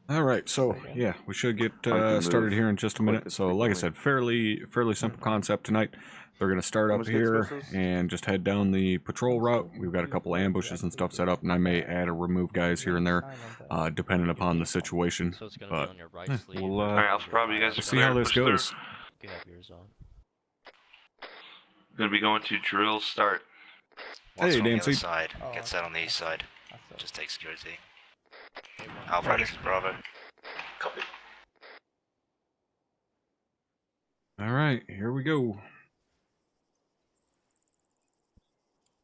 All right, so yeah, we should get started here in just a minute. So, like I said, fairly simple concept tonight. They're gonna start up here and just head down the patrol route. We've got a couple ambushes and stuff set up, and I may add or remove guys here and there, depending upon the situation. So it's gonna But be on your right sleeve. we'll Alright, probably you guys we'll see how this goes. You have yours on. Gonna be going to drill start. Hey, On the Dancy. other side. Get set on the east side. Just take security. Alpha, this is Bravo. Copy. All right, here we go.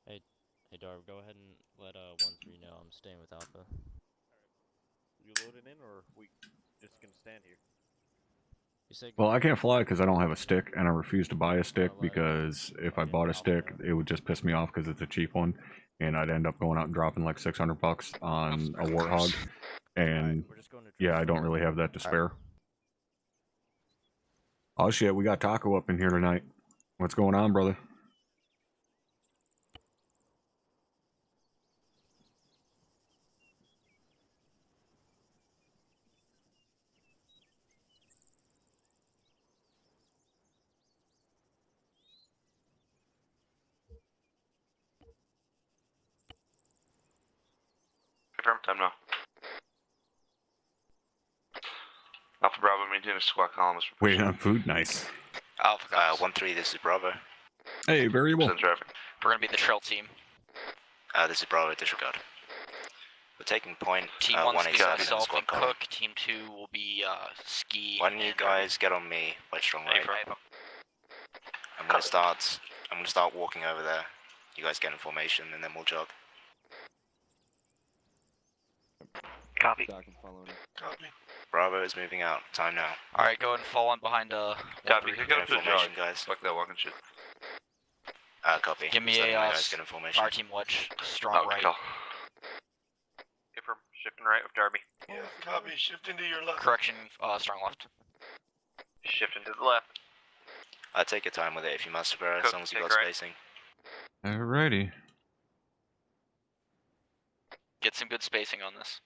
Hey Darv, go ahead and let 1-3 know I'm staying with Alpha. You loading in, or we just gonna stand here? You say Well, I can't fly because I don't have a stick, and I refuse to buy a stick because if I bought a stick, it would just piss me off because it's a cheap one, and I'd end up going out and dropping like $600 on a Warthog, and yeah, I don't really have that to spare. Oh shit, we got Taco up in here tonight. What's going on, brother? Confirm time now. Alpha Bravo, maintain a squad column. Waiting on food, nice. Alpha, 1-3, this is Bravo. Hey, variable. Send traffic. We're gonna be the trail team. This is Bravo, disregard. We're taking point. Team 1's be myself and Cook. Team 2 will be Ski. Why don't you guys get on me, White Strong Right? I'm gonna start walking over there. You guys get in formation, and then we'll jog. Copy. Copy. Bravo is moving out. Time now. Alright, go and fall in behind Copy. Kick out to the jog. Formation, guys. Fuck that walking shit. Copy. Give me Just letting a you guys get in formation. our team wedge. Strong right. Confirm. Shifting right with Darby. Yeah, copy. Shift into your left. Correction, strong left. Shifting to the left. Take your time with it if you must, bro, as long as you got right. spacing. Alrighty. Get some good spacing on this.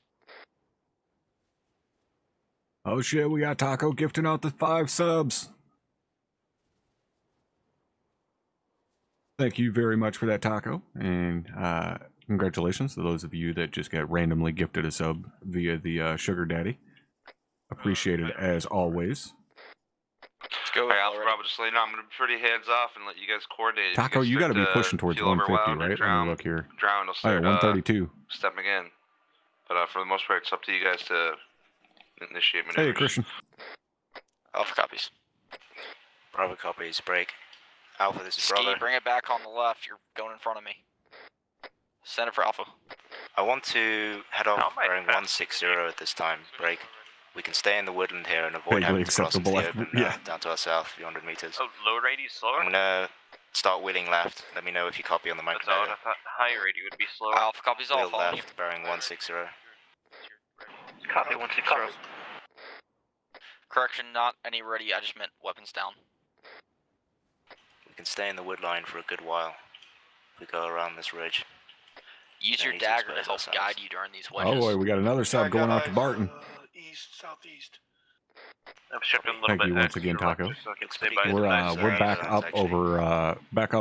Oh shit, we got Taco gifting out the 5 subs. Thank you very much for that, Taco, and congratulations to those of you that just got randomly gifted a sub via the Sugar Daddy. Appreciated as always. Let's go. Alright, Alpha Bravo, just let you know, I'm gonna be pretty hands off and let you guys coordinate. Taco, you got to be pushing towards 150, right? Let me look here. Drown, Oh, yeah, 132. Stepping in. But for the most part, it's up to you guys to initiate maneuvers. Hey, Christian. Alpha copies. Bravo copies. Break. Alpha, this is Ski, Bravo. bring it back on the left. You're going in front of me. Send it for Alpha. I want to head off bearing 160 at this time. Break. We can stay in the woodland here and avoid having to cross into the open down to our south, a few hundred meters. Oh, low rate slower? I'm gonna start wheeling left. Let me know if you copy on the That's microphone. odd. I thought high rate would be slower. Alpha copies all. Wheel Follow you. left, bearing 160. Copy 160. Correction, not any ready. I just meant weapons down. We can stay in the wood line for a good while if we go around this ridge. Use your need to dagger to expose help ourselves. guide you during these wedges. Oh boy, we got another sub going out to Barton. East, southeast. I'm shifting a little Thank bit you once extra again, left Taco. just so I can stay by We're the knives. we're back That's up actually-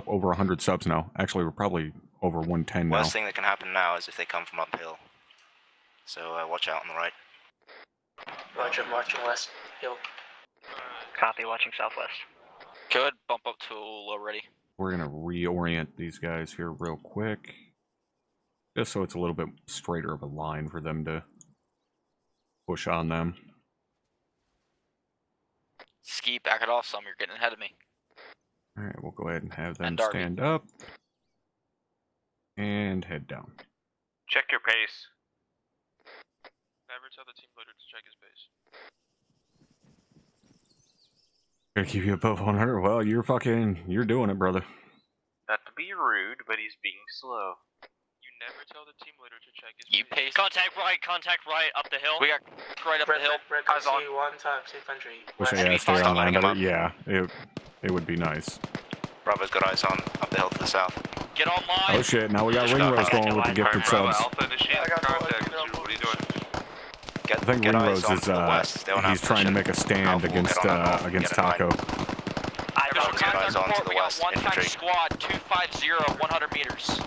over 100 subs now. Actually, we're probably over 110 now. Worst thing that can happen now is if they come from uphill. So watch out on the right. Roger, marching west. Hill. Copy, watching southwest. Good. Bump up to low ready. We're gonna reorient these guys here real quick, just so it's a little bit straighter of a line for them to push on them. Ski, back it off some. You're getting ahead of me. All right, we'll go ahead and have them And Darby. stand up and head down. Check your pace. Never tell the team leader to check his pace. Gonna keep you above 100. Well, you're doing it, brother. Not to be rude, but he's being slow. You never tell the team leader to check his You pace. Contact right, up the hill. We got right up the hill. Eyes on. Wish I Enemy asked her fire, online, lining but them yeah, it would be nice. Bravo's got eyes on up the hill to the south. Get online. Oh shit, now we got ring rows going with the gifted subs. Alpha initiate contact. What are you doing? Get I think Get eyes Ringrose on is to the west. They will he's have trying to position. make a stand Alpha will against get on the north, against get in line. Taco. Visual Get eyes contact on to report, the we got west, one infantry. tank squad, 250, 100 meters.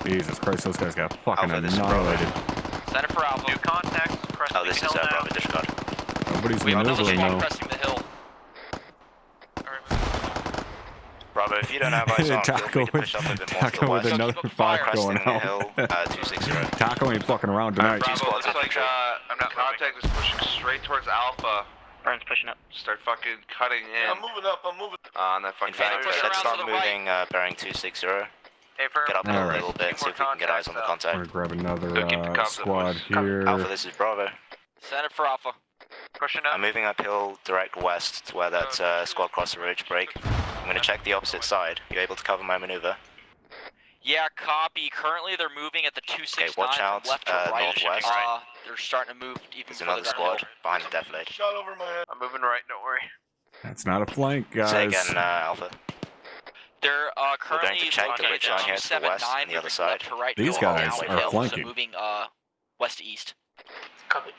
Jesus Christ, those guys got fucking Alpha, this is Bravo. annihilated. Center for Alpha. New contacts, cresting Oh, this the is hill now. Bravo disregard. Nobody's We have another maneuvering squad though. cresting the hill. Bravo, if you don't have eyes on, feel free Taco to push up a bit more to the Taco with west. another Keep up fire fire. going Cresting the out. hill, 260. Taco ain't fucking around tonight. Bravo, Bravo, squads looks like infantry. I'm not contact is pushing straight towards Alpha. Burns pushing up. Start fucking cutting in. I'm moving up, I'm moving. On that fucking Infantry, push let's around start to the moving, bearing 260. Hey, Perrin, Get up a Alright. little bit, see if we can get eyes on the I'm contact. gonna grab another Go keep the cops up, squad boys. here. Alpha, this is Bravo. Center for Alpha. pushing I'm up. moving uphill direct west to where that squad crossed the ridge break. I'm going to check the opposite side. You able to cover my maneuver? Yeah, copy. Currently, they're moving at the 269 watch out, from left to right. northwest. They're starting to move even There's further another down squad the hill. behind the defilade. Shot over my head. I'm moving right, don't worry. That's not a flank, guys. Say again, Alpha. They're We're going currently to check the looking ridge at line here to the west 279 and the other moving side. left to right, These go guys downhill, are so flanking. moving west to east. Copy.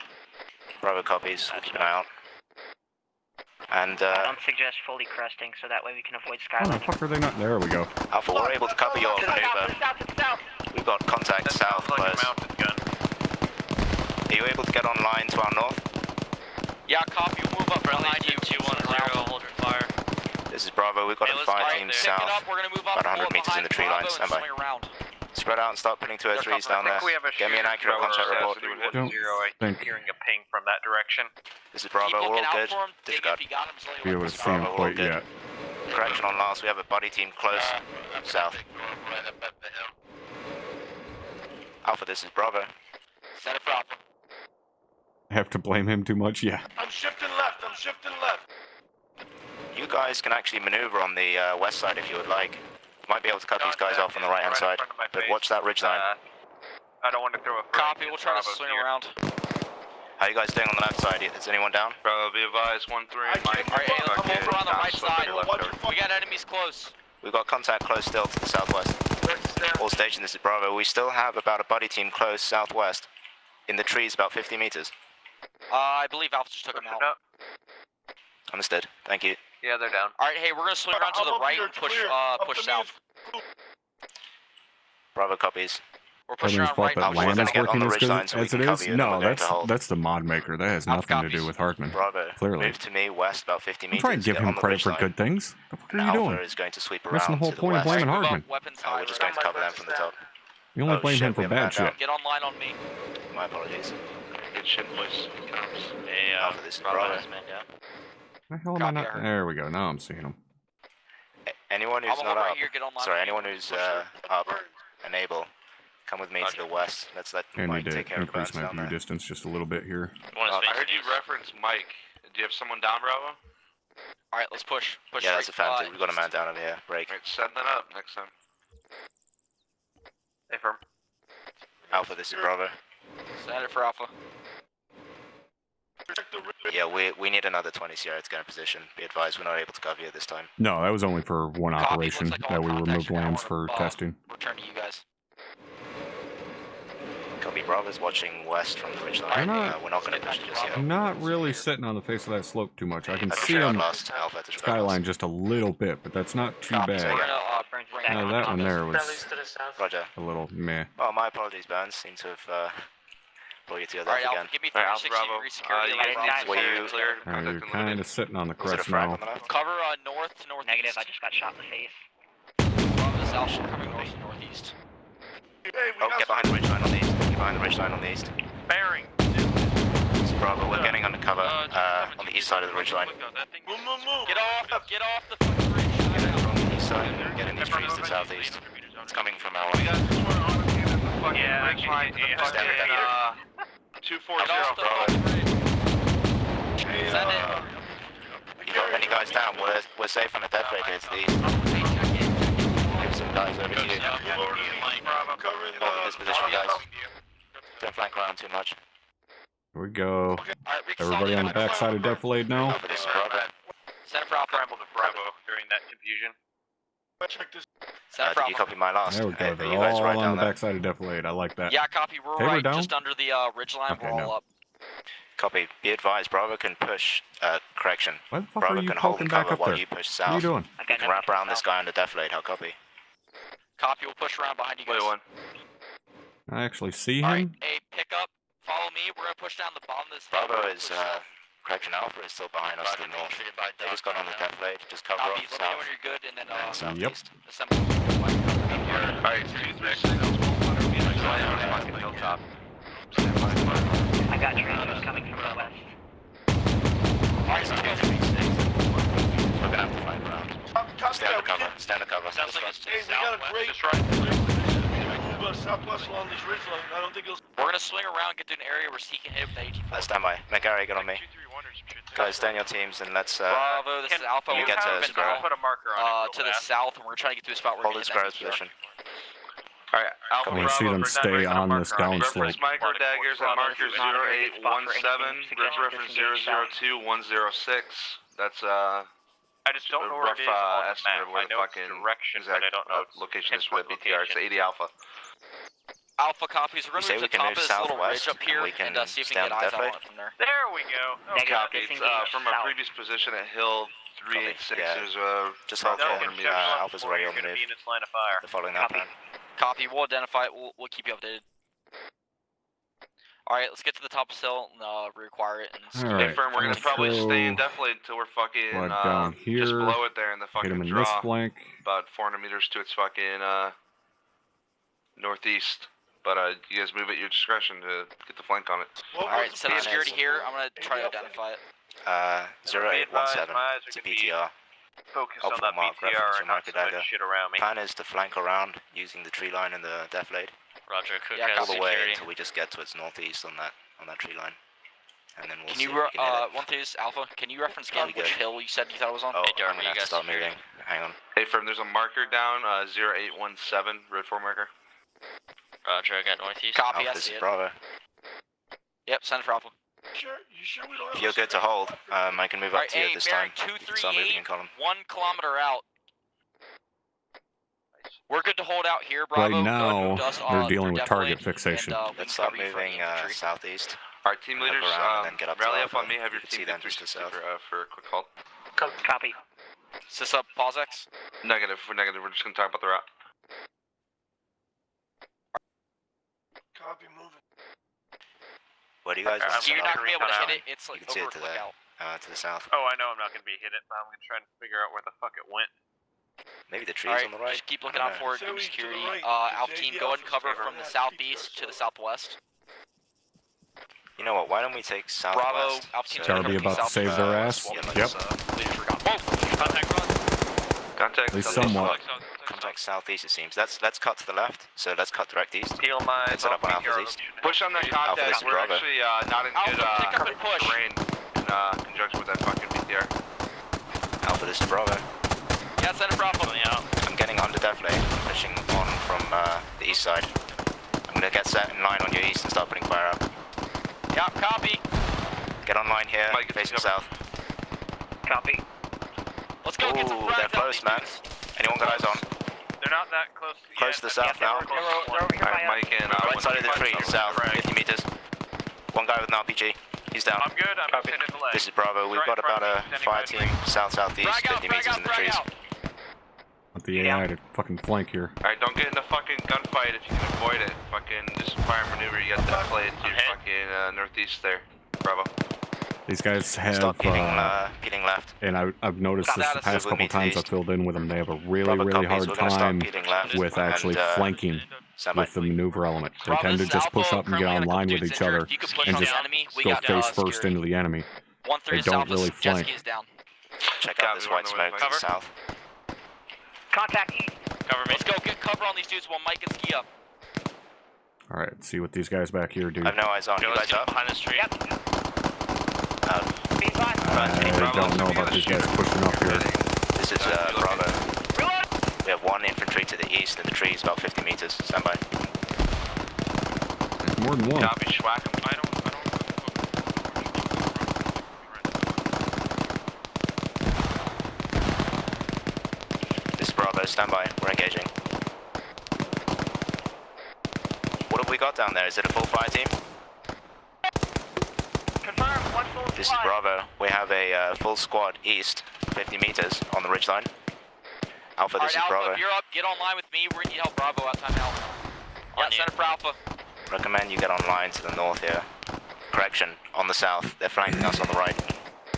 Bravo copies. We'll keep an eye out. And I don't suggest fully cresting, so that way we can avoid How the skylining. fuck are they not? There we go. Alpha, we're able to cover your maneuver. We've got contact That south sounds like a close. mounted gun. Are you able to get online to our north? Yeah, copy. We'll move up behind you. 210, hold your fire. This is Bravo. We've got Hey, a let's fire go team there. Pick it south. up. We're gonna move up. About 100 pull up meters in the tree behind line. Bravo Stand and by. swing around. Spread out and start putting 203s down there. We have a Get me an accurate contact report. Don't I think- keep hearing a ping from that direction. This is Keep Bravo. We're looking all out good. for him. Dig Disregard. if you got him. So Be able to see him Bravo, quite good. yet. Correction on last. We have a buddy team close. South. Alpha, this is Bravo. Center for Alpha. Have to blame him too much? Yeah. I'm shifting left, I'm shifting left. You guys can actually maneuver on the west side if you would like. Might be able to cut these guys off on the right hand side, but watch that ridge line. I don't want to throw a Copy. We'll try to swing around. How you guys doing on the left side? Is anyone down? Bravo, be advised, 1-3, Mike. Alright, hey, let's Fucking move around the down right slope on side. your left over. We got enemies close. We've got contact close still to the southwest. All station, this is Bravo. We still have about a buddy team close southwest. In the trees about 50 meters. I believe Alpha just took him out. Understood. Thank you. Yeah, they're down. Alright, hey, we're gonna swing around to I'm the up right here, and push clear. Up push to me south. Bravo copies. We're Everybody's pushing around fault right. that Alpha, we're land gonna is get on working the as ridge good line so we as can it cover is. you and then No, we're going to hold. that's the mod maker. That has Alpha nothing to do copies. with Hardman. Bravo. Clearly. Move to me west about 50 I'm meters. trying to give Get him on the credit ridge for line. good things. What the fuck are you Alpha doing? is going to sweep Missing around the whole to the point of west. blaming Move Hardman. up, weapons We're high. just going to cover them from the top. You only Oh, blame shit, him for we have bad manned shit. out. Get online on me. My apologies. Good shit, boys. Hey, Alpha, this is Bravo Bravo. has man down. The hell am I Copy, not? I heard. There we go. Now I'm seeing him. Anyone who's I'm not right up, here. Get online. sorry, on me. anyone who's up and able, come with me to the west. Let's let I Mike need to take care of the increase bats my down view there. distance just a little bit here. I heard you reference Mike. Do you have someone down, Bravo? Alright, let's push. Push Yeah, right. that's affirmative. We've got a man east. down over here. Break. Right, set that up next time. Hey, firm. Alpha, this is Bravo. Center for Alpha. Yeah, we need another 20 Sierra to get in position. Be advised, we're not able to cover you this time. No, that was only for one Copy. operation Looks like all that we contacts removed are now lands on for above. testing. Return to you guys. Copy, Bravo's watching west from the ridgeline. I'm not- We're not going to push it just yet. I'm not really sitting on the face of that slope too much. I can That's see disregard him lost. Alpha, disregard skyline lost. just a little bit, but that's not too Copy. So we're bad. gonna Burns bring back. No, that one there was to the south. Roger. a little meh. Oh, my apologies, Burns. Seem to have brought you together Alright, again. Alpha, give me Alright, Alpha 360 Bravo. degree security. You like guys Bravo. need to Were clear, you- clear. You're Contact kind of eliminated. sitting on the Was it a crest frag now. on the left? Cover north to northeast. Negative, I just got shot in the face. Bravo south, coming north to northeast. Hey, we Oh, got get behind the ridgeline on the east. Get behind the ridgeline on the east. Bearing. This is Bravo. We're getting under cover on the east side of the ridgeline. Move, move, move. Get off the fucking bridge. Get in from the east side. Get in these trees to the southeast. It's coming from our We got left. this one on the fucking ridge line to the Stand fucking, with that. 240. Get off the Bravo. fucking bridge. Send it. You got any guys down? We're safe on the death rate here to the east. Give some guys over to you. Covering Hold this position, guys. Don't flank around too much. Here we go. Alright, Rick, Everybody on the back side of Defilade now. Alpha, this is Bravo. Center for Alpha. Scramble to Bravo during that confusion. Check this. Did you copy my last? There we go. Are They're you guys all right on down the there? backside of Deflate. I like that. Yeah, copy. We're Hey, we're right down? just under the ridge line. Okay, we're all no. up. Copy. Be advised, Bravo can push, correction. Why the fuck Bravo are you can hold poking and back cover up while there? you push What are you south. doing? You can wrap around this guy on the deflate, how copy? Copy. We'll push around behind you guys. Wait, one. I actually see All right. him. Hey, pick up. Follow me. We're gonna push down the bottom of this. Bravo is, correction, Alpha is still behind us to the north. They just got on the deflate, just cover Copy. off Let me know south when you're good, and then and southeast. assemble. Alright, 236. Fucking hilltop. I got transfers coming from the west. Alright, so 236. We're gonna have to find around. Stay under cover, stay under cover. Sounds like it's to Hey, the we got a southwest. great Just right. move southwest along this ridge line. I don't think it'll. We're gonna swing around, get to an area where he can hit with the AT-4. Stand by. McGarry, get on me. 231 or some shit. Guys, stay in your teams and let's, Bravo, this is Alpha. you We're get to moving square. now, Put a marker on it. to the south, and we're trying to get to a spot where hold we the can square hit that position. Alright, Alpha I want to see them stay on this downslope. Reference micro daggers at marker 0817, reference 002-106. That's I just don't know where it is on the estimate map. of where I the know fucking it's direction, but I don't know its location is pinpoint for the BTR. It's location. 80 Alpha. Alpha copies. We're You gonna say move we to the can top move of this little southwest ridge up here and we can see if we stay can on get eyes the on deflate? it from there. There we go. Negative, Copy. disengage From our south. previous position at Hill 386, Yeah. there's just about hold No, on. 400 meters. Alpha's already on the gonna move. be in its line of fire. They're following that Copy. plan. Copy. We'll identify it. We'll keep you updated. All right, let's get to the top still and reacquire it. And All Hey, right, Firm, we're gonna let's probably throw stay indefinitely until we're fucking blood down just here. below it there in the Hit fucking him in draw. this flank. About 400 meters to its fucking northeast. But you guys move at your discretion to get the flank on it. all right, set up security here. I'm gonna try to identify it. 0817. It's a PTR. Focus Helpful on that mark, BTR reference and to not so marker much shit around me. Plan is to flank around using the tree line and the deflate Roger, Cook Yeah, has all the way security. until we just get to its northeast on that tree line, and then we'll Can see you, if we can hit it. one thing is Alpha, can you reference Yeah, again we which good. hill you said you thought it was on? Oh, Hey, Darby, I'm gonna you have to guys stop security? moving. Hang on. Hey, Firm, there's a marker down, 0817, road 4 marker. Roger, I got northeast. Copy, Alpha, I this see is it. Bravo. Yep, send it for Alpha. You sure we don't If you're good to hold, I can move up Alright, to you hey, this bearing time. You can start moving in 238, column. 1 kilometer out. We're good to hold out here, Bravo. Right now, moved us, they're dealing through with target Deflate, fixation. And, we Let's can start cover you for any moving infantry. southeast. Alright, team Hook leaders, around and then get up to rally Alpha. up on me, have You your can see team them get just to the 360 south. for a quick halt. Copy. Is this up, Pausex? Negative, we're just gonna talk about the route. Copy, moving. Where do you guys want to So you're set not up? gonna be able to Come hit it, it's You like can see over it to a click the out. to the south. Oh, I know I'm not gonna be hit it, but I'm gonna try and figure out where the fuck it went. Maybe the trees Alright, on the right. just keep I looking don't out know. for it, So do we to the security. right, Alpha because team, JD go ahead and Alpha's cover favor from the has southeast PTR, to the so- southwest. You know what? Why don't we take southwest? Bravo, Alpha team, Darby about to save their ass. Yeah, Yep. Leaders were gone. Whoa! Contact run. Contact. At least somewhat. Contact southeast, it seems. Let's cut to the left. So let's cut direct east. Peel my And set up on Alpha's east. Push on that Alpha, this contact. is We're Bravo. actually not in Alpha, good pick up and push. terrain in conjunction with that fucking BTR. Alpha, this is Bravo. Yeah, send it for Alpha. I'm getting under deflate. I'm pushing on from the east side. I'm gonna get set in line on your east and start putting fire out. Yeah, copy. Get on line here, Mike, facing cover. south. Copy. Let's go get some Ooh, frags they're out close, these man. dudes. Anyone got eyes on? They're not that close. Close to the south now. They're over here by Alright, us. Mike and Right side of the tree, 135 south, frag. 50 meters. One guy with an RPG. He's down. I'm good. I'm Copy. sitting in the leg. This is Bravo. We've got about a fire team south-southeast, Frag out, 50 frag meters out, in the frag trees. out. Want the AI to fucking flank here. Alright, don't get in a fucking gunfight if you can avoid it. Fucking just fire maneuver. You got that play to your fucking northeast there. Bravo. These guys have, Start peeling left. and I've noticed this the Status. past Move with me couple to the times I've east. filled in with them. They have a really, Bravo really copies. hard We're gonna start time peeling left with actually and, flanking standby. with the maneuver element. They Bravo, tend to this is just push Alpha. up and get Currently got a online couple with dudes each injured. other If you could push and on just the enemy, we go got face first security. into the enemy. 1-3 They don't Alpha's really jet flank. ski is down. Check out this Copy, white we're on the way smoke to to the cover. south. Contact east. Cover me. Let's go get cover on these dudes while Mike can ski up. Alright, see what these guys back here do. I have no eyes on. You Let's guys get up? behind this tree. Yep. Be advised. I don't know about these guys pushing up here. This is Bravo. Reload. We have one infantry to the east in the trees, about 50 meters. Stand by. There's more than one. Copy, schwack 'em. I don't. This is Bravo. stand by. We're engaging. What have we got down there? Is it a full fire team? Confirm, one full This is squad. Bravo. We have a full squad east, 50 meters on the ridgeline. Alpha, this is Alright, Alpha, Bravo. if you're up, get online with me. We're gonna need help Bravo out time now. Yeah, send it for Alpha. Recommend you get online to the north here. Correction, on the south. They're flanking us on the right.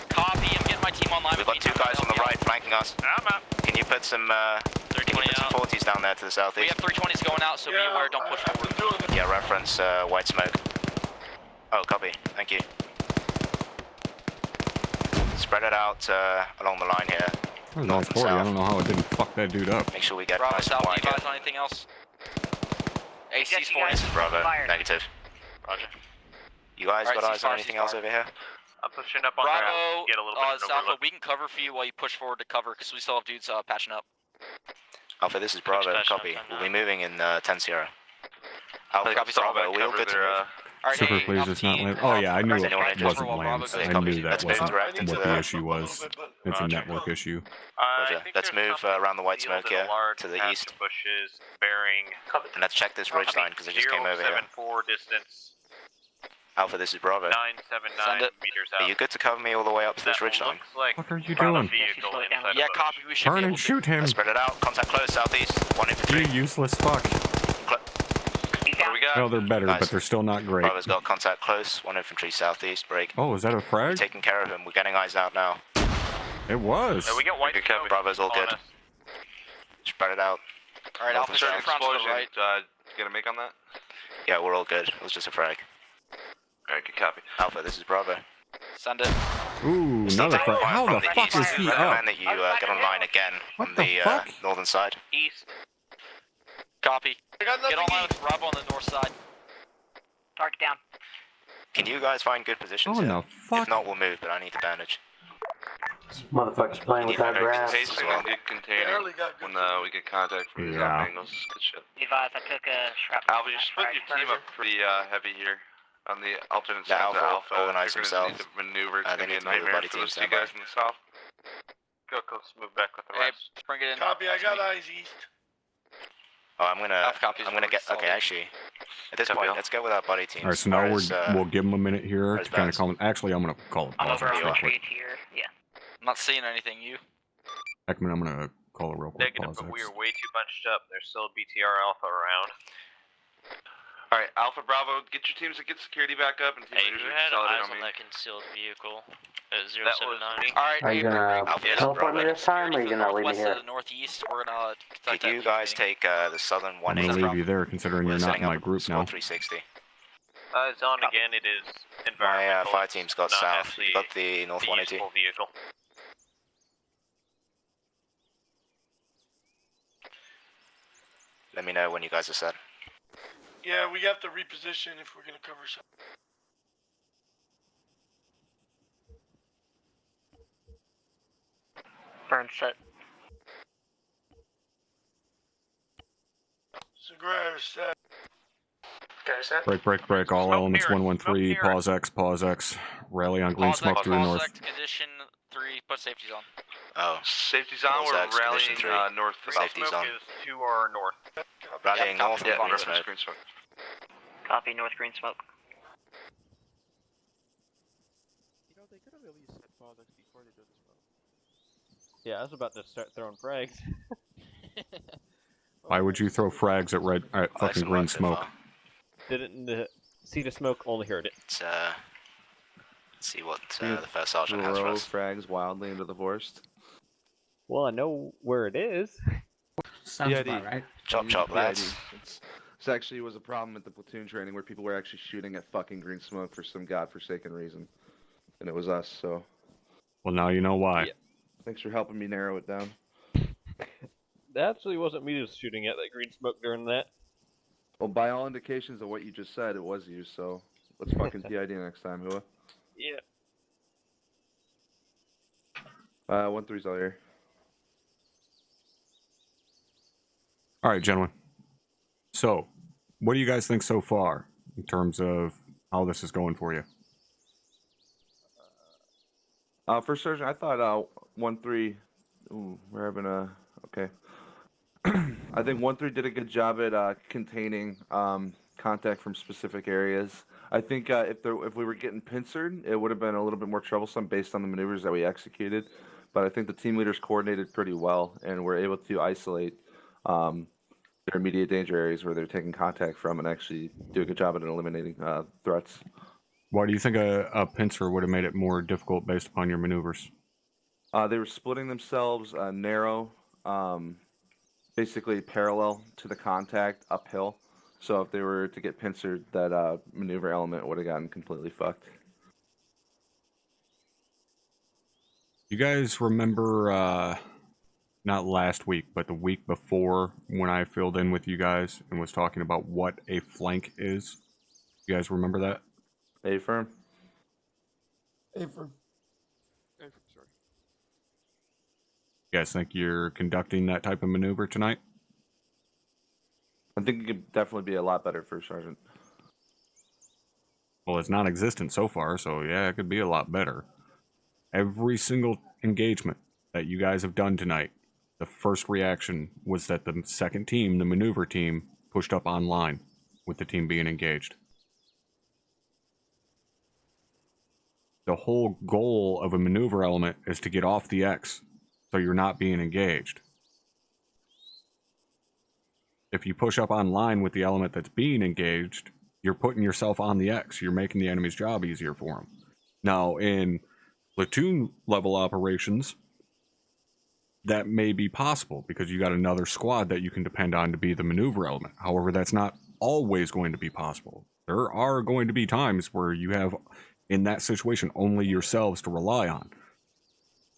Copy, I'm getting my team online We've with got me. two guys on the right flanking us. I'm up. Can you put some 40s down there to the We southeast? have 320s going out, so be aware, don't push forward. Yeah, reference white smoke. Oh, copy. Thank you. Spread it out along the line here. That was North nice and 40. I south. don't know how it didn't fuck that dude up. Make sure we get Bravo nice and South, wide you here. guys on anything else? AC's Yes, you 40. guys. This is Bravo. Fire. Negative. Roger. You guys Alright, got eyes on ceasefire, anything ceasefire. else over here? I'm pushing up on Bravo, get a little bit of an Alpha, overlook. we can cover for you while you push forward to cover, because we still have dudes patching up. Alpha, this is Bravo. Expression Copy. on We'll 10-9. be moving in 10-0. Alpha, Copy, Bravo. We all good to move? Alright, Super hey, please, Alpha it's not team, land. Oh yeah, I knew Alpha it team, right, it cover wasn't while Bravo lands. goes I cover. knew that Let's move wasn't direct into what the the... issue was. It's a network issue. Roger. Let's move around the white smoke here to the east. Bushes bearing. And let's check this ridge line because it just came over here. 074 distance. Alpha, this is Bravo. 979 Send it. meters out. Are you good to cover me all the way up to this That ridge line? looks like What are you from a doing? vehicle Slow it down. inside Yeah, a bush. copy, we should Turn be able and to. shoot him! Let's spread it out. Contact close, southeast. 1 You infantry. useless fuck. He's What down. do we got? No, they're better, Nice. but they're still not great. Bravo's got contact close. 1 infantry southeast. Break. Oh, is that a We're frag? taking care of him. We're getting eyes out now. It was. we got white Good smoke cover. Bravo's all on good. us. Spread it out. Alright, North Alpha, and turn south. front to the Explosion. right. Gonna make on that? Yeah, we're all good. It was just a frag. Alright, good copy. Alpha, this is Bravo. Send it. Ooh, Still another taking frag. fire How from the fuck east. is he up? Recommend that you get online again What on the the fuck? northern side. East. Copy. Get online with Bravo on the north side. Target down. Can you guys find good positions Oh here? no, fuck. If not, we'll move, but I need the bandage. Motherfuckers playing You with need our to make grass. Pace and good container when we get contact from these Yeah. off angles. Good shit. Be advised, I took a shrapnel. Alpha, you split your team up pretty heavy here on the alternate Yeah, sides of Alpha Alpha. organize You're gonna need themselves. to maneuver. It's They gonna be need a to move nightmare buddy for those teams two guys standby. in the south. Go, let's move back with the Hey, rest. bring it in. Copy, I got eyes east. Oh, I'm Alpha copies gonna get. already Okay, solid. actually, at this Copy point, all. let's go with our buddy teams. All right, so now Whereas, we'll give them a minute here where's to kind of Baz? calm. Actually, I'm gonna call it I'm pause over real on quick. retreat here. Yeah. I'm not seeing anything, you. Ekman, I'm gonna call it real quick. Negative, Pause but we X. are way too bunched up. There's still BTR Alpha around. Alright, Alpha Bravo, get your teams to get security back up and team Hey, leaders who are had consolidate eyes on on me. that concealed vehicle? That was 079. me. Alright, Are you gonna Alpha, this is teleport me Bravo. this time, or are you gonna leave me northwest here? to the northeast, we're gonna Could you guys take the southern I'm 180? gonna leave you there, considering We're you're not setting in my up group squad now. 360. It's on again. It is My environmental. fire team's got not south. actually You got the north the 180. useful vehicle. Let me know when you guys are set. Yeah, we have to reposition if we're gonna cover something. Burn set. Segura set. Break. All Smoke elements near us, 113. smoke near Pause X. Rally on green Pause smoke X, to the pause north. X, condition 3, put safeties on. Oh, Safety's on, Pulse we're X, condition rallying 3. north. Safety's Smoke on. is to our north. Rallying Yeah, north copy. and green reference smoke. green smoke. Copy, north green smoke. You know, they could have at least set pause X before they do this well. Yeah, I was about to start throwing frags. Why would you throw frags at Nice fucking and green low so smoke? far. Didn't see the smoke, only heard it. Let's see what the first sergeant has for Throw us. frags wildly into the forest. Well, I know where it is. Sounds PID. about right. Chop chop, PID. lads. It's actually was a problem at the platoon training where people were actually shooting at fucking green smoke for some godforsaken reason, and it was us. So Well, now you know why. Yeah. thanks for helping me narrow it down. That actually wasn't me just shooting at that green smoke during that. Well, by all indications of what you just said, it was you. So let's fucking PID next time, Hua. Yeah. 1-3's all here. All right, gentlemen. So, what do you guys think so far in terms of how this is going for you? First sergeant, I thought 1-3. Ooh, we're having a okay. I think 1-3 did a good job at containing contact from specific areas. I think if we were getting pincered, it would have been a little bit more troublesome based on the maneuvers that we executed. But I think the team leaders coordinated pretty well and were able to isolate their immediate danger areas where they're taking contact from and actually do a good job at eliminating threats. Why do you think a pincer would have made it more difficult based upon your maneuvers? They were splitting themselves narrow, basically parallel to the contact uphill. So if they were to get pincered, that maneuver element would have gotten completely fucked. You guys remember, not last week, but the week before when I filled in with you guys and was talking about what a flank is? You guys remember that? A-firm? A-firm. A-firm, sorry. You guys think you're conducting that type of maneuver tonight? I think it could definitely be a lot better, First Sergeant. Well, it's non-existent so far, so yeah, it could be a lot better. Every single engagement that you guys have done tonight, the first reaction was that the second team, the maneuver team, pushed up online with the team being engaged. The whole goal of a maneuver element is to get off the X, so you're not being engaged. If you push up online with the element that's being engaged, you're putting yourself on the X. You're making the enemy's job easier for them. Now, in platoon level operations, that may be possible because you got another squad that you can depend on to be the maneuver element. However, that's not always going to be possible. There are going to be times where you have, in that situation, only yourselves to rely on.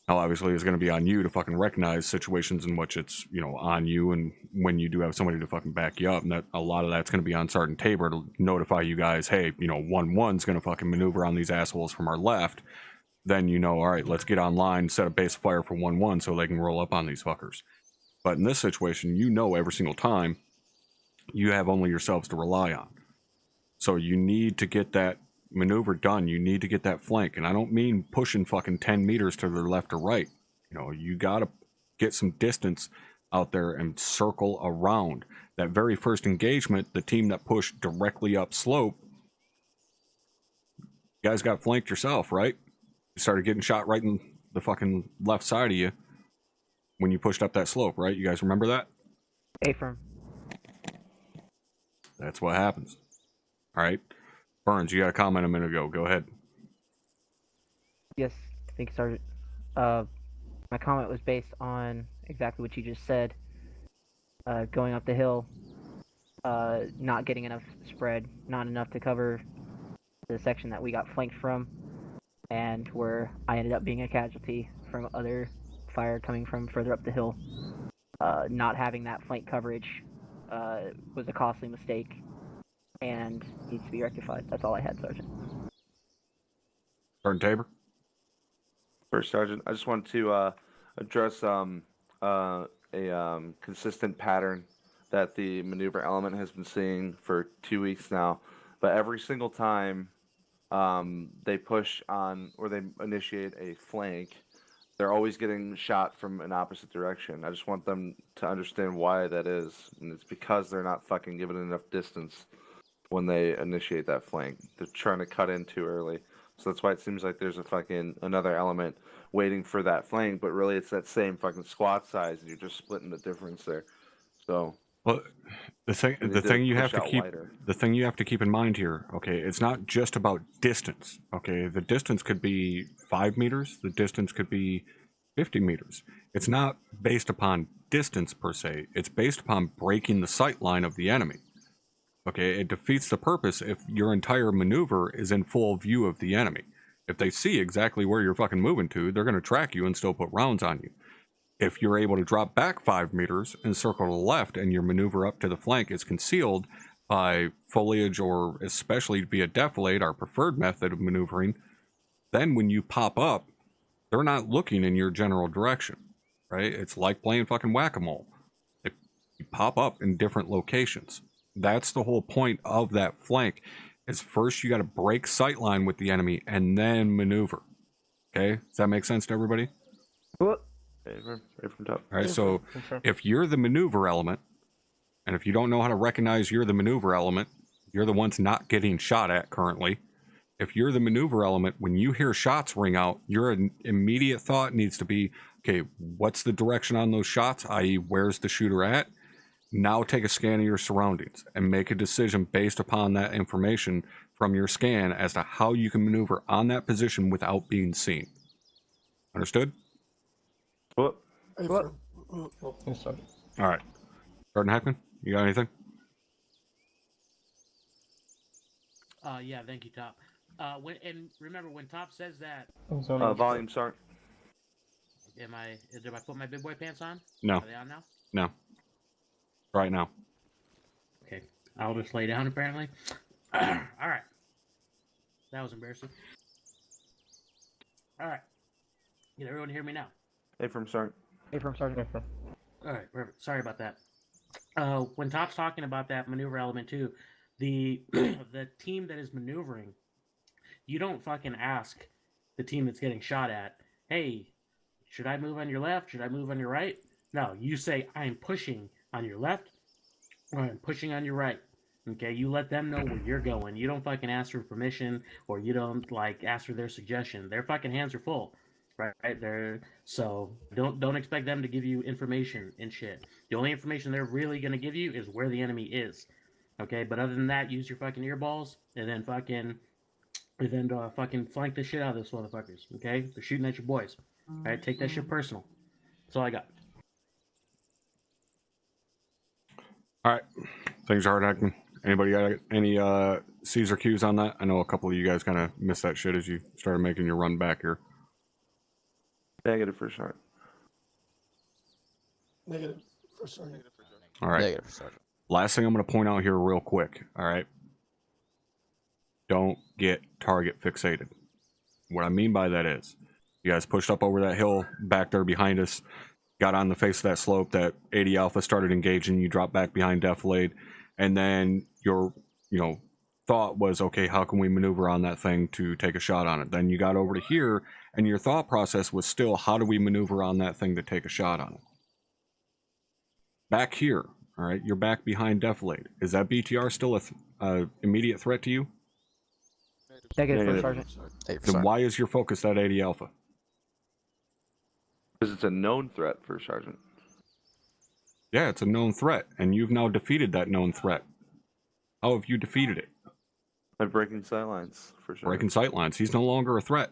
Now, obviously, it's going to be on you to fucking recognize situations in which it's, you know, on you, and when you do have somebody to fucking back you up, and that a lot of that's going to be on Sergeant Tabor to notify you guys, hey, you know, 1-1's going to fucking maneuver on these assholes from our left. Then you know, all right, let's get online, set a base of fire for 1-1 so they can roll up on these fuckers. But in this situation, you know every single time you have only yourselves to rely on. So you need to get that maneuver done. You need to get that flank. And I don't mean pushing fucking 10 meters to the left or right. You know, you got to get some distance out there and circle around. That very first engagement, the team that pushed directly up slope, you guys got flanked yourself, right? You started getting shot right in the fucking left side of you when you pushed up that slope, right? You guys remember that? A-firm. That's what happens. All right. Burns, you got a comment a minute ago. Go ahead. Yes, thank you, Sergeant. My comment was based on exactly what you just said. Going up the hill, not getting enough spread, not enough to cover the section that we got flanked from, and where I ended up being a casualty from other fire coming from further up the hill. Not having that flank coverage was a costly mistake and needs to be rectified. That's all I had, Sergeant. Sergeant Tabor? First Sergeant, I just wanted to address a consistent pattern that the maneuver element has been seeing for 2 weeks now. But every single time they push on or they initiate a flank, they're always getting shot from an opposite direction. I just want them to understand why that is. And it's because they're not fucking given enough distance when they initiate that flank. They're trying to cut in too early. So that's why it seems like there's a fucking another element waiting for that flank, but really it's that same fucking squad size and you're just splitting the difference there. So well, the thing you have to keep in mind here, okay, it's not just about distance, okay? The distance could be 5 meters, the distance could be 50 meters. It's not based upon distance per se, it's based upon breaking the sight line of the enemy. Okay, it defeats the purpose if your entire maneuver is in full view of the enemy. If they see exactly where you're fucking moving to, they're going to track you and still put rounds on you. If you're able to drop back 5 meters and circle to the left and your maneuver up to the flank is concealed by foliage or especially via defilade, our preferred method of maneuvering, then when you pop up, they're not looking in your general direction, right? It's like playing fucking whack-a-mole. You pop up in different locations. That's the whole point of that flank, is first you got to break sightline with the enemy and then maneuver. Okay? Does that make sense to everybody? Well, Right from top. All right, so if you're the maneuver element, and if you don't know how to recognize you're the maneuver element, you're the ones not getting shot at currently. If you're the maneuver element, when you hear shots ring out, your immediate thought needs to be, okay, what's the direction on those shots, i.e. where's the shooter at? Now take a scan of your surroundings and make a decision based upon that information from your scan as to how you can maneuver on that position without being seen. Understood? What? What? All right. Sergeant Hackman, you got anything? Yeah, thank you, Top. And remember, when Top says that... Volume, Sergeant. Did I put my big boy pants on? No. Are they on now? No. Right now. Okay. I'll just lay down, apparently. Alright. That was embarrassing. Alright. Can everyone hear me now? Affirm, Sergeant. Affirm, Sergeant. Alright, perfect. Sorry about that. When Top's talking about that maneuver element too, the the team that is maneuvering, you don't fucking ask the team that's getting shot at, hey, should I move on your left? Should I move on your right? No, you say, I'm pushing on your left, or I'm pushing on your right. Okay, you let them know where you're going. You don't fucking ask for permission, or you don't like ask for their suggestion. Their fucking hands are full, right? So don't expect them to give you information and shit. The only information they're really gonna give you is where the enemy is. Okay, but other than that, use your fucking earballs and then fucking flank the shit out of those motherfuckers. Okay, they're shooting at your boys. All right, take that shit personal. That's all I got. All right. Thanks, Hard Hackman. Anybody got any Caesar cues on that? I know a couple of you guys kind of missed that shit as you started making your run back here. Negative for Sergeant. Negative for Sergeant. All right. Negative, Sergeant. Last thing I'm going to point out here real quick. All right. Don't get target fixated. What I mean by that is, you guys pushed up over that hill back there behind us, got on the face of that slope, that 80 Alpha started engaging, you dropped back behind Defilade, and then your, thought was, okay, how can we maneuver on that thing to take a shot on it? Then you got over to here, and your thought process was still, how do we maneuver on that thing to take a shot on it? Back here, all right, you're back behind Defilade. Is that BTR still a immediate threat to you? Negative, Sergeant. Then why is your focus that 80 Alpha? Because it's a known threat for Sergeant. Yeah, it's a known threat, and you've now defeated that known threat. How have you defeated it? By breaking sight lines, for sure. Breaking sight lines. He's no longer a threat.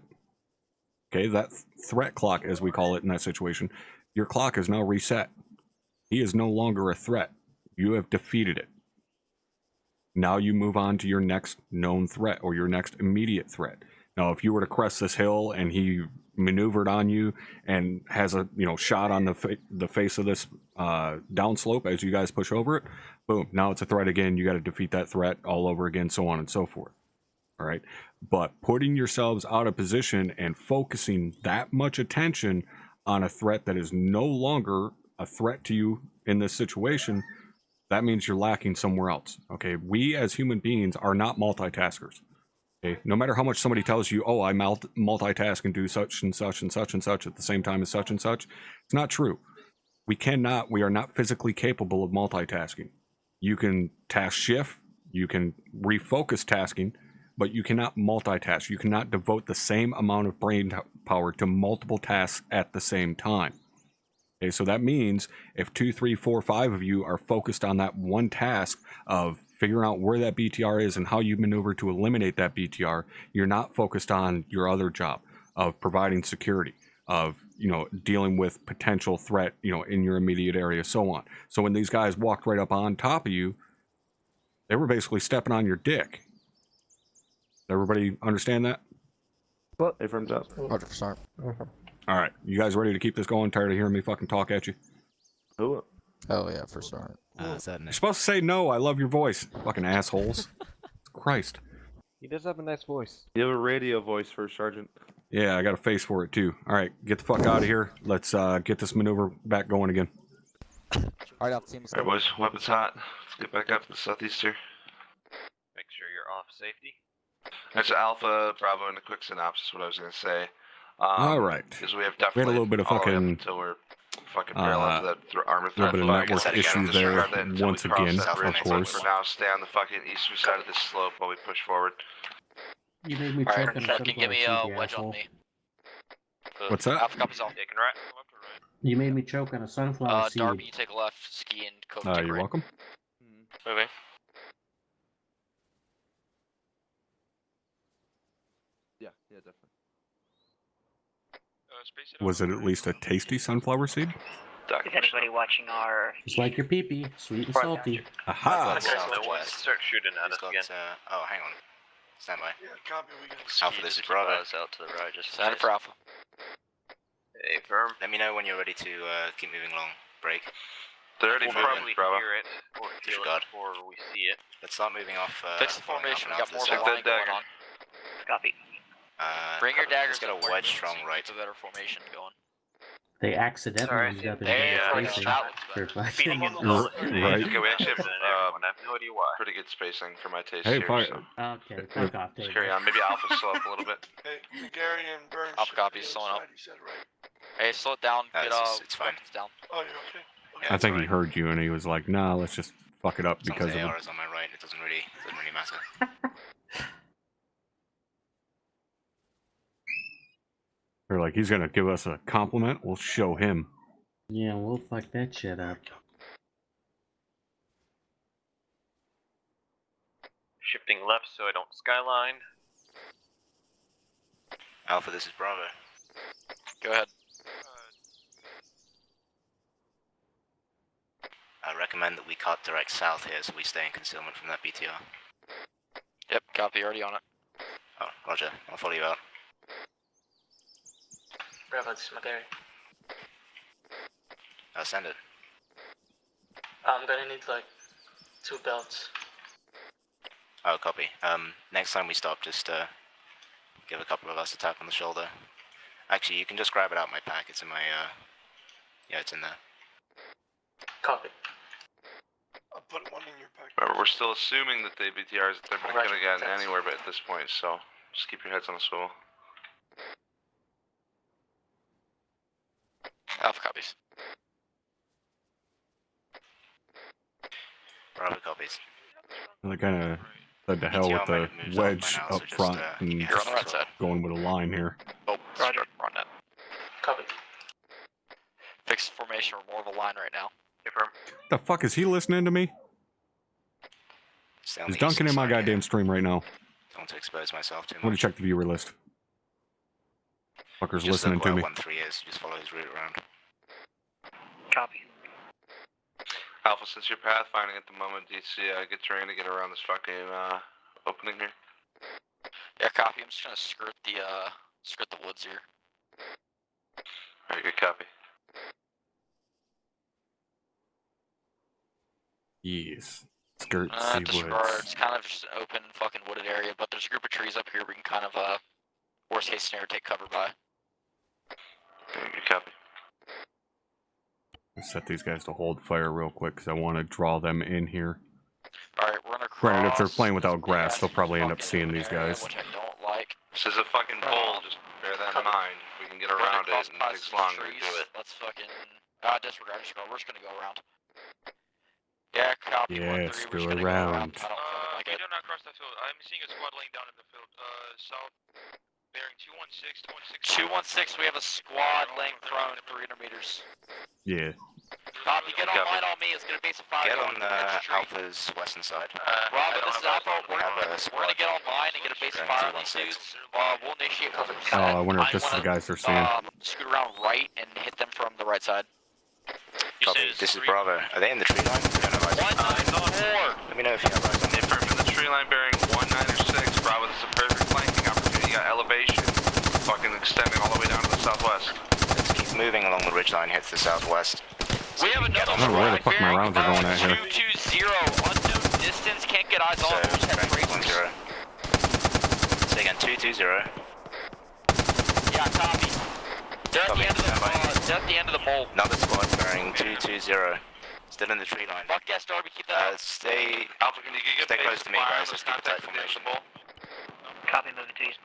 Okay, that threat clock, as we call it in that situation, your clock is now reset. He is no longer a threat. You have defeated it. Now you move on to your next known threat, or your next immediate threat. Now, if you were to crest this hill and he maneuvered on you and has a shot on the face of this downslope as you guys push over it, boom, now it's a threat again. You got to defeat that threat all over again, so on and so forth. All right, but putting yourselves out of position and focusing that much attention on a threat that is no longer a threat to you in this situation, that means you're lacking somewhere else. Okay, we as human beings are not multitaskers. Okay, no matter how much somebody tells you, oh, I multitask and do such and such and such and such at the same time as such and such, it's not true. We are not physically capable of multitasking. You can task shift, you can refocus tasking, but you cannot multitask. You cannot devote the same amount of brain power to multiple tasks at the same time. Okay, so that means if 2, 3, 4, 5 of you are focused on that one task of figuring out where that BTR is and how you maneuver to eliminate that BTR, you're not focused on your other job of providing security, of dealing with potential threat, in your immediate area, so on. So when these guys walked right up on top of you, they were basically stepping on your dick. Everybody understand that? Well, Affirmed up. 100%. All right, you guys ready to keep this going? Tired of hearing me fucking talk at you? Oh yeah, for sure. You're supposed to say no. I love your voice, fucking assholes. Christ. He does have a nice voice. You have a radio voice for Sergeant. Yeah, I got a face for it too. All right, get the fuck out of here. Let's get this maneuver back going again. Alright, Alpha team. Alright, boys, weapons hot. Let's get back up to the southeast here. Make sure you're off safety. That's Alpha, Bravo, and a quick synopsis, what I was going to say. All right. Because we have We had a definitely little bit of all the way up fucking until we're fucking parallel to that ArmA a little bit of threat. network Again, issues disregard there that until once we cross again, that of bridge. course. For now, stay on the fucking eastern side of this slope while we push forward. You made me Alright, choke on a fucking give sunflower me seed, a you wedge asshole. on me. What's that? Alpha copies all. Taking right. You made me choke on a sunflower seed. Darby, you take a left. Ski and Coke take You're right. welcome. Moving. Yeah, definitely. Was it at least a tasty sunflower seed? Is anybody watching our... Just like your pee-pee, sweet and salty. Aha! Start shooting at us again. Oh, hang on. Stand by. Yeah, copy. We got Alpha, this is Bravo. Out to the right, just stand for Alpha. Hey, firm. Let me know when you're ready to keep moving along. Break. They're already We'll moving, probably Bravo. hear it or feel Disregard. it before we see it. Let's start moving off. Fix the following formation, we up got and more out of to a the line that going dagger. on. Copy. Bring your daggers Let's get a up where wedge you're strong moving, right. keep a better formation going. They accidentally Alright. ended up in There, double that spacing looks for better. fucking... Right. Okay, we actually have I have no idea why. pretty good spacing for my taste Hey, here. fine. So Okay, fuck off, just David. carry on. Maybe Alpha slow up a little bit. Hey, Gary and Burns. Alpha copies, slowing up. He said it right. Hey, slow it down. Get it's fine. weapons down. Oh, you're okay? Yeah, I think it's he heard you and he was like, nah, let's just fuck it up As long because as of AR it. is on my right, it doesn't really matter. They're like, he's gonna give us a compliment, we'll show him. Yeah, we'll fuck that shit up. Shifting left so I don't skyline. Alpha, this is Bravo. Go ahead. I recommend that we cut direct south here so we stay in concealment from that BTR. Yep, copy, already on it. Oh, roger. I'll follow you out. Bravo, this is McGarry. Send it. I'm gonna need like 2 belts. Oh, copy. Next time we stop, just give a couple of us a tap on the shoulder. Actually, you can just grab it out of my pack. It's in my, yeah, it's in there. Copy. I'll put one in your pack. Remember, we're still assuming that the BTRs, they're not going to get anywhere but at this point, so just keep your heads on a swivel. Alpha copies. Bravo copies. And they kind of said to hell with the wedge up front and You're on the right side. going with a line here. Oh, roger. We're on that. Copy. Fix the formation, we're more of a line right now. Confirm. The fuck is he listening to me? He's dunking in my goddamn stream right now. Don't want to expose myself too I'm gonna much. check the viewer list. Fucker's Just listening to me. 1-3 is. Just follow his route around. Copy. Alpha, since you're pathfinding at the moment, do you see good terrain to get around this fucking opening here? Yeah, copy. I'm just gonna skirt the woods here. Alright, good copy. Yes. Skirt Disregard. woods. It's kind of just an open fucking wooded area, but there's a group of trees up here we can kind of, worst case scenario, take cover by. Okay, good copy. Set these guys to hold fire real quick because I want to draw them in here. Alright, we're gonna cross. Granted, if they're playing without grass, they'll probably end up seeing these guys. Which I don't like. This is a fucking pole, just bear that in mind. If we can get around it, and it takes longer to do it. Let's fucking, disregard. We're just gonna go around. Yeah, copy. Yes, 1-3, go we're just gonna around. Go around. I don't fucking like it. do not cross the field. I'm seeing a squad laying down in the field. South, bearing 216, 216, we have a squad laying prone at 300 meters. Yeah. Copy, get online on me. It's gonna base a fire. Get on Alpha's western side. Rob, this is Alpha. We're gonna get online and get a base of fire on these dudes. We'll initiate cover. Oh, I wonder if this is the guys they're seeing. Scoot around right and hit them from the right side. Copy. This is Bravo. Are they in the tree line? We don't have eyes. 194. Let me know if you have eyes on them. If in the tree line bearing 196, Bravo, this is a perfect flanking opportunity. You got elevation, fucking extending all the way down to the southwest. Let's keep moving along the ridgeline, head to the southwest. We have another I don't know where the fuck my rounds are going at here. 220, unknown distance, can't get eyes on. So, Just have rank tracers. 10. Say again, 220. Yeah, copy. They're at the end of the they're at the end of the mole. Another squad bearing 220. Still in the tree line. Fuck yes, Darby, keep that up. Stay Alpha, can you get stay base close to me, fire guys. on Let's this keep a tight contact formation. visible? Copy, moving to east.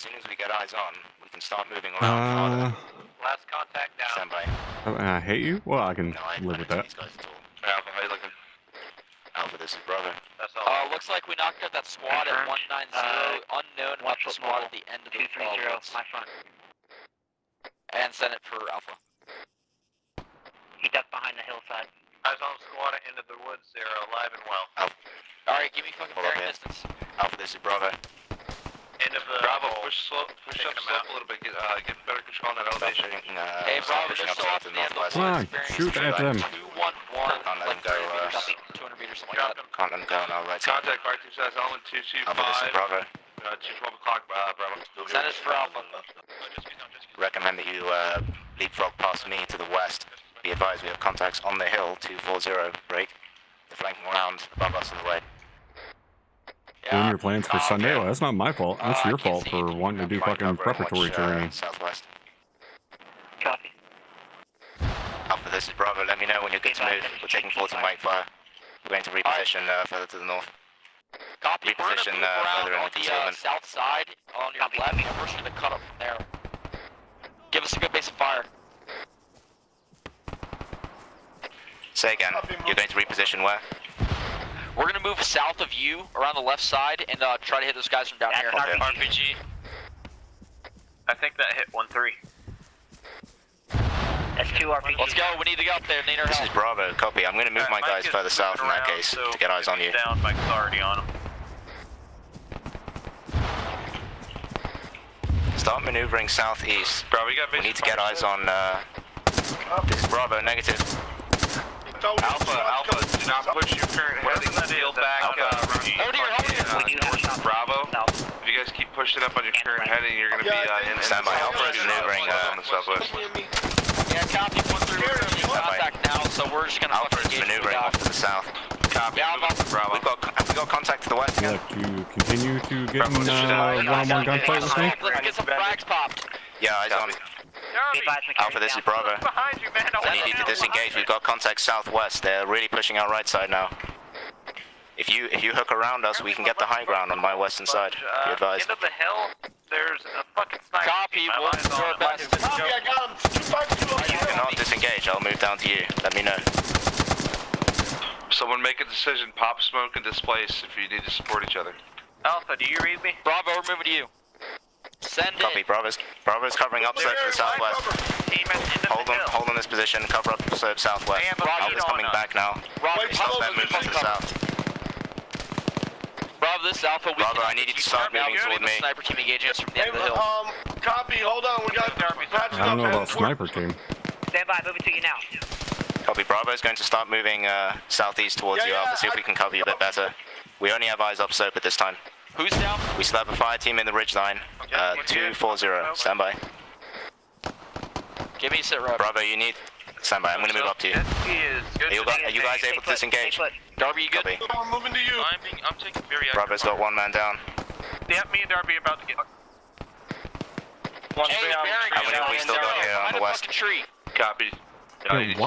soon as we get eyes on, we can start moving around farther. Last contact down. Stand by. I hate you? Well, I can No, I live with that. these guys at all. Alpha, how you looking? Alpha, this is Bravo. That's all. Looks like we knocked out that squad at 190. Unknown about the squad at the end of the 230, my front. And send it for Alpha. He ducked behind the hillside. Eyes on squad at end of the woods. They're alive and well. Alright, give me fucking Hold up bearing here. distance. Alpha, this is Bravo. End of the Bravo, hole. push up Taking them slope out. a little bit. Get better control on that elevation. Hey, Bravo, they're still off to the end of the Come on, shoot at them. 211, Can't let like them go, 200 meters, something like that. Can't let them go on our right side. Contact fire team says element 225. Alpha, this is Bravo. 212 o'clock, Bravo. Send us for Alpha. Recommend that you leapfrog past me to the west. Be advised, we have contacts on the hill, 240, break. They're flanking around above us to the right. Doing your plans for Sunday? Well, that's not my fault. That's your fault for wanting to do fucking preparatory training. Southwest. Copy. Alpha, this is Bravo. Let me know when you're good to move. We're taking forward to Mike Fire. We're going to reposition further to the north. Copy, we're gonna Reposition move around further in on the the concealment. south side, on your left, and we're just gonna cut up from there. Give us a good base of fire. Say again. You're going to reposition where? We're gonna move south of you, around the left side, and try to hit those guys from down here. Okay. RPG. I think that hit 1-3. That's 2 RPGs. Let's go, we need to get up there, need our This is help. Bravo. Copy. I'm going to move my guys further south in that case to get eyes on you. Down, Mike's already on him. Start maneuvering southeast. Bravo, you got We need to get eyes on. This is Bravo. Negative. Alpha, do not push your current heading. Steal back. Towards Bravo. If you guys keep pushing up on your current heading, you're going to be in Standby. Alpha is maneuvering on the southwest. Yeah, copy, 1-3, we're gonna be in contact now, so we're just gonna Alpha fucking is engage maneuvering off to the south. Copy. Yeah, Moving to Bravo. Have we got contact to the west again? Look, you continue to get in one-on-one gunfight with me? Let's get some frags popped. Yeah, eyes on. Alpha, this is Bravo. Behind you, man. I need you to disengage. We've got contact southwest. They're really pushing our right side now. If you hook around us, we can get the high ground on my western side. Be advised. End of the hill, there's a fucking sniper. Copy, we'll do our best. Copy, I got him. 252 on You cannot disengage. I'll move down to you. Let me know. Someone make a decision. Pop, smoke, and displace if you need to support each other. Alpha, do you read me? Bravo, we're moving to you. Send Copy. it. Bravo's covering up slope to the southwest. Team at end of the hill. Hold on this position. Cover up slope southwest. Alpha's coming back now. Bravo, Stop that movement to the south. Bravo, this is Alpha. Bravo, I need you to start moving toward me. Sniper team engaging us from the end of the hill. Copy, hold on, we got patching I don't know up, about sniper team. Stand by, moving to you now. Copy. Bravo's going to start moving southeast towards you, Alpha. See if we can cover you a bit better. We only have eyes up slope at this time. Who's down? We still have a fire team in the ridge line. 240. Stand by. Give me a sit rep. Bravo, you need. Stand by. I'm going to move up to you. Are you guys able to disengage? Darby, you good? Copy. We're moving to you. I'm taking very Bravo's got one man down. Yeah, me and Darby are about to get. Hey, How many have we still got here on the west? Tree. Copy. Dude,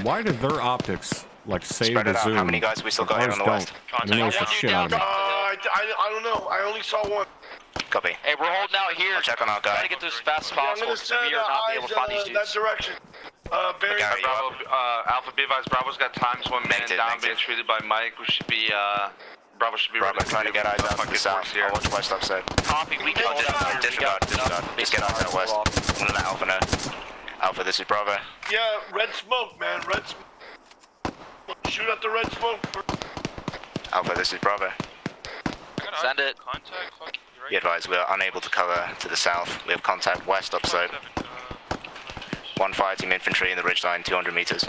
why did their optics like save Spread the it out. zoom? How many guys have we still got here Ours on the west? don't. It annoys the shit out of me. I don't know. I only saw one. Copy. Hey, we're holding out here. I'll check on our Try guy. to get those as fast as I'm possible. gonna send We are not able to find these eyes dudes. that direction. Barry. Gary, you Bravo, Alpha, be advised. Bravo's got times one man Negative, down being negative. treated by Mike. We should be, Bravo should be Bravo, ready trying to get eyes out to the fucking south. force here. I'll watch west upside. Copy, we can hold out here. Disregard. Just get eyes out west. I'm going to let Alpha know. Alpha, this is Bravo. Yeah, red smoke, man. Red smoke. Shoot at the red smoke. Alpha, this is Bravo. Send it. Be advised, we are unable to cover to the south. We have contact west upslope. One fire team infantry in the ridgeline, 200 meters.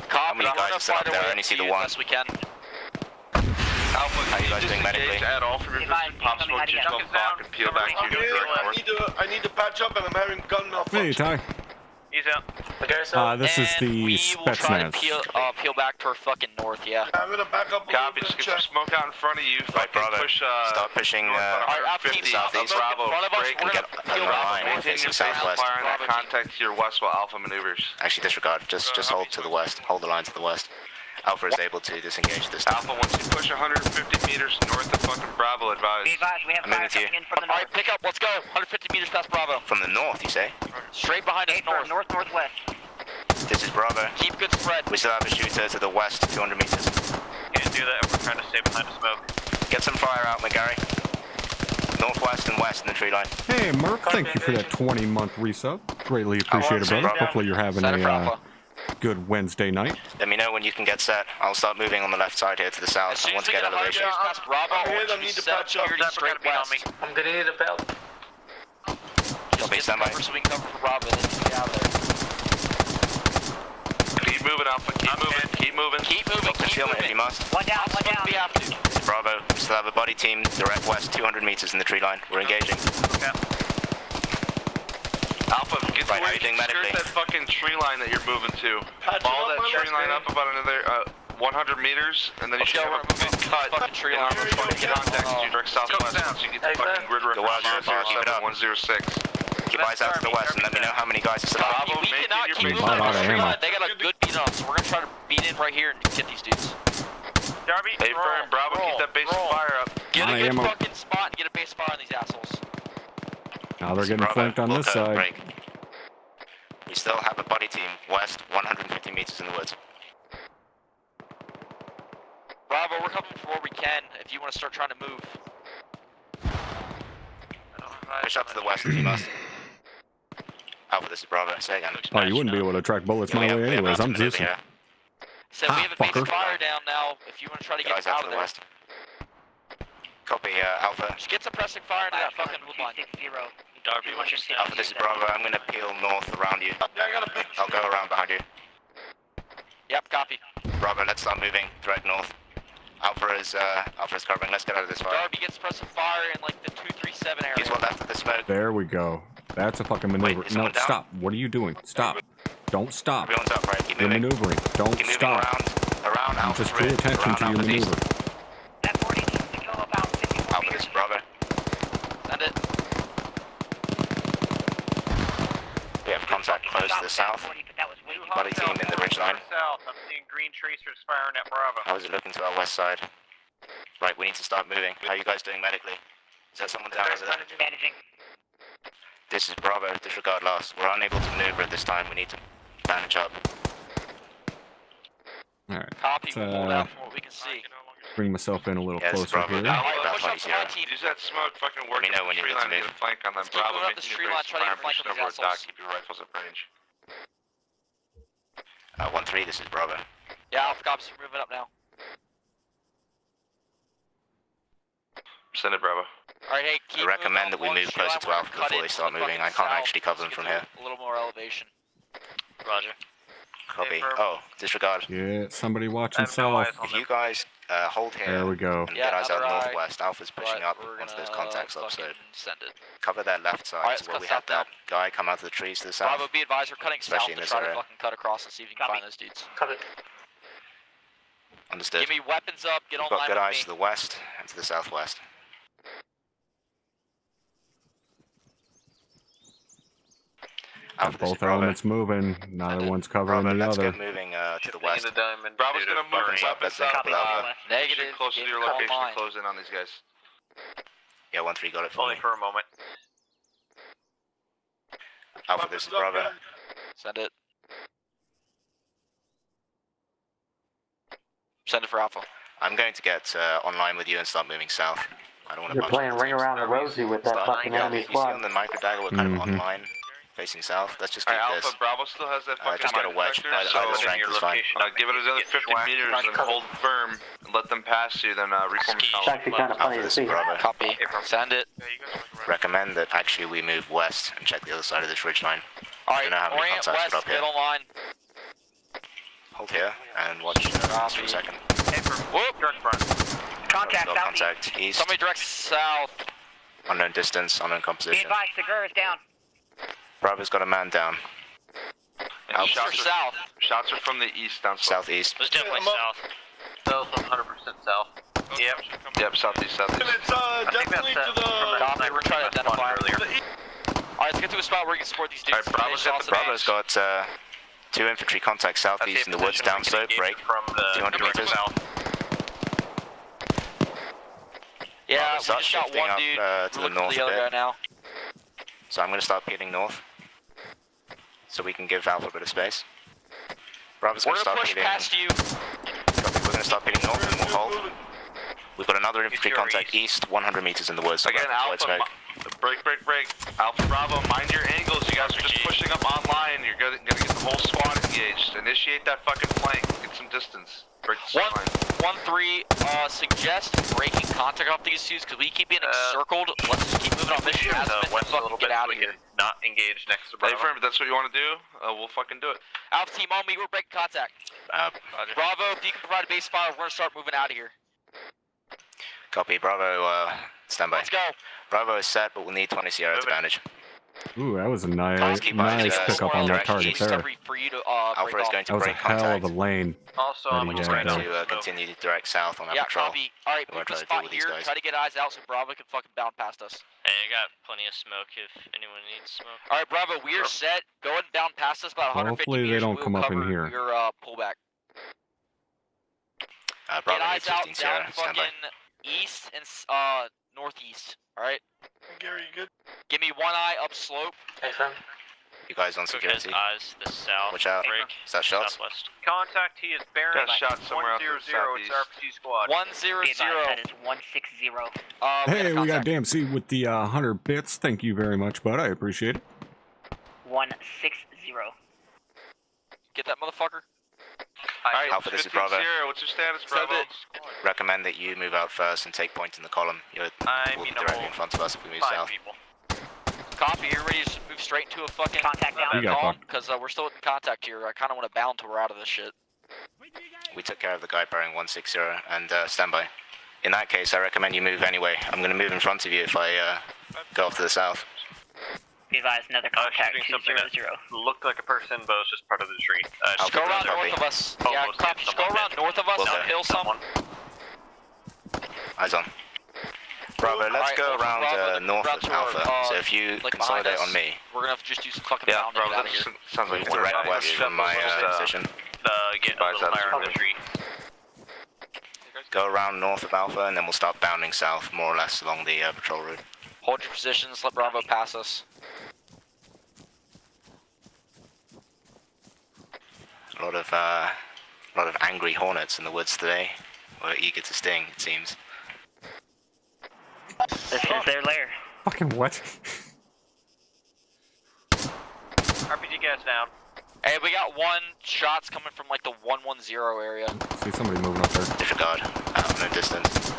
How many guys are still up there? I only see the one. We can. Alpha, How you guys doing medically? At all from your position, pop smoke, 212 o'clock, and peel back to your direct north. I need to patch up, and I'm having gun Hey, malfunction. Ty. He's out. This is the we will try to Spetsnaz. peel back toward fucking north, yeah. I'm gonna back up a Copy, little just bit get and some check. smoke out in front of you. Right, Bravo. Push, Start pushing Alright, 50 southeast. Bravo, front of us, break we're and gonna get peel on back. line. maintain Facing your facial southwest. fire and that contact to your west while Alpha maneuvers. Actually, disregard. Just hold to the west. Hold the line to the west. Alpha is able to disengage this time. Alpha, once you push 150 meters north of fucking Bravo, advise. Be advised, we have I'm fire moving to you. coming in from the north. Alright, pick up, let's go. 150 meters past Bravo. From the north, you say? Straight behind us, north. North-northwest. This is Bravo. Keep good spread. We still have a shooter to the west, 200 meters. Can't do that if we're trying to stay behind the smoke. Get some fire out, McGarry. Northwest and west in the tree line. Hey, Murph, thank you for that 20-month resub. Greatly appreciated, brother. Hopefully you're having a good Wednesday night. Let me know when you can get set. I'll start moving on the left side here to the south. As soon I want as to we get get 100 elevation. meters past Bravo, I want you to need to set patch up. security straight west. I'm gonna need a belt. Just Copy, get stand by. cover so we can cover for Bravo, then you can get out of there. Keep moving, Alpha. Keep moving. Keep moving. Keep moving, keep Concealment if you moving. must. One down, one down. We have to. Bravo. We still have a body team direct west, 200 meters in the tree line. We're engaging. Alpha, get Right, to how where you you doing can skirt medically? that fucking tree line that you're moving to. Patching Follow up that my tree left line hand. up about another 100 meters, and then you Let's should go, have a we're good moving cut. fucking tree line. We're going to contact you direct southwest once you get the fucking grid Go out, reference Geforce. Keep it up. 007-106. Keep eyes out to the west and let me know how many guys are still out. We cannot your keep base moving out on of the tree ammo. line. They got a good beat on us, so we're gonna try to beat in right here and get these dudes. Darby, Hey, Perrin, Bravo, keep that base of fire up. Get My a good ammo. fucking spot and get a base fire on these assholes. Now they're getting Bravo, flanked on we'll this cut, side. break. We still have a body team west, 150 meters in the woods. Bravo, we're coming from where we can if you want to start trying to move. Push up to the west if you must. Alpha, this is Bravo. Say again. Oh, you wouldn't be able to track bullets my way anyways. I'm Zeus. So Ha, we have a base fucker. fire down now if you want to try to get Guys out out of to the there. west. Copy, Alpha. Just get suppressing fire into that fucking wood line. Darby, what's your Alpha, this is Bravo. I'm gonna peel north around you. I'll go around behind you. Yep, copy. Bravo, let's start moving. Direct north. Alpha is covering. Let's get out of this fire. Darby gets suppressing fire in like the 237 area. Use what left of the smoke. There we go. That's a fucking maneuver. is No, someone down? stop. What are you doing? Stop. Don't stop. Everyone's up, right? Keep You're moving. maneuvering. Don't Keep moving stop. around Alpha's Just pay ridge, attention around to your Alpha's east. maneuver. That 40 needs to go about 54 Alpha, this is Bravo. Send it. We have contact close to the south. Body team in the ridge line. South. I'm seeing green tracers firing at Bravo. How is it looking to our west side? Right, we need to start moving. How are you guys doing medically? Is there someone down over there? Managing. This is Bravo, disregard last. We're unable to maneuver at this time. We need to bandage up. Alright. Copy, Let's, we'll hold out from what we can see. bring myself in a little Yeah, this is closer Bravo. here. Now, Alright, about push up 20 to my 0. team. Use that smoke fucking Let me working know when the you're tree good to line and move. get a flank on them. Let's keep Bravo, moving up making this your tree base line, try to get a fire, flank on pushing these over a dock, assholes. keep your rifles at range. 1-3, this is Bravo. Yeah, Alpha cops are moving up now. Send it, Bravo. Alright, hey, keep I recommend that moving we on move one closer tree to line, Alpha we're gonna before cut they into start the moving. I fucking can't south. actually cover them Let's from get here. A little more elevation. Roger. Copy. Hey, Oh, disregard. Yeah, somebody watching I have no south. eyes on If you guys hold here There we go. and Yeah, get eyes out another eye. northwest, Alpha's pushing Right, up we're once gonna, those contacts up, so fucking send it. cover that left side Alright, so where let's we cut have that south guy come out of the trees to the south. Bravo, be advised, we're cutting Especially south in to this try to area. fucking cut across and see if you can find those dudes. Cover. Understood. Give me weapons up, get We've online got good with eyes me. to the west and to the southwest. Alpha, this is Both Bravo. elements moving. Neither one's covering Bravo, the let's other. get moving to the west. Bravo's gonna move Weapons up, let's link up with Alpha. Negative, Shoot close to get your call location mine. and close in on these guys. Yeah, 1-3 got it for Only me. for a moment. Alpha, this is Bravo. Send it. Send it for Alpha. I'm going to get online with you and start moving south. I don't want to You're playing Ring Around the Rosie with that fucking enemy You see squad. on the micro dagger, we're kind of Mhm. online, facing south. Let's just keep Alright, this. Alpha, Bravo still has that fucking just get a mine wedge. detector, Either so strength is fine. give it another 50 meters and hold firm and let them pass you, then reform the It's column. actually kind of funny Alpha, to this see. is Bravo. Copy. Send it. Recommend that actually we move west and check the other side of this ridge line. Alright, don't know how many orient contacts west, are up here. get online. Hold here and watch for a second. Whoop! Direct front. Contact Got southeast. contact east, Somebody direct south. unknown distance, unknown Be composition. advised, Segur is down. Bravo's got a man down. And East or shots, south? shots are from the east down south. Southeast. It's definitely south. South, 100% south. Yep. Yep, southeast, southeast. And it's definitely to the... Copy, we're trying to identify earlier. Alright, let's get to a spot where we can support these dudes. Alright, Bravo's got the Bravo's got 2 infantry contact southeast in the woods, downslope, break, from the 200 meters. Yeah, we start just got shifting one up dude. to We're the looking for north the a other bit. guy now. So I'm going to start peeling north, so we can give Alpha a bit of space. Bravo's We're going to gonna start push peeling. past you. We're going to start peeling north and we'll hold. We've got another infantry contact east, 100 meters in the woods. Again, Alpha, break. Alpha Bravo, mind your angles. You guys are just pushing up online. You're gonna get the whole squad engaged. Initiate that fucking flank. Get some distance. Break the line. 1-3, suggest breaking contact off these dudes because we keep being encircled. Let's just keep moving on mission as west a little bit, get out so of we here. can not engage next to Bravo. Hey, friend, if that's what you want to do, we'll fucking do it. Alpha team on me, we're breaking contact. Bravo, if you can provide a base fire, we're gonna start moving out of here. Copy, Bravo, stand by. Let's go. Bravo is set, but we'll need 20 Sierra advantage. Ooh, that was a nice pick up on that target there. For you to, Alpha is going to That was a break hell contact. of a lane. Also, that I'm he just had trying there. to continue direct south on our patrol. Copy. Alright, We move won't the try to deal spot with these here. guys. Try to get eyes out so Bravo can fucking bound past us. Hey, I got plenty of smoke if anyone needs smoke. Alright, Bravo, we are set. Go ahead and bound past us about 150 Hopefully they meters. don't come up in here. Your pullback. Bravo get eyes needs out 15 Sierra, down stand by. fucking east and northeast. Alright? Gary, you good? Give me one eye up slope. Hey, friend. You guys on Cook has security? eyes the south. Watch out. Break. Is that shots? Southwest. Contact, he is Perrin. Got shot somewhere out to the 100, it's southeast. RPG squad. 100. Be advised, that is 160. Hey, we got DMC with the 100 bits. Thank you very much, bud. I appreciate it. 160. Get that motherfucker. Alright, Alpha, this is 15 Bravo. Sierra, what's your status, Bravo? Recommend that you move out first and take point in the column. We'll be directly in front of us if we move south. People. Copy, you're ready to move straight into a fucking Contact down. You got column? fucked. Because we're still in contact here. I kind of want to bound till we're out of this shit. We took care of the guy bearing 160 and stand by. In that case, I recommend you move anyway. I'm going to move in front of you if I go off to the south. Be advised, another contact, Shooting something 200. that looked like a person, but was just part of the tree. Just go around north of us. Yeah, Almost copy. hit Just go someone. around north of us, Okay. uphill some. Eyes on. Bravo, let's Alright, go over around Bravo, north round of to our, Alpha. So if you like consolidate behind us. on me, We're gonna have to just do some fucking Yeah, bounding Bravo, out of that here. sounds like move one direct guy. west from my position. Get a little higher in the tree. Go around north of Alpha and then we'll start bounding south, more or less, along the patrol route. Hold your positions, let Bravo pass us. A lot of angry hornets in the woods today. We're eager to sting, it seems. This is their lair. Fucking what? RPG gas down. Hey, we got one shots coming from like the 110 area. See somebody moving up there. Disregard, out in the distance.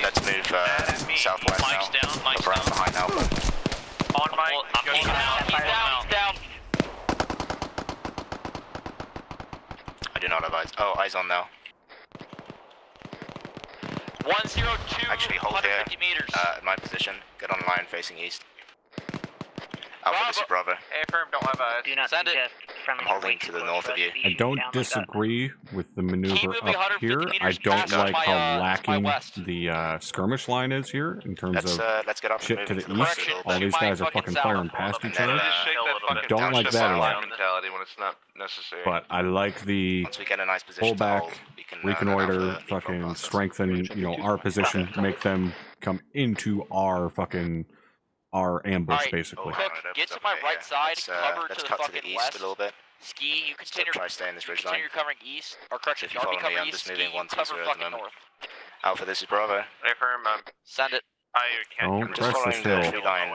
Let's move southwest Mike's now. down, Mike's Up around down. behind Alpha. On Mike. Well, I'm Go pulling out. He's down. I do not have eyes. Oh, eyes on now. 102, Actually, hold here. 150 meters. At my position. Get on line facing east. Alpha, this is Bravo. Hey, firm, don't have eyes. Do not Send it. suggest friendly I'm holding way to too the close north for of us you. to be I shooting don't down like that. disagree with the maneuver moving up 150 here. I meters don't past like my, how to my lacking west. the skirmish line is here in terms Let's of get up shit and to move the west east. a little All bit. these guys are fucking fucking south. firing past each other. Just shake that fucking Don't like that a lot. mentality when it's not necessary. But I like the Once we get a nice position pull to back, hold, we can reconnoiter, have a fucking leapfrog process. strengthen, our position, make them come into our ambush, Alright, basically. Cook, get to my right side, cover let's to the cut to fucking the east west. a little bit. Ski, you Still continue. try to stay in this ridge line. Continue covering east, or correction, If you Darby follow me, cover I'm east, just Ski, moving you 120 cover at the fucking moment. north. Alpha, this is Bravo. Hey, firm, Send it. I can't. Don't I'm just press the following the hill. tree line,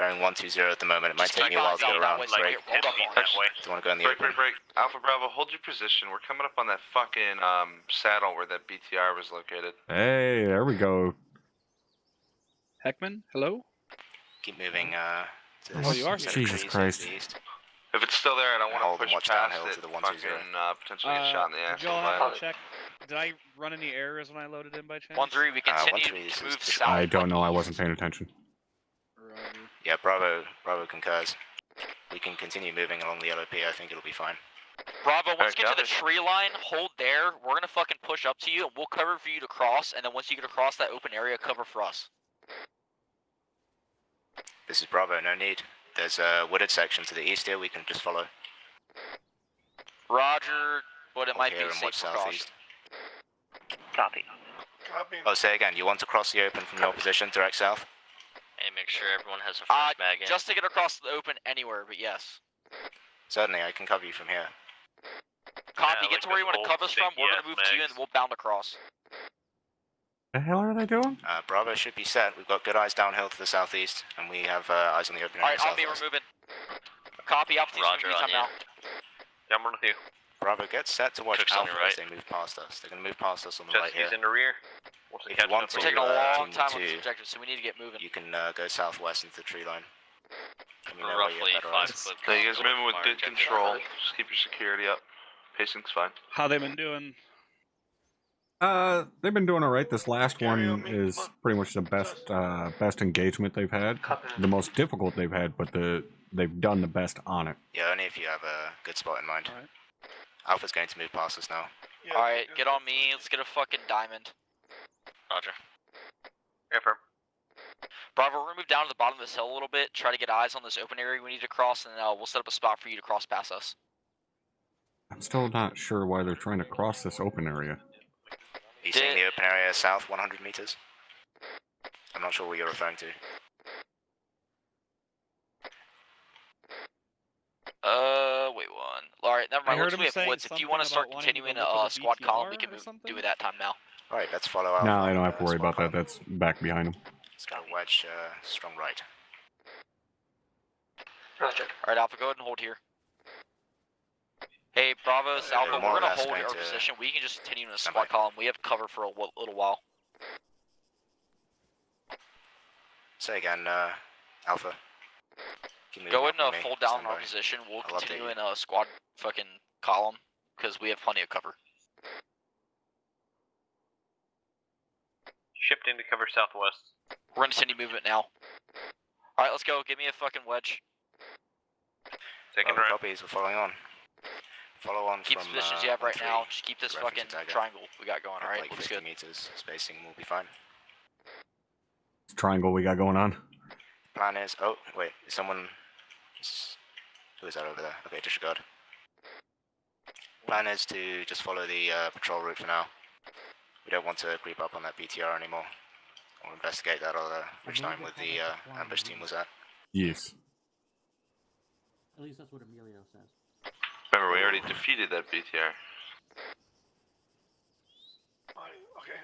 bearing 120 at the moment. It might Just take keep me a while to eyes get out that around. way, Break. like, hold up on that us. way. Do you want to go in the Break. open? Alpha Bravo, hold your position. We're coming up on that fucking saddle where that BTR was located. Hey, there we go. Heckman, hello? Keep moving to Oh, you are set of Jesus trees Christ. to the east. If it's still there, I don't want Hold to and push watch past downhill it. to the 120. Fucking potentially get shot in the ass. Did y'all have a check? Did I run any errors when I loaded in by chance? 1-3, we continue 1-3 is to move just- south. I don't know. I wasn't paying attention. Yeah, Bravo concurs. We can continue moving along the LOP. I think it'll be fine. Bravo, once you get to the copy. tree line, hold there. We're gonna fucking push up to you, and we'll cover for you to cross. And then once you get across that open area, cover for us. This is Bravo. No need. There's a wooded section to the east here. We can just follow. Roger, but it might Here be and watch safe precaution. southeast. Copy. Copy. Oh, say again, you want to cross the open from your position, direct south? And make sure everyone has a fresh bag in. Just to get across the open anywhere, but yes. Certainly, I can cover you from here. Copy, get to where you want to cover us from, we're going to move to you and we'll bound across. The hell are they doing? Bravo should be set. We've got good eyes downhill to the southeast, and we have eyes on the open area. Alright, on me, we're moving. Copy, altitude's moving time now. Yeah, I'm running with you. Bravo, get set to watch Cook's Alpha on your right. as they move past us. They're going to move past us on the right here. He's in the rear. If you want to, We're taking a long team time on two, this objective, so we need to get moving. you can go southwest into the tree line. We're roughly 5 clips. So you guys are moving with good control. Just keep your security up. Pacing's fine. How they been doing? They've been doing all right. This last one is pretty much the best engagement they've had. The most difficult they've had, but they've done the best on it. Yeah, only if you have a good spot in mind. Alpha's going to move past us now. Alright, get on me, let's get a fucking diamond. Roger. Affirm. Bravo, we're gonna move down to the bottom of this hill a little bit, try to get eyes on this open area we need to cross, and we'll set up a spot for you to cross past us. I'm still not sure why they're trying to cross this open area. Are you seeing the open area south 100 meters? I'm not sure what you're referring to. Wait one. Alright, never mind. heard Once we him have woods, if you want to start continuing a squad column, we can do it that time now. Alright, let's follow Alpha. No, I don't have to worry about that. That's back behind them. Let's go wedge, strong right. Roger. Alright, Alpha, go ahead and hold here. Hey, Bravo, Alpha, we're gonna hold our position. We can just continue in a squad column. We have cover for a little while. Say again, Alpha. Go ahead and fold down our position. We'll continue in a squad fucking column, because we have plenty of cover. Shipped into cover southwest. We're gonna continue movement now. Alright, let's go. Give me a fucking wedge. Taking right. Copies, we're following on. Follow on keep from, the positions you have right now. Just keep this fucking target. triangle we got going, alright? Like Looks 50 good. meters spacing will be fine. This triangle we got going on. Plan is, oh, wait, is someone, who is that over there? Okay, disregard. Plan is to just follow the patrol route for now. We don't want to creep up on that BTR anymore. We'll investigate that other which time where the ambush team was at. Yes. At least that's what Emilio says. Remember, we already defeated that BTR. Okay.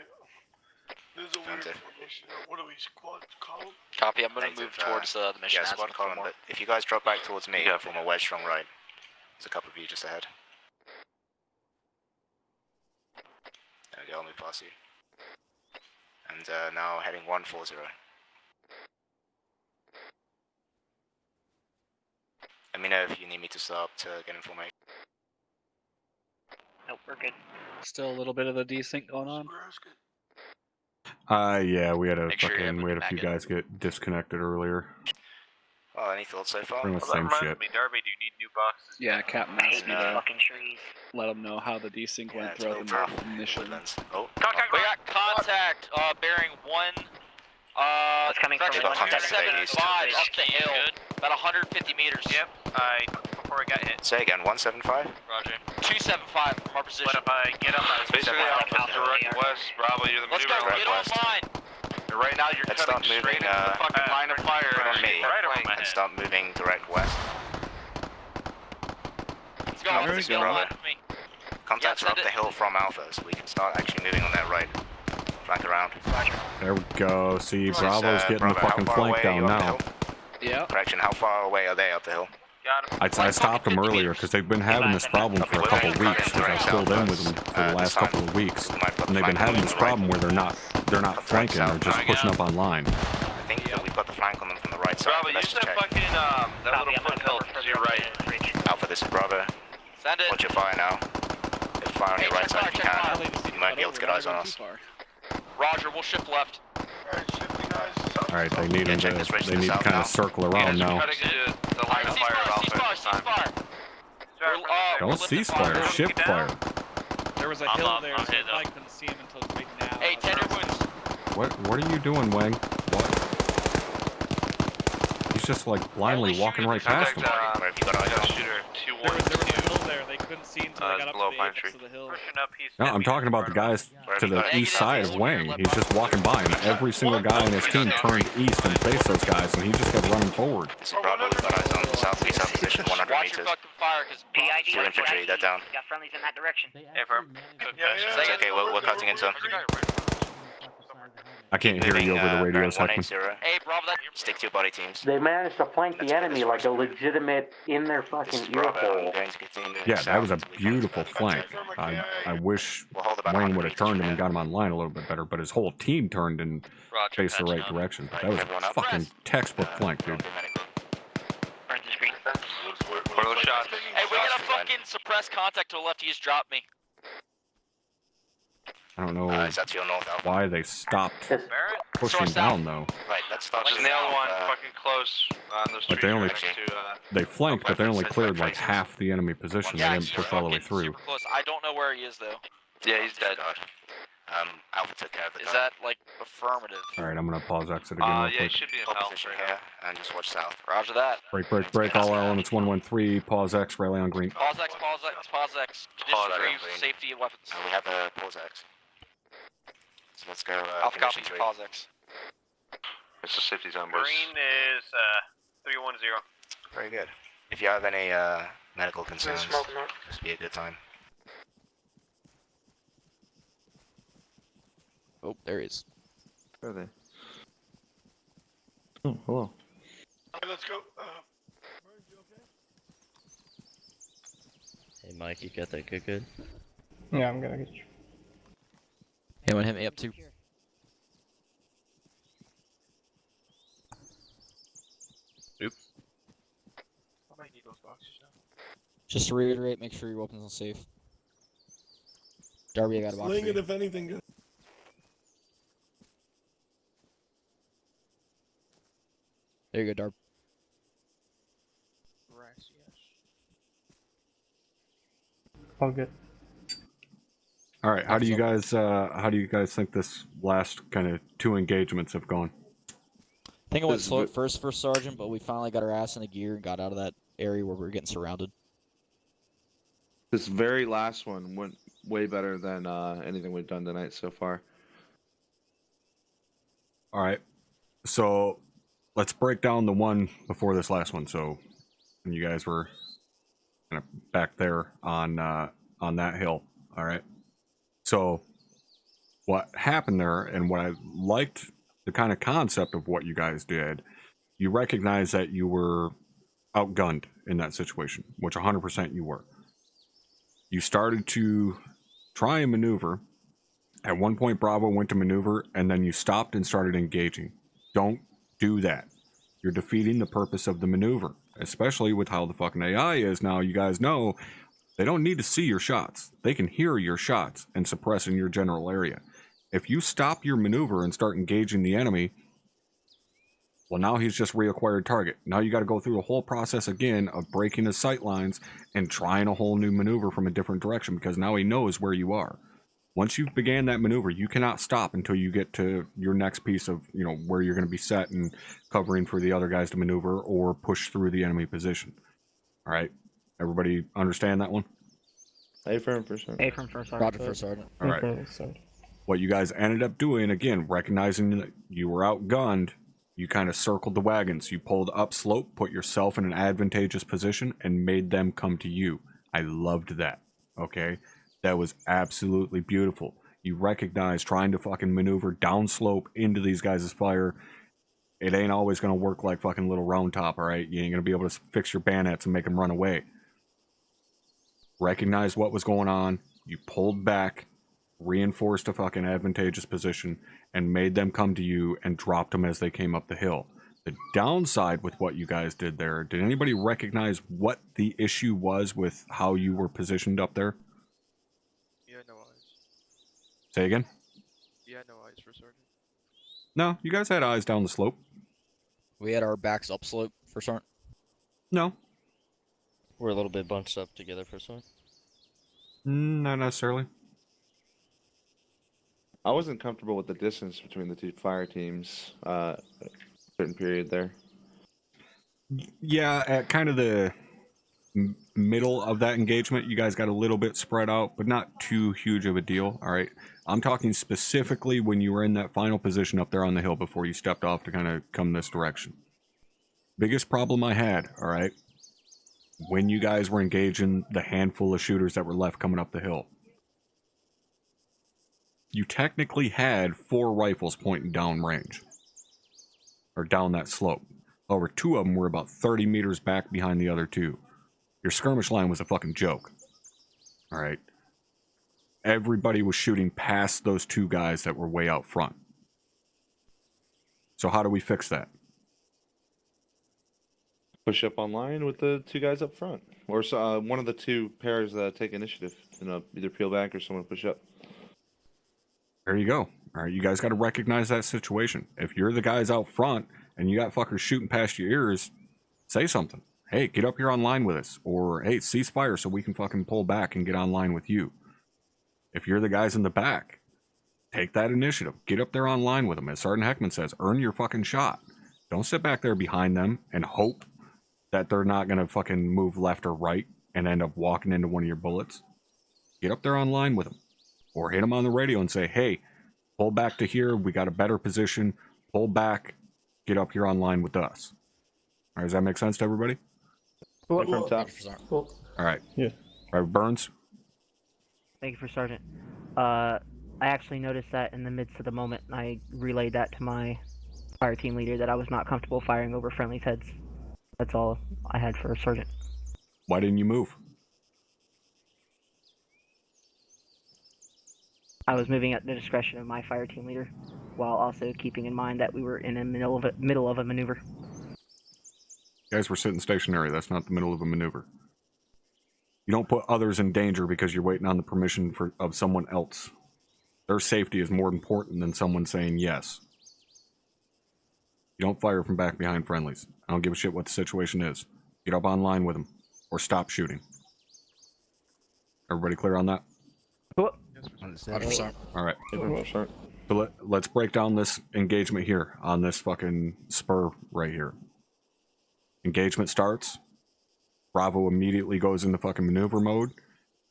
This is a weird formation. What do we squad column? Copy, I'm gonna move towards the mission. Yeah, squad column, but if you guys drop back towards me, form a wedge strong right. There's a couple of you just ahead. There we go, I'll move past you. And now heading 140. Let me know if you need me to stop to get information. Nope, we're good. Still a little bit of the desync going on. Yeah, we had a Make sure you fucking, have we had a the few back end. guys get disconnected earlier. Well, any thoughts so far? Pretty much the That same reminds shit. me, Darby, do you need new boxes? Yeah, Captain asked me These to fucking trees. let them know how the desync Yeah, went it's throughout real the tough. mission. Woodlands. Oh, We got contact, bearing 1, It's coming from Got contact 175 up the hill, about 150 meters. Yep, before I got hit. say again, 175? Roger. 275 from our position. But if I get up, I Basically, Alpha direct west. Bravo, you're the Let's go, maneuver get west. online. And right now, you're Let's cutting start straight moving, into the fucking line of fire. on me, right over my and head. start moving direct west. Let's go, There we let's go. get online with me. Contacts are send up the it. hill from Alpha, so we can start actually moving on that right. Flank around. There we go. See, This is, Bravo's getting Bravo, the how fucking far flank away are down you up the now. hill? Yeah. Correction, how far away are they up the hill? I stopped them earlier because they've been having this problem for a couple of weeks. Because I filled in with them for the last couple of weeks, and they've been having this problem where they're not flanking, they're just pushing up on line. I think that we've got the flank on them from the right side. Bravo, but let's use just that check. fucking, that little foothill to your right. Alpha, this is Bravo. Send it. Watch your fire now. If fire on your right side if you check fire. can. You might be able to get eyes on us. Roger, we'll shift left. Alright, shifting guys. Alright, they need them check to, this ridge to they the need to south kind now. of circle You around guys are now. cutting into the line of fire of Alpha at this time. Don't ceasefire, shift fire. There was a I'm hill up, there, I'm so hit I up. couldn't see him until right now. Hey, 10 your wounds. What are you doing, Wang? What? He's just like blindly walking right past him. Contact, Where have you got eyes on? shooter, There was a hill there there. They couldn't see until they got up to the apex of the hill. No, I'm talking about the guys to the east side of Wang. He's just walking by, and every single guy in his team turned east and faced those guys, and he just kept running forward. This is Bravo, we've got eyes on the southeast south position, 100 Watch your meters. fucking fire, because PID, Two infantry, they're down. Got friendlies in that direction. It's okay, we're cutting into them. I can't hear you over the radio, Hardman. Hey, Bravo, that... Stick to your body teams. They managed to flank the enemy like a legitimate in their fucking ear hole. Yeah, that was a beautiful flank. I wish Wayne would have turned him and got him online a little bit better, but his whole team turned and faced the right direction. But that was a fucking textbook flank, dude. Burn the screen. What are those shots? Hey, we're gonna fucking suppress contact to the left. He just dropped me. I don't know That's your north alpha. why they stopped pushing down though. Right, let's start There's another one fucking close on those Like trees they only next to, they flanked, but they only cleared like half the enemy position. They didn't push all the way through. Super close. I don't know where he is though. Yeah, he's dead. Alpha took care of the Is that like affirmative? All right, I'm gonna pause exit again. Real Yeah, he quick. should be in pole hell position right here, and just watch south. Roger that. Break. All elements 113. Pause X. Rally on green. Pause X, pause X, pause X. Pause Condition X. 3, safety and weapons. We have a pause X. So let's go. Alpha copy, condition 3. pause X. It's a safety zone, boys. Green is 310. Very good. If you have any medical concerns, this would be a good time. Oh, there he is. Where are they? Oh, hello. Okay, let's go. Hey, Mike, you got that good? Yeah, I'm gonna get you. Anyone hit me up too? Oops. I might need those boxes now. Just to reiterate, make sure your weapons are safe. Darby, I got a box. Sling it if anything good. There you go, Darb. All good. All right, how do you guys think this last kind of 2 engagements have gone? I think it went slow at first for Sergeant, but we finally got our ass in the gear and got out of that area where we were getting surrounded. This very last one went way better than anything we've done tonight so far. All right, so let's break down the one before this last one. So when you guys were kind of back there on that hill, all right. So what happened there, and what I liked the kind of concept of what you guys did, you recognize that you were outgunned in that situation, which 100% you were. You started to try and maneuver. At one point, Bravo went to maneuver, and then you stopped and started engaging. Don't do that. You're defeating the purpose of the maneuver, especially with how the fucking AI is now. You guys know they don't need to see your shots. They can hear your shots and suppress in your general area. If you stop your maneuver and start engaging the enemy, well, now he's just reacquired target. Now you got to go through the whole process again of breaking his sight lines and trying a whole new maneuver from a different direction, because now he knows where you are. Once you've began that maneuver, you cannot stop until you get to your next piece of, where you're going to be set and covering for the other guys to maneuver or push through the enemy position. All right. Everybody understand that one? A firm for Sergeant. A firm for Sergeant. Roger for Sergeant. All right. What you guys ended up doing, again, recognizing that you were outgunned, you kind of circled the wagons. You pulled up slope, put yourself in an advantageous position, and made them come to you. I loved that. Okay? That was absolutely beautiful. You recognize trying to fucking maneuver down slope into these guys' fire. It ain't always going to work like fucking little round top, all right? You ain't going to be able to fix your bayonets and make them run away. Recognize what was going on. You pulled back, reinforced a fucking advantageous position, and made them come to you and dropped them as they came up the hill. The downside with what you guys did there, did anybody recognize what the issue was with how you were positioned up there? Yeah, no eyes. Say again? Yeah, no eyes for Sergeant. No, you guys had eyes down the slope. We had our backs upslope for Sergeant. No. We're a little bit bunched up together for Sergeant. Not necessarily. I wasn't comfortable with the distance between the two fire teams a certain period there. Yeah, at kind of the middle of that engagement, you guys got a little bit spread out, but not too huge of a deal. All right. I'm talking specifically when you were in that final position up there on the hill before you stepped off to kind of come this direction. Biggest problem I had, all right, when you guys were engaging the handful of shooters that were left coming up the hill. You technically had 4 rifles pointing down range. Or down that slope. However, 2 of them were about 30 meters back behind the other 2. Your skirmish line was a fucking joke. Alright. Everybody was shooting past those 2 guys that were way out front. So how do we fix that? Push up online with the 2 guys up front. Or one of the 2 pairs take initiative. Either peel back or someone push up. There you go. All right, you guys got to recognize that situation. If you're the guys out front and you got fuckers shooting past your ears, say something. Hey, get up here online with us. Or, hey, cease fire so we can fucking pull back and get online with you. If you're the guys in the back, take that initiative. Get up there online with them. As Sergeant Heckman says, earn your fucking shot. Don't sit back there behind them and hope that they're not going to fucking move left or right and end up walking into one of your bullets. Get up there online with them. Or hit them on the radio and say, hey, pull back to here. We got a better position. Pull back. Get up here online with us. All right, does that make sense to everybody? From top. Cool. All right. Yeah. All right, Burns. Thank you for Sergeant. I actually noticed that in the midst of the moment, and I relayed that to my fire team leader that I was not comfortable firing over friendly's heads. That's all I had for Sergeant. Why didn't you move? I was moving at the discretion of my fire team leader, while also keeping in mind that we were in the middle of a maneuver. You guys were sitting stationary. That's not the middle of a maneuver. You don't put others in danger because you're waiting on the permission of someone else. Their safety is more important than someone saying yes. You don't fire from back behind friendlies. I don't give a shit what the situation is. Get up online with them, or stop shooting. Everybody clear on that? Cool. 100%. All right. So let's break down this engagement here on this fucking spur right here. Engagement starts. Bravo immediately goes into fucking maneuver mode.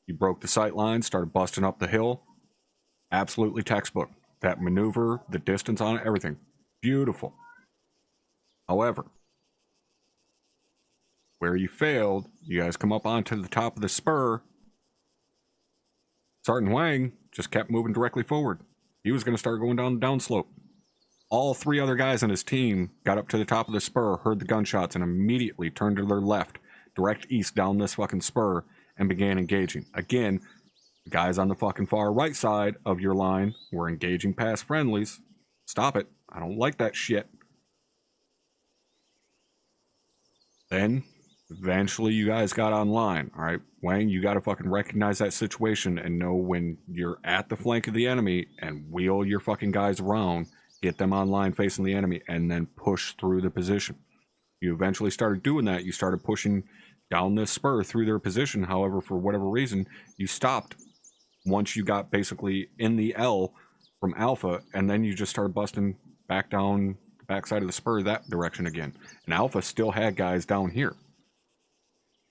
You broke the sight line, started busting up the hill. Absolutely textbook. That maneuver, the distance on it, everything. Beautiful. However, where you failed, you guys come up onto the top of the spur. Sergeant Wang just kept moving directly forward. He was going to start going down the downslope. All 3 other guys on his team got up to the top of the spur, heard the gunshots, and immediately turned to their left, direct east down this fucking spur, and began engaging. Again, the guys on the fucking far right side of your line were engaging past friendlies. Stop it. I don't like that shit. Then, eventually you guys got online, all right? Wang, you got to fucking recognize that situation and know when you're at the flank of the enemy and wheel your fucking guys around, get them online facing the enemy, and then push through the position. You eventually started doing that. You started pushing down this spur through their position. However, for whatever reason, you stopped once you got basically in the L from Alpha, and then you just started busting back down the backside of the spur that direction again. And Alpha still had guys down here.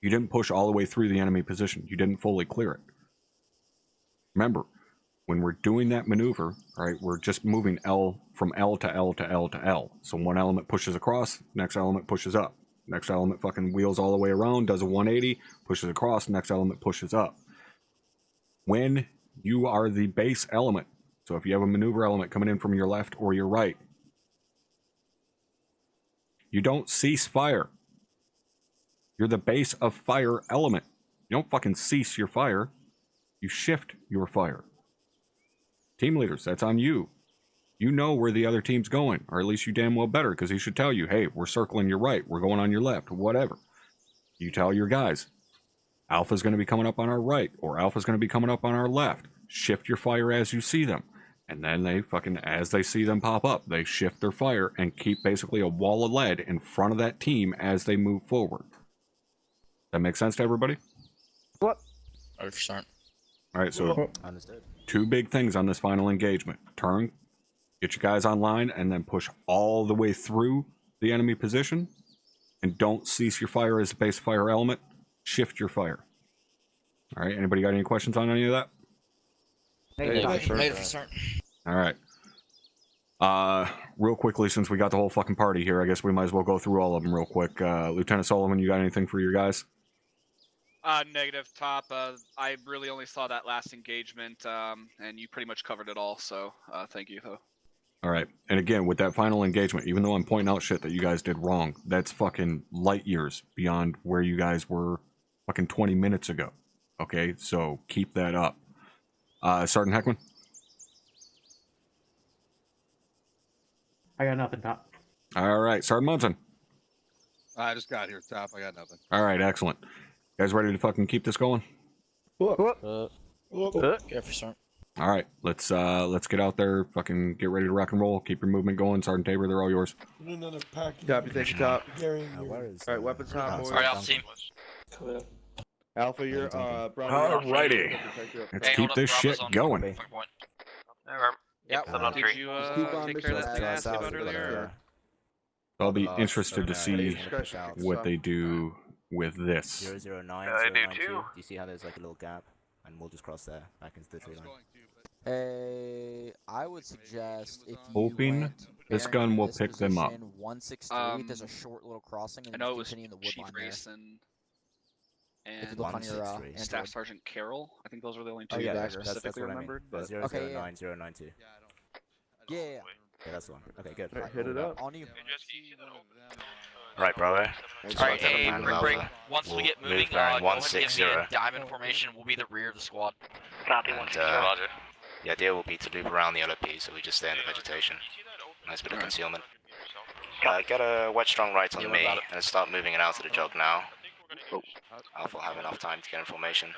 You didn't push all the way through the enemy position. You didn't fully clear it. Remember, when we're doing that maneuver, all right, we're just moving L from L to L to L to L. So one element pushes across, next element pushes up. Next element fucking wheels all the way around, does a 180, pushes across, next element pushes up. When you are the base element, so if you have a maneuver element coming in from your left or your right, you don't cease fire. You're the base of fire element. You don't fucking cease your fire. You shift your fire. Team leaders, that's on you. You know where the other team's going, or at least you damn well better, because he should tell you, hey, we're circling your right, we're going on your left, whatever. You tell your guys, Alpha's going to be coming up on our right, or Alpha's going to be coming up on our left. Shift your fire as you see them. And then they fucking, as they see them pop up, they shift their fire and keep basically a wall of lead in front of that team as they move forward. That make sense to everybody? What? 100%. All right, so Understood. 2 big things on this final engagement. Turn, get your guys online, and then push all the way through the enemy position. And don't cease your fire as a base fire element. shift your fire. All right. Anybody got any questions on any of that? Negative, sir. All right. Real quickly, since we got the whole fucking party here, I guess we might as well go through all of them real quick. Lieutenant Sullivan, you got anything for your guys? Negative, Top. I really only saw that last engagement, and you pretty much covered it all, so thank you, though. All right. And again, with that final engagement, even though I'm pointing out shit that you guys did wrong, that's fucking light years beyond where you guys were fucking 20 minutes ago. Okay? So keep that up. Sergeant Heckman? I got nothing, Top. All right. Sergeant Munson? I just got here, Top. I got nothing. All right. Excellent. You guys ready to fucking keep this going? Yeah, for certain. All right. Let's get out there. Fucking get ready to rock and roll. Keep your movement going. Sergeant Tabor, they're all yours. Copy, thank you, Top. Alright, weapons hot, boys. Alright, Alpha team. Alpha, you're, Alrighty. Let's keep this shit going. Yep. Did you take care of that thing I asked you about earlier? I'll be interested to see what they do with this. 009, I do too. Do you see how there's like a little gap? And we'll just cross there, back into the tree line. Hey, I would suggest if you Hoping went this Perrin gun will this pick them up. position, 163, there's a short little crossing, and I know it you was continue in the wood Chief line there. Race If and you look on your Staff Android. Sergeant Carroll. I think those were the only two Oh, yeah, that I that's specifically what I mean. remembered. The But 009, 092. Yeah. Yeah, that's the one. Okay, good. Alright, hit it up. On you. Right, brother. Alright, hey, break. Once we get moving, go ahead and give me a 160. diamond formation. We'll be the rear of the squad. Copy, And, 160. Roger. The idea will be to loop around the LOP so we just stay in the vegetation. Nice bit of concealment. Get a wedge strong right on me and start moving it out to the jog now. Alpha will have enough time to get information.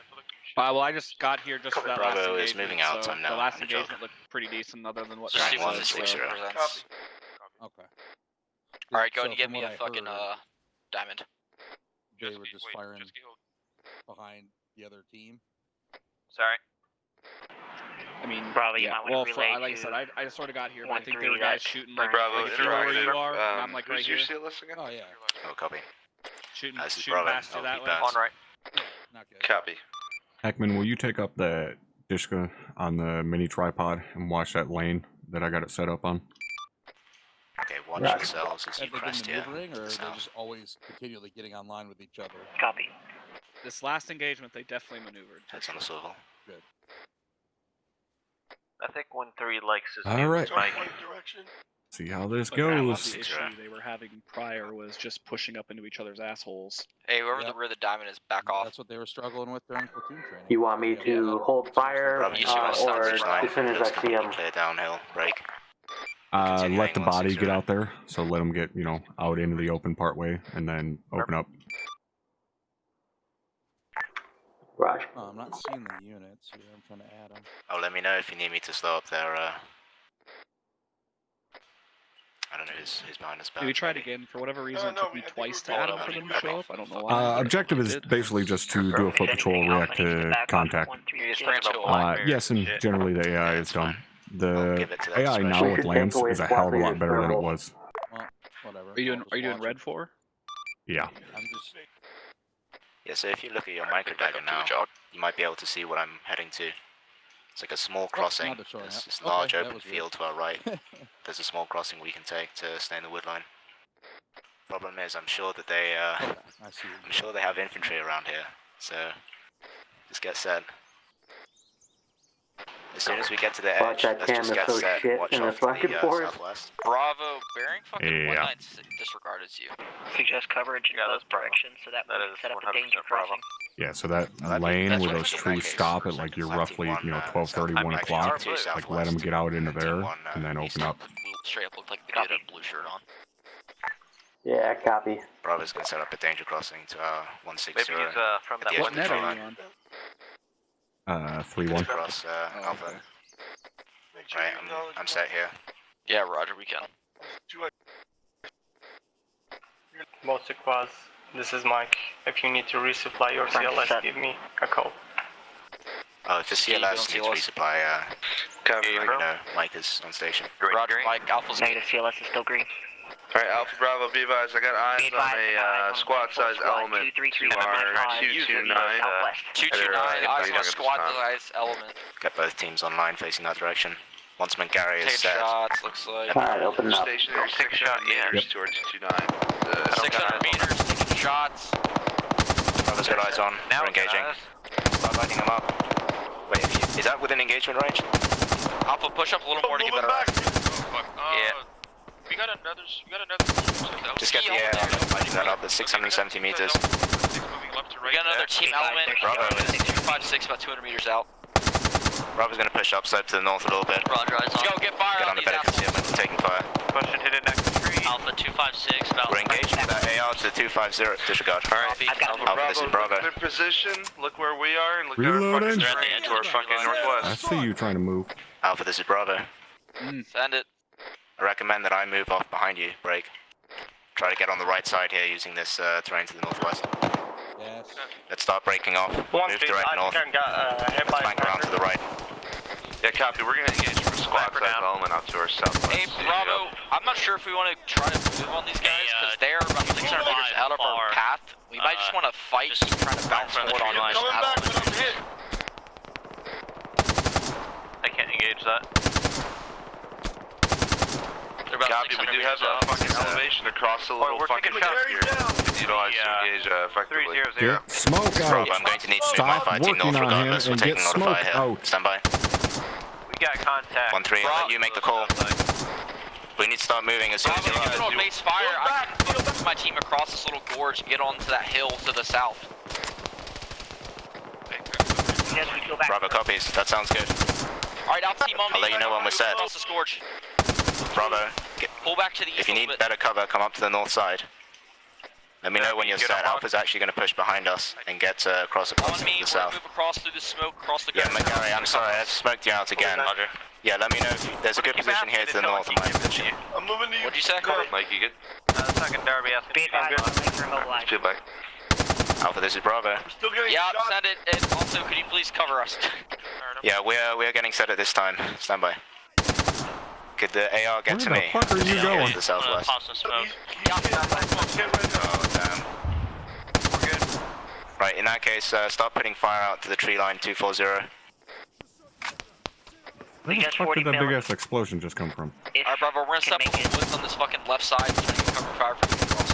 well, I just got here just for that last Bravo engagement. is moving out so time now the last on the jog. engagement looked pretty decent, other than what Just Ryan see what said, this so- presents. Okay. Alright, go So ahead and get from me what a I fucking heard, diamond. They were just firing behind the other team. Sorry. I mean, Bravo, you yeah. might Well, want to relay like I to said, I just sort of got here, but I think 1-3 there were guys that shooting like, Bravo, like if you were where you are, and I'm like right who's here, your CLS again? Oh, yeah. Oh, copy. shooting, This is shooting Bravo. past you I'll that be way. back. On right. Not good. Copy. Heckman, will you take up that Dishka on the mini tripod and watch that lane that I got it set up on? Okay, watch yourselves as you Have they crest been here. maneuvering, or are they South. just always continually getting online with each other? Copy. This last engagement, they definitely maneuvered. Heads on the swivel. Good. I think 1-3 likes his All right. Mike. Direction. See how this But that was goes. the issue they were having prior was just pushing up into each other's assholes. Hey, whoever Yep. the rear of the diamond is, back off. That's what they were struggling with during platoon training. You want me to hold fire, Bravo, you should or start as this line. soon as I see him? Clear downhill, break. Let the body get 160. out there, so let them get, out into the open part way, and then open up. Roger. Oh, I'm not seeing the units here. I'm trying to add them. Oh, let me know if you need me to slow up there. I don't know who's behind us. We tried again. For whatever reason, it took me twice to add them for them to show up. I don't know why. but Objective it is did. basically just to do a foot patrol, react to contact. You just bring up a black bear. Yes, and generally the AI is done. I'll The give it to that AI special. now We with should Lance take away is a hell of a lot flappers better than it thermal. was. Well, whatever. Are you doing? I'll just Are you doing watch red it. for? Yeah. I'm just. Yeah, so if you look at your micro dagger now, you might be able to see what I'm heading to. It's like a small crossing. now they're showing There's up. this Okay, large that open was weird. field to our right. There's a small crossing we can take to stay in the wood line. Problem is, I'm sure that they, Okay, I see. I'm sure they have infantry around here. So just get set. As soon as we get to the Watch edge, that let's just camera get so set. shit Watch in the off to fucking the forest. southwest. Bravo, bearing fucking Yeah. 196 disregarded you. Suggest coverage in both directions so that we That can is set up a 100% danger Bravo. crossing. Yeah, so that that'd be- lane that's where what those in that trees case, stop for at like your Left roughly, Team 1, 12:30, 1 South o'clock, Team 2 like let them get out into Team there 1, and then east. open up. We straight up looked like the kid had a blue shirt on. Yeah, copy. Bravo's gonna set up a danger crossing to our 160. Maybe he's from at that the edge What of the net tree are line. you on? 3-1. Across Alpha. okay. Make sure Right, you acknowledge I'm set here. Yeah, Roger, we can. Most squads, this is Mike. If you need to resupply your CLS, give me a call. Oh, if the CLS needs resupply, let me know. Mike is on station. Roger, Mike, Alpha's Negative, CLS is still green. Alright, Alpha Bravo, be advised, I got eyes on a squad size element to our 229. 229, eyes on a squad size element. Get both teams online facing that direction. Once McGarry is Taking set. shots, looks like. Alright, open up. Stationary 600 meters to our 229. 600 meters, taking shots. Bravo's got eyes on. We're engaging. Start lighting them up. Wait, is that within engagement range? Alpha, push up a little more to get better eyes. Yeah. We got another. Just get the air. Lighting that up. That's 670 meters. We got another team element. Bravo is 256, about 200 meters out. Bravo's gonna push upside to the north a little bit. Roger, eyes on. Let's go, get fire Get on on a these better assholes. concealment. We're taking fire. Push into the next tree. Alpha 256, about. We're engaging that AR to 250. Disregard. Alright, Alpha, this is Bravo. Look at position, look where we are, and look Reloading. at our fucking terrain to our fucking northwest. I see you trying to move. Alpha, this is Bravo. Send it. I recommend that I move off behind you, break. Try to get on the right side here using this terrain to the northwest. Yes. Let's start breaking off. Move direct north. Flank around to the right. Yeah, copy, we're gonna engage from a squad size element out to our southwest. Hey, Bravo, I'm not sure if we want to try to move on these guys, because they're about 600 meters out of our path. We might just want to fight, just trying to bounce forward on them. Coming back, but I'm hit. I can't engage that. They're about Copy, we 600 do have meters a out. fucking elevation across the little fucking shop here. If you'd like to engage effectively. Get smoke Bravo, out. I'm going to need to move my Stop fire team working north on him regardless. We're and taking get notify smoke here. out. Stand by. We got contact. 1-3, I'll let you make the call. We need to start moving as soon as Bravo, you're keep it on base fire. I can move my team across this little gorge and get onto that hill to the south. Bravo copies. That sounds good. Alright, Alpha team on me. I'll let you know when we're set. Across this gorge. Bravo, Pull back to the east if you a need little bit. better cover, come up to the north side. Let me know when you're set. Alpha's actually going to push behind us and get across the On me, to the we're gonna south. move across through the smoke, across the Yeah, gorge. McGarry, I'm sorry, I've smoked you out again. Yeah, let me know if there's a good position here to the north of my position. I'm moving to you. What'd you say? Mike, you good? Second Derby asking. Be advised, immobilized. Feel back. Alpha, this is Bravo. I'm still getting Yeah, shot. send it. And also, could you please cover us? Yeah, we're getting set at this time. Stand by. Could the AR get Where to the me? fuck are you Yeah, going? to the southwest. Pop some smoke. Oh, damn. We're good. Right, in that case, start putting fire out to the tree line 240. Where the fuck did that big ass explosion just come from? Alright, Bravo, we're gonna set up in the woods on this fucking left side and try to get cover fire from the cross.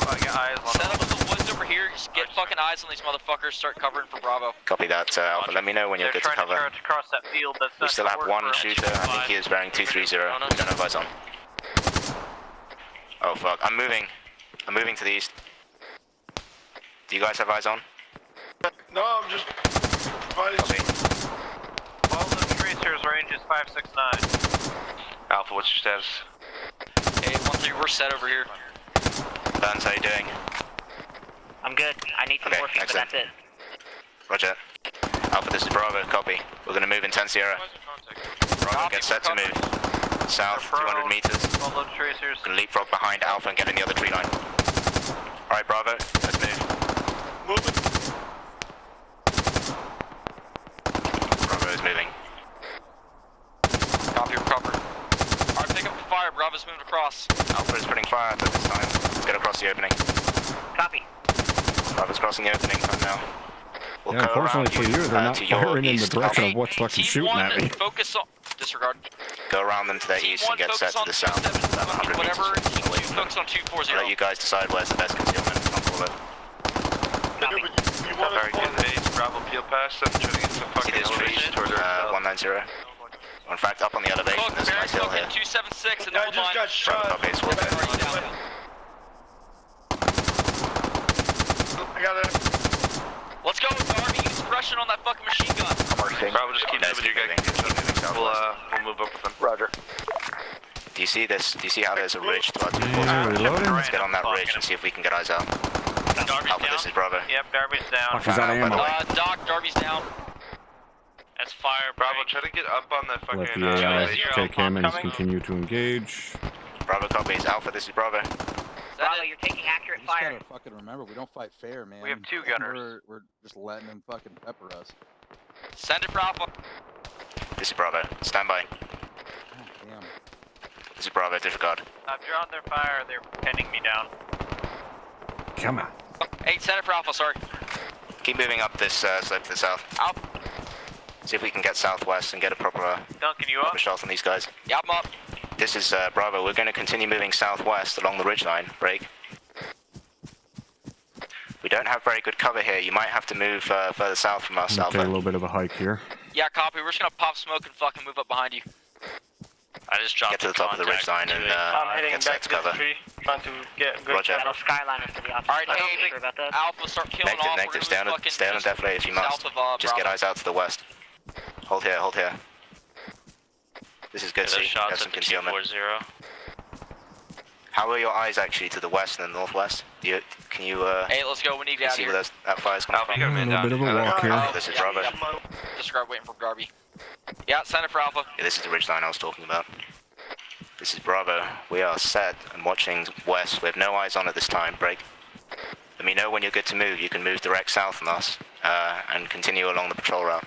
I got eyes on Set up in the woods over here, just get fucking eyes on these motherfuckers, start covering for Bravo. Copy that, Alpha. Let me know when you're good to cover. to cross that field. That's We still have one shooter. I think he is bearing 230. We don't have eyes on. Oh fuck, I'm moving. I'm moving to the east. Do you guys have eyes on? No, I'm just providing. Well, the tracers range is 569. Alpha, what's your status? Hey, 1-3, we're set over here. Burns, how you doing? I'm good. I need some Okay, morphine, but excellent. that's it. Roger. Alpha, this is Bravo. Copy. We're gonna move in 10 Sierra. Bravo, get set to move. South, 200 meters. All those tracers. Gonna leapfrog behind Alpha and get in the other tree line. Alright, Bravo, let's move. Moving. Bravo is moving. Copy, we're covered. Alright, pick up the fire. Bravo's moving across. Alpha is putting fire out at this time. Let's get across the opening. Copy. Bravo's crossing the opening right now. We'll Yeah, go around unfortunately for you, they're not to your firing in the east. direction Alpha. of what's fucking shooting at me. Focus on... Disregard. Go around them to their east and get set to the south. About 100 Whatever, meters away from them. focus on 240. I'll let you guys decide where's the best concealment. I'll call it. Very good base, Bravo peel pass. I'm trying to get some See fucking these trees? elevation toward our 190. In fact, up on the elevation, Cook, there's a nice hill here. 276 and I just got shot. Bravo base, we'll go. I got it. Let's go, Darby. Use suppression on that fucking machine gun. Bravo, just keep moving, you guys. We'll move up with them. Roger. Do you see this? Do you see how there's a ridge to our 240? Yeah, reloading. Let's get on that ridge and see if we can get eyes out. Darby's Alpha, down. this is Bravo. Yep, Darby's down. Fuck is that ammo? Doc, Darby's down. That's fire. Bravo, try to get up on that Let fucking the AI zero. take him and Coming. continue to engage. Bravo copies. Alpha, this is Bravo. Bravo, you're taking accurate We just fire. gotta fucking remember, we don't fight fair, man. We have two gunners. We're just letting them fucking pepper us. Send it for Alpha. This is Bravo. Stand by. God damn. This is Bravo. Bravo, disregard. I've drawn their fire. They're pinning me down. Come on. 8 center for Alpha, sorry. Keep moving up this slope to the south. Up. See if we can get southwest and get a proper Duncan, you up? shot on these guys. Yeah, I'm up. This is Bravo. We're going to continue moving southwest along the ridgeline. Break. We don't have very good cover here. You might have to move further south from us, Okay, Alpha. a little bit of a hike here. Yeah, copy. We're just gonna pop smoke and fucking move up behind you. I just dropped Get to the top of the ridgeline and get set to cover. Trying to get good Roger. Skyline is to the opposite. Alright, hey, about that. Alpha, start killing off. Negative. Stay on just deflate if you must. south of, Just get Bravo. eyes out to the west. Hold here, hold here. This is good, see? Got some concealment. How are your eyes actually to the west and the northwest? Can you, Hey, let's go. We need to can you get out see here. where that fire's coming from? A little bit of a walk here. This is Bravo. Disregard waiting for Garby. Yeah, center for Alpha. Yeah, this is the ridgeline I was talking about. This is Bravo. We are set and watching west. We have no eyes on at this time. Break. Let me know when you're good to move. You can move direct south from us and continue along the patrol route.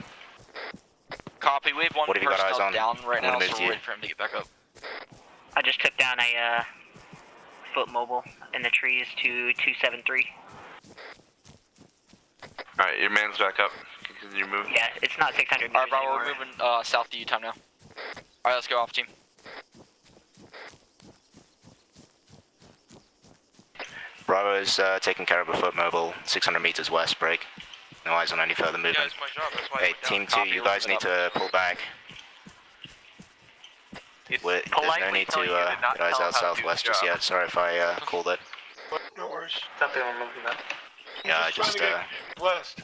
Copy. We have one What have you got eyes personnel on? down right I'm now, gonna so move to we're you. waiting for him to get back up. I just took down a foot mobile in the trees to 273. Alright, your man's back up. Continue moving. Yeah, it's not 600 meters Alright, Bravo, anymore. we're moving south to U-time now. Alright, let's go, Alpha team. Bravo is taking care of a foot mobile, 600 meters west. Break. No eyes on any further movement. Yeah, it's my job. That's why I Hey, went down. Team 2, Copy, you we're guys moving need to pull back. It's There's no politely need to telling you to not get eyes tell out him how to do southwest his just job. yet. Sorry if I called it. No worries. Something I'm looking at. Yeah, I I'm just trying to get west.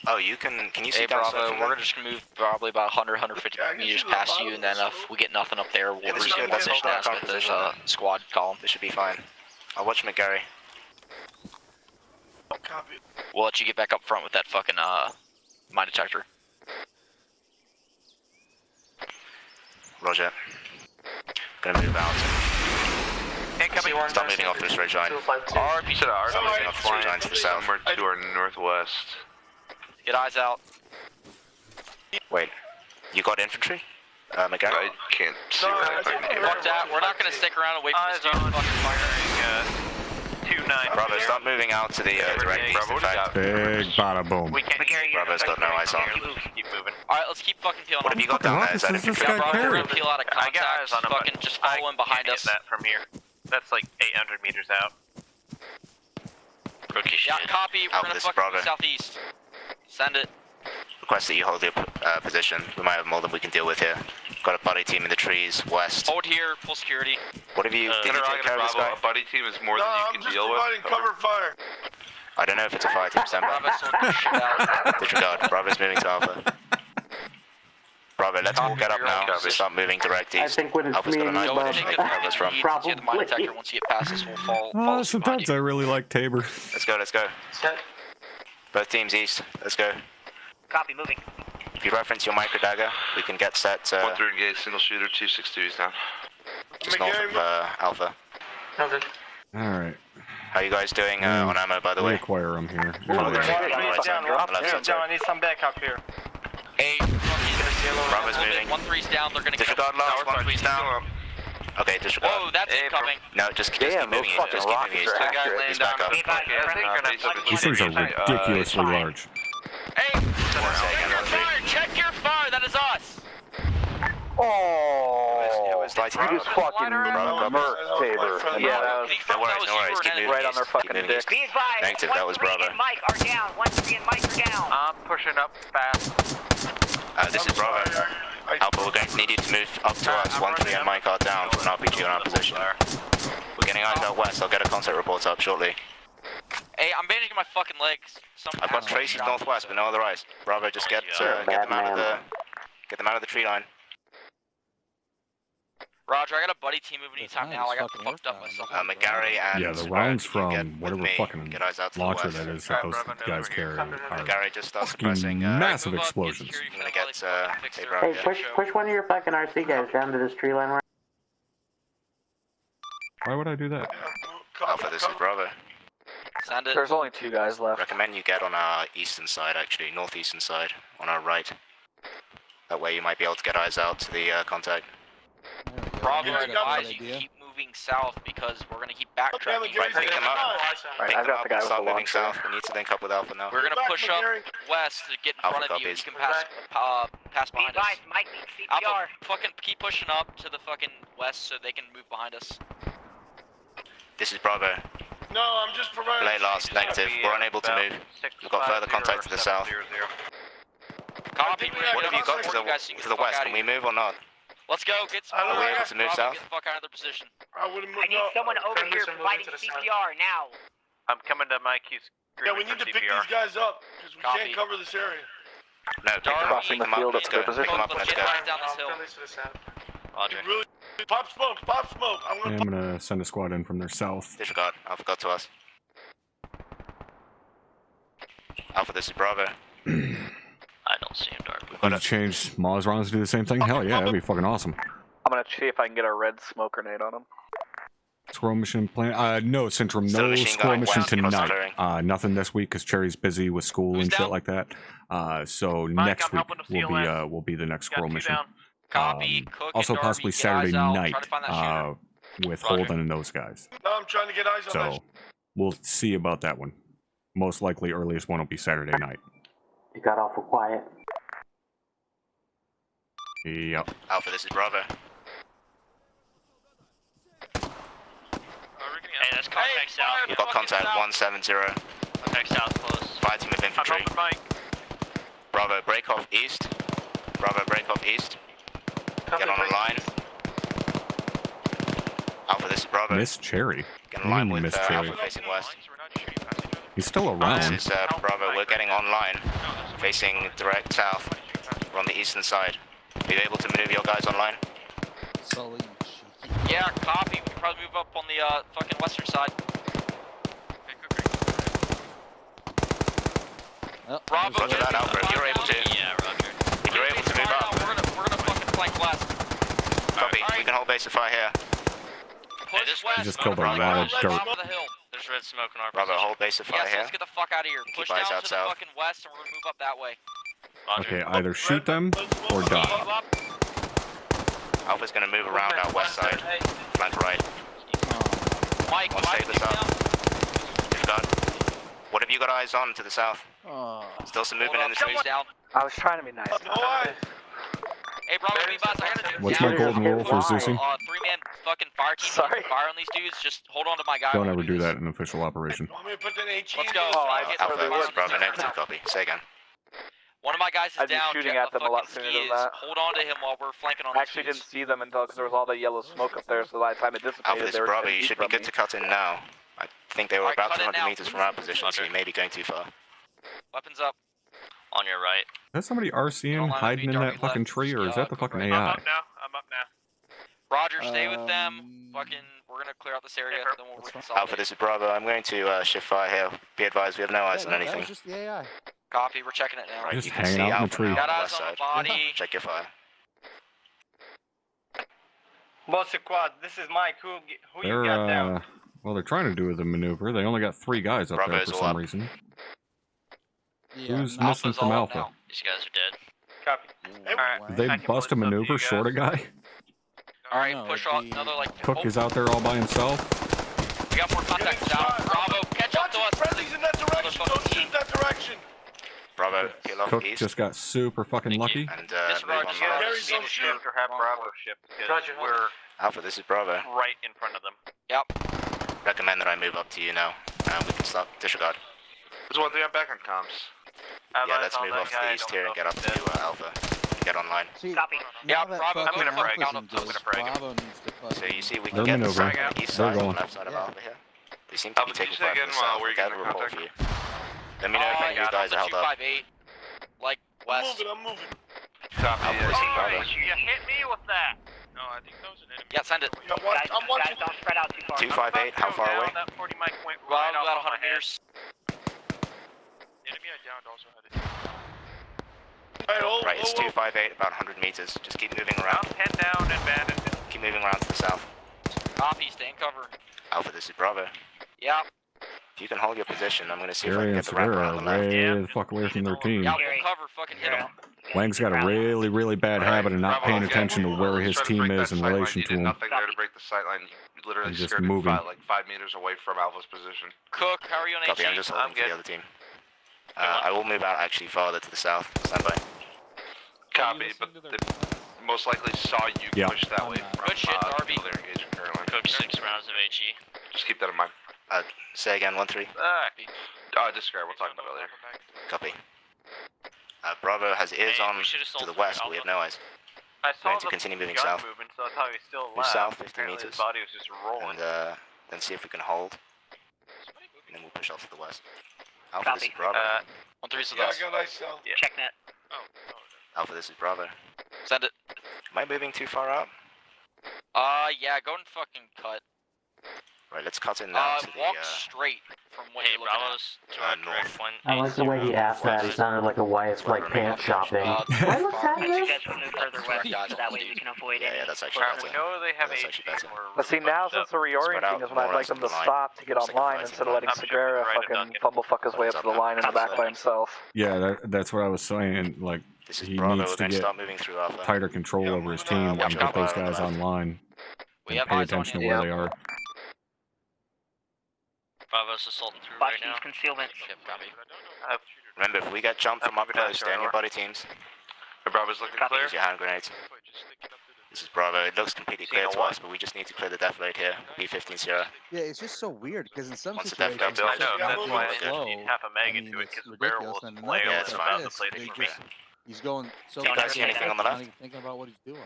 Oh, you can you see Hey, down Bravo, south? we're just gonna move probably about 100, 150 Yeah, I can meters see the past bottom you, of and then the if we get nothing up there, we'll Yeah, this is resume good. That's position a as if there's composition. a squad column. This should be fine. I'll watch McGarry. Copy. We'll let you get back up front with that fucking mine detector. Roger. Gonna move out. Incoming one. Stop moving off this ridgeline. RP to our Stop moving off this ridgeline to the south. somewhere to our northwest. Get eyes out. Wait, you got infantry? McGarry? I can't see where that fucking Fuck that, we're not gonna stick around and wait for this dude to fucking fire. 2-9. Bravo, stop moving out to the direct east. In fact, Big bada boom. We can't. Bravo's got no eyes on. Keep moving. Alright, let's keep fucking peeling What off. have you got down there? Is that This is infantry? this guy Bravo, we're Perrin. gonna peel out of I contact. got eyes on him. Fucking just follow him behind us. That from here. That's like 800 meters out. Rookie shit. Yeah, copy. We're Alpha, gonna this is fucking Bravo. go southeast. Send it. Request that you hold your position. We might have more than we can deal with here. Got a buddy team in the trees west. Hold here, full security. What have you? Did you take care of this guy? A buddy team is more No, than you I'm can just deal with. providing cover fire. I don't know if it's a fire team. Stand by. Bravo's sorting this shit out. Disregard. Bravo's moving to Alpha. Bravo, let's all get up now. So start moving direct I east. think when it's Alpha's me got a and nice you, Go Bob, position take to it. cover us from. You get the mine detector. Once you get past this, we'll fall. Oh, sometimes I really like Tabor. Let's go, let's go. Set. Both teams east. Let's go. Copy, moving. If you reference your micro dagger, we can get set 1 through engaged, single shooter, 262 is down. just north of Alpha. Okay. Alright. How you guys doing on ammo, by the way? Reacquire them here. Follow the tree. Down, On the left side, sorry. I need some backup here. Hey, fucking. Bravo's moving. 1-3's down. They're gonna get Disregard last, 1-3's down. Okay, disregard. Whoa, that's incoming. No, just keep moving east. Just keep moving east. He's back up. These things are ridiculously large. Hey, check your fire. Check your fire. That is us. It was lighting You just fucking murked Tabor. Yeah, No worries, no worries. Keep moving right on east. their Keep fucking moving dick. east. Be advised. Negative, that was 1-3 Bravo. and Mike are down. 1-3 and Mike are down. I'm pushing up fast. This is Bravo. Alpha, we're going to need you to move up to us. 1-3 and Mike are down from an RPG on our position. We're getting eyes out west. I'll get a contact report up shortly. Hey, I'm bandaging my fucking legs. I've got traces northwest, but no other eyes. Bravo, just get them out of the tree line. Roger, I got a buddy team moving anytime now. I got fucked up myself. McGarry and Yeah, the rounds you get from with whatever me. fucking Get eyes out to the launcher west. that is that those guys carry are McGarry, just start fucking suppressing. massive explosions. I'm gonna get Tabor Hey, out here. push one of your fucking RC guys down to this tree line. Right? Why would I do that? Alpha, this is Bravo. Send it. There's only 2 guys left. Recommend you get on our eastern side, actually, northeastern side, on our right. That way you might be able to get eyes out to the contact. Bravo, Yeah, I got advise that you idea. keep moving south because we're gonna keep backtracking. Gary, Pick them up. Right, Pick I've them got up the guy and with start the moving launcher. south. We need to link up with Alpha now. We're gonna Back, push up Gary. west to get in Alpha front of you. You copies. can pass Be behind us. advised, Mike needs Alpha, CPR. fucking keep pushing up to the fucking west so they can move behind us. This is Bravo. No, I'm just providing. Lay last, negative. We're unable to move. We've got further contact to the south. Copy. What have you got to the west? Can we move or not? Let's go. Get some. Are we able to move south? Get the fuck out of their position. I wouldn't move. I need someone over here providing CPR now. I'm coming to Mikey's. Yeah, we need to pick these guys up because we Copy. can't cover this area. No, pick them up. Crossing Pick the them up. field Let's up go. to their Pick them up. Let's Let's get go. lines down this hill. Roger. Really, pop smoke, pop smoke. I'm Yeah, gonna. I'm gonna send a squad in from their south. Disregard. Alpha got to us. Alpha, this is Bravo. I don't see him, Dark. Want to change Maz rounds to do the same thing? Hell yeah, that'd be fucking awesome. I'm gonna see if I can get a red smoke grenade on him. Squirrel mission plan? No, Centrum, Still no machine squirrel gun mission west, across the tonight. clearing. Nothing this week because Cherry's busy with school and shit like that. So next week will be the next squirrel mission. Copy. Cook Also and possibly Darby, get Saturday eyes out. night Try to find that shooter. with Roger. Holden and those guys. No, I'm trying to get eyes on that. So we'll see about that one. Most likely earliest one will be Saturday night. You got awful quiet. Yep. Alpha, this is Bravo. Hey, that's contact south. We've got contact 170. Contact south close. Fire team of infantry. Bravo, break off east. Bravo, break off east. Get on a line. Alpha, this is Bravo. Miss Cherry. Get on line with Miss Cherry. Alpha facing west. He's still This around. is Bravo, we're getting online. Facing direct south. We're on the eastern side. Are you able to maneuver your guys online? Sully. Yeah, copy. We can probably move up on the fucking western side. Bravo, Roger that, Alpha, if you're able to. Yeah, Roger. If you're able to move up. We're gonna fucking flank west. Copy, we can hold base of fire here. Push west. He just killed a Bravo, rat of dirt. Top of the hill. There's red smoke in our Bravo, hold base of fire Yes, here. let's get the fuck out of here. Push eyes down out to the south. fucking west and we're gonna move up that way. Okay, either shoot them or die. Alpha's gonna move around our west side. Flank right. Mike, One stay to the south. Disregard. What have you got eyes on to the south? Still some movement in the trees. Down. I was trying to be nice. Hey, Bravo, be boss. I gotta do What's my golden rule for Zeusing? Three-man fucking fire team. Sorry. Fire on these dudes. Just hold on to my guy. Don't while ever we do this. that in official operation. Want me to put that HE Let's in? go. Alpha, this is Bravo, negative copy. Say again. One of my guys is I'd be down. shooting Jet, at them the a lot fucking sooner ski than is. that. Hold on to him while we're flanking on I these actually dudes. didn't see them until because there was all the yellow smoke up there, so by the time it dissipated, Alpha, this they is were Bravo. 10 You feet should be from good me. to cut in now. I think they were Alright, about cut in 200 now. meters from our position, so you may be going too far. Weapons up. On your right. Is that somebody RCing hiding in that fucking tree, or is that the fucking AI? I'm up now. Roger, stay with them. Fucking, we're gonna clear out this area, then we'll reconsolidate. Alpha, this is Bravo. I'm going to shift fire here. Be advised, we have no eyes on That anything. was just the AI. Copy, we're checking it now. Right, Just you can hanging see out in the Alpha tree. now Got on the eyes west on the side. body. Check your fire. Boss Quad, this is Mike. Who you They're got down? well, they're trying to do the maneuver. They only got 3 guys up Bravo there is for all some up. reason. Yeah, Who's no. missing from all Alpha? now. These guys are dead. Copy. Alright. Did they I can bust a blitz up to maneuver you short a guy? Alright, No, push the- on another like. Cook oh, is out there all by himself. we got more contacts down. Bravo, catch up to us. Friendlies in that direction. Don't shoot that direction. Bravo, peel off Cook east. just got super fucking lucky. And Disregard, move you on guys line. Gary's on shoot. Or have Bravo ship because we're Alpha, this is Bravo. right in front of them. Yep. Recommend that I move up to you now. We can start. Disregard. There's one thing, I'm back on comms. Yeah, let's move off to the east here and get up to Alpha. Get online. See, Copy. now Yeah, that Bravo, I'm fucking gonna frag. Alpha's I'm in gonna this, frag him. Bravo needs to fucking... So you see we They're can get the maneuvering. side, east They're side and going. left side of Alpha here. They seem to be Alpha, taking did you say fire from again, the south. where you Get get a my report contact? for you. Let me know if any of you guys are held up. 258. Like I'm west. moving. Alpha, this is Bravo. You hit me with that. No, I think that was an enemy. Yeah, send it. I'm watching. I'm watching. Guys, don't spread out too far. 258, how far away? That 40 mic went Well, right about off 100 my head. meters. Enemy I downed also had it. Hey, hold, Right, it's hold, hold. 258, about 100 meters. Just keep moving around. Head down and banded. Keep moving around to the south. Copy, stay in cover. Alpha, this is Bravo. Yeah. If you can hold your position, I'm going to see if I Gary can and get the wrap Severa around are the left. way the fuck away from their team. Yeah, we'll cover. Fucking hit Gary. them. Wang's got a really, really bad habit of not paying attention to where his team is in relation to him. Nothing there to break the sight line. You literally And just skirted moving. like 5 meters away from Alpha's position. Cook, how are you on HE? Copy, I'm just holding for the other team. I will move out actually farther to the south. Stand by. Copy, but they most likely saw you push that way from Good shit, Darby. their engagement currently. Cook 6 rounds of HE. Just keep that in mind. Say again, 1-3. Disregard, we'll talk about it later. Copy. Bravo has ears on to the west, but we have no eyes. I We're going to continue moving south. movement, so that's how he still Move left. south 50 Apparently meters. his body was just rolling. And then see if we can hold. And then we'll push off to the west. Alpha, this is Bravo. 1-3's with Yeah, us. I got eyes out. Check net. Alpha, this is Bravo. Send it. Am I moving too far out? Yeah, go and fucking cut. Right, let's cut in now to Walk straight from what you're looking at. north. I like the way he asked that. He sounded like a wife, like pants shopping. Why looks You guys will move further west, so that way we can avoid any. Yeah, that's actually better. We know they have That's HE. actually better. But see, now since the reorienting is when I'd like them to stop to get online instead of letting Segura fucking fumblefuck his way up to the line in the back by himself. Yeah, that's what I was saying. Like, he needs to get tighter control over his team and get those guys online. We And have pay eyes on attention to you. where they are. Bravo's assaulting through Watch right now. these concealment. Copy. Remember, if we get jumped from up close, stay on your body teams. Bravo's looking clear. Use your hand grenades. This is Bravo. It looks completely clear to us, but we just need to clear the death load here. B-15 Sierra. Yeah, it's just so weird because in some Once the death situations, goes, it's I know, not that's being why I slow. need half a meg I mean, into it, it's 'cause the barrel ridiculous, will and flail another it's one fine. is the this, plating they for me. just- He's going so Do you guys fast, see anything on the he's left? not even thinking about what he's doing.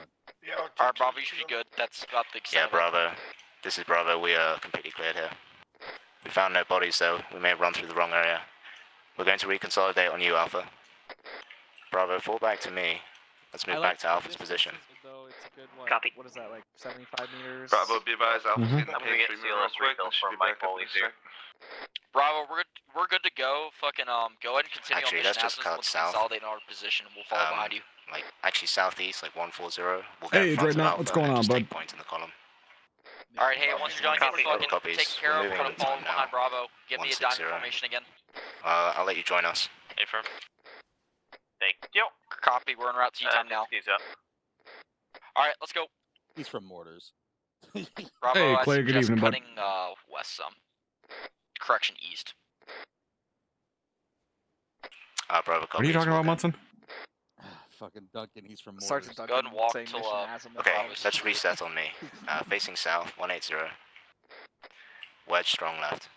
Alright, Bravo, you should be good. That's about the extent Yeah, of it. Bravo. This is Bravo. We are completely cleared here. We found no bodies, though. We may have run through the wrong area. We're going to reconsolidate on you, Alpha. Bravo, fall back to me. Let's move back to Alpha's position. Copy. What is that, like 75 meters? Bravo, be advised, Alpha's Mhm. getting I'm gonna get page CLS real quick. refill We should for be Mike back up while in he's a here. sec. Bravo, we're good to go. Fucking go ahead and continue Actually, on let's mission just absence. cut Let's south. consolidate in our position and we'll follow behind you. Like, actually southeast, like 140. We'll get Hey, in front of Dreadnought, Alpha what's going and on, just take bud? point in the column. Alright, hey, once you're done getting fucking Copies. taken care of, We're we're gonna moving follow now. behind Bravo. Give me a diamond 160. formation again. I'll let you join us. Hey, firm. Thank you. Copy, we're en route to time now. He's up. Alright, let's go. He's from Mortars. Bravo, Hey, I Clay, good suggest evening, bud. cutting west some. Correction, east. Bravo, What are you talking about, Munson? Fucking Duncan, he's from Mortars. Sergeant Go ahead and walk same till mission as him. Okay, let's reset on me. Facing south, 180. Wedge strong left.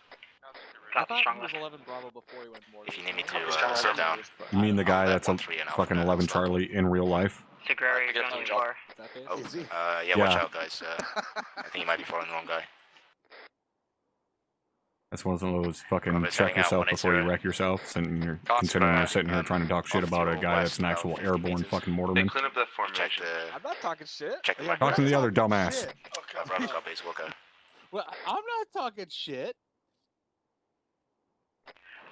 I Copy, thought strong he was left. 11 Bravo before he went to Mortars. If you need me I to thought sit down. You mean the guy I'll that's a 1-3 and Alpha fucking Beta 11 stop. Charlie in real life? Segura, Alright, you're good going to too go. far. Oh, Is he? yeah, watch Yeah. out, guys. I think you might be following the wrong guy. That's one of those fucking Bravo's check heading out, yourself before you 180. wreck yourself, sitting here, Copy. considering we're sitting here trying to talk shit about a Officer guy that's an west, actual about 50 airborne meters. fucking Hey, mortarman. clean up that Check formation. the... I'm not talking shit. Check the Yeah, Talk to the other dumbass. Shit. Okay. Bravo copies, Wilco. Well, I'm not talking shit.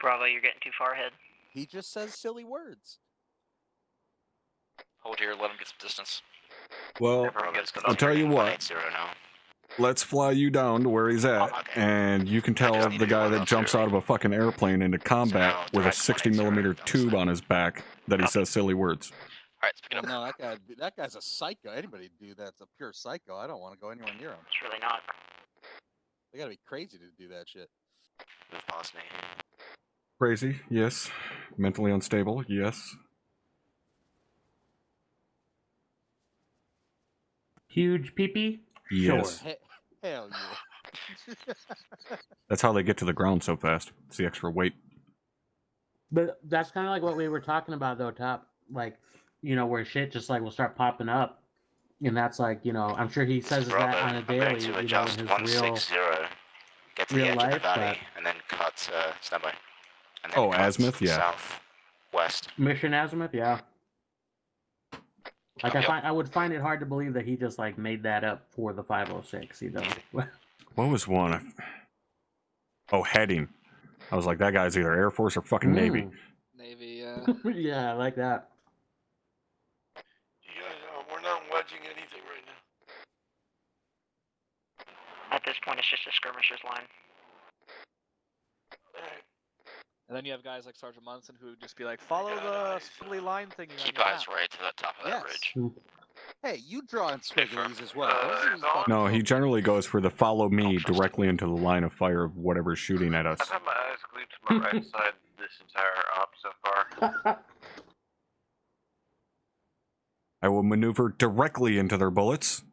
Bravo, you're getting too far ahead. He just says silly words. Hold here, let him get some distance. Well, Everyone gets I'll tell you what. 180 now. Let's fly you down to where he's at, Okay. and you can tell just need the to do guy one that off jumps zero. out of a fucking airplane into combat now, with a direct 60 180 millimeter down tube south. on his back that he says silly words. Alright, let's pick it Well, up. no, that guy's a psycho. Anybody do that's a pure psycho. I don't want to go anywhere near him. It's really not. They gotta be crazy to do that shit. Move past me. Crazy, yes. Mentally unstable, yes. Huge peepee? Yes. Sure. Hell yeah. That's how they get to the ground so fast. It's the extra weight. But that's kind of like what we were talking about, though, Top. Like, you know, where shit just like will start popping up, and that's like, you know, I'm sure he says Bravo, that on a I'm daily, going you to know, in adjust his 160. Get to the real edge of the life, valley, but- and then cut, standby. And then Oh, cut azimuth, yeah. South, west. mission azimuth, yeah. Like Yep. I would find it hard to believe that he just like made that up for the 506. You know, What was one? Oh, heading. I was like, that guy's either Air Force or fucking Navy. Navy, yeah. Yeah, I like that. You guys, we're not wedging anything right now. At this point, it's just a skirmisher's line. Alright. And then you have guys like Sergeant Munson who would just be like, follow the squiggly line thingy. Keep eyes right to the top of that ridge. Hey, you draw in squigglies as well. No, he generally goes for the follow me directly into the line of fire of whatever's shooting at us. I've had my eyes glued to my right side this entire op so far. I will maneuver directly into their bullets.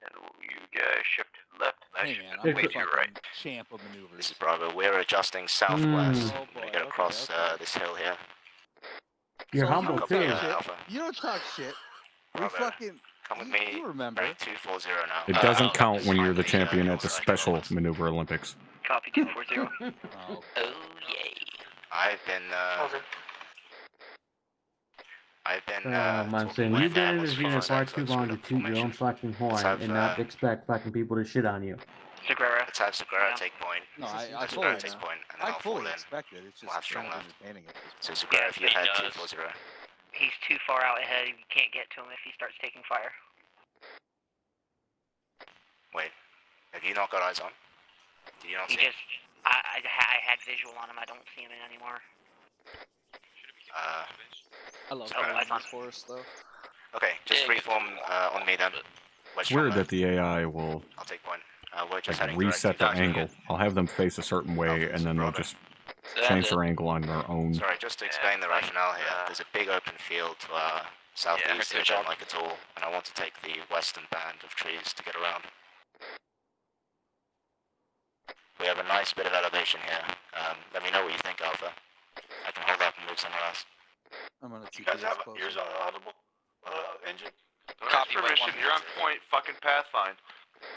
And you guys shift to the left, and I Hey shift man, to I'm the way to your right. champ of maneuvers. This is Bravo. We're adjusting southwest. Oh boy, We get across this hill here. You're humble too. You don't talk shit. We Bravo. fucking. Come with me. You remember? Rank 240 now. It doesn't count when you're the champion at the Special Maneuver Olympics. Copy 240. Oh yay. I've been Munson, you've been in this unit far too long to toot your own fucking horn and not expect fucking people to shit on you. Segura. Let's have Segura take point. No, I Segura fully take know. point, and then I I'll fall fully in. expect it. It's We'll have just strong kind of left. entertaining at this So point. Segura, if you head 240. He's too far out ahead. You can't get to him if he starts taking fire. Wait, have you not got eyes on? Did you not He see? just, I had visual on him. I don't see him anymore. I love eyes on. Geforce though. Okay, just reform on me then. It's weird that the AI will I'll take point. We're just like heading reset their directly. angle. I'll have them face a certain way, and then they'll just change their angle on their own. Sorry, just to explain the rationale here. There's a big open field to our southeast that I don't like at all, and I want to take the western band of trees to get around. We have a nice bit of elevation here. Let me know what you think, Alpha. I can hold up and move somewhere else. I'm gonna You guys have ears on audible engine? Copy permission, you're on point, fucking Pathfind.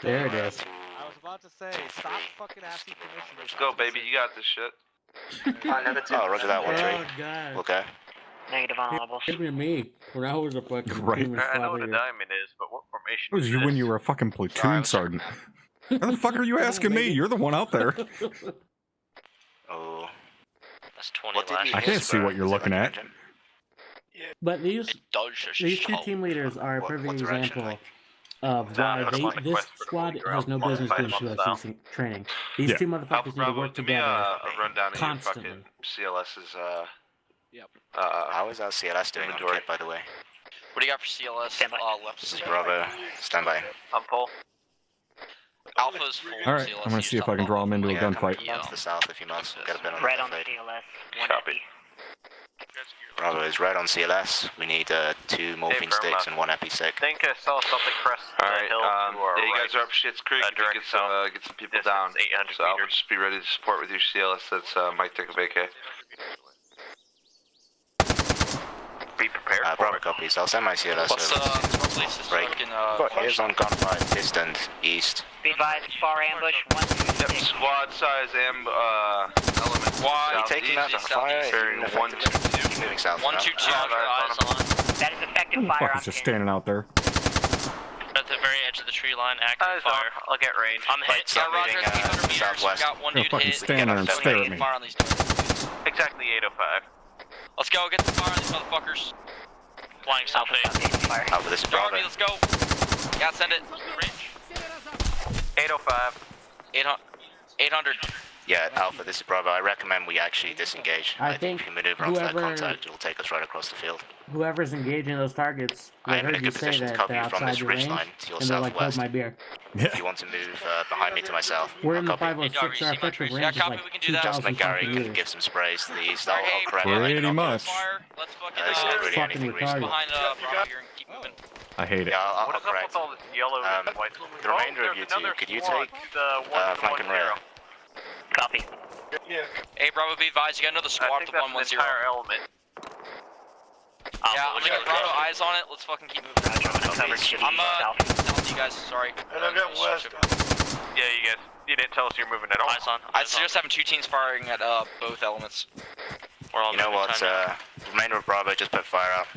There it is. I was about to say, stop fucking asking permission. Let's go, baby, you got this shit. Oh, roger that, 1-3. Oh god. Okay. Negative on audibles. Give me to me when I was a fucking Right. human I know what a father. diamond is, but what formation It was is you this? when you were a fucking platoon sergeant. Why the fuck are you asking me? You're the one out there. Oh. That's 20 What did last. we I can't see what you're looking at. But these does just these two show. team leaders are a What perfect direction, example like? of why that's one this quest for the squad leader. has no I'll business fight doing him on the QSC training. These Yeah. two Alpha motherfuckers need to Bravo, work give me together a rundown of your constantly. fucking CLS's, Yep. How is our CLS doing on inventory. kit, by the way? What do you got for CLS? Left This is side. Bravo. Stand by. I'm full. Alpha's full. Alright, CLS I'm gonna see if I can draw them into a Yeah, come gunfight. to the south if you must. Get a bit on Red the on the fade. CLS. 1 Copy. epi. Bravo is red on CLS. We need 2 morphine Hey, sticks Perrin, and 1 epi stick. I think I saw something crest the Alright, hill to our yeah, you right. guys are up Shit's Creek. If you direct get south. get some people Distance down. 800 So Alpha, meters. just be ready to support with your CLS. That's Mike take a vacay. Be prepared for Bravo it. copies. I'll send my CLS What's over. places Break. fucking Got ears on gunfire, distant, east. Be advised, far ambush. 1, 2, Yep, 6. squad size element Why? Are you taking that for fire? Bearing 1, 2, Keep moving south. 1, 2, 2. Eyes on. That is effective Who the fire. fuck I'm is just pinned. standing out there? At the very edge of the tree line, active Eyes fire. on. I'll get range. I'm hit. start Yeah, roger. moving, 300 meters. southwest. Got one You're dude fucking hit. stand there and stare at me. Fire on these dudes. Exactly 805. Let's go. Get the fire on these motherfuckers. Flying Alpha sulfate. fire. Alpha, this is Draw Bravo. me. Let's go. Yeah, send it. Range. 805. 800. Yeah, Alpha, this is Bravo. I recommend we actually disengage. I think if we maneuver onto that whoever- contact, it will take us right across the field. Whoever's engaging those targets, I I am in a heard you good say position to that cover they're you from outside this your ridge range, line to your and they're like, hold southwest. my beer. If you want to move behind me to my south, We're in the I'll copy. 506, our effective range is copy, like we can do that. 2,000 Gary fucking can meters. give some sprays to the east. I'll Hey, correct Pretty it. much. Fire. Let's fucking This isn't really Fucking anything recent. retarded. behind Bravo here and keep moving. I hate it. Yeah, I'll What is up correct. with all this yellow and white? The remainder of you two, could you take flank and rear? Copy. Yeah. Hey, Bravo, be advised. You got another I squad think to that's an 110. entire element. Yeah, I'm gonna get Bravo eyes on it. Let's fucking keep moving. I'm south. You guys, sorry. And I got west. Yeah, you guys. You didn't tell us you're moving at all. Eyes on. I suggest having 2 teams firing at both elements. We're all You know moving what? time The remainder of Bravo, just put fire out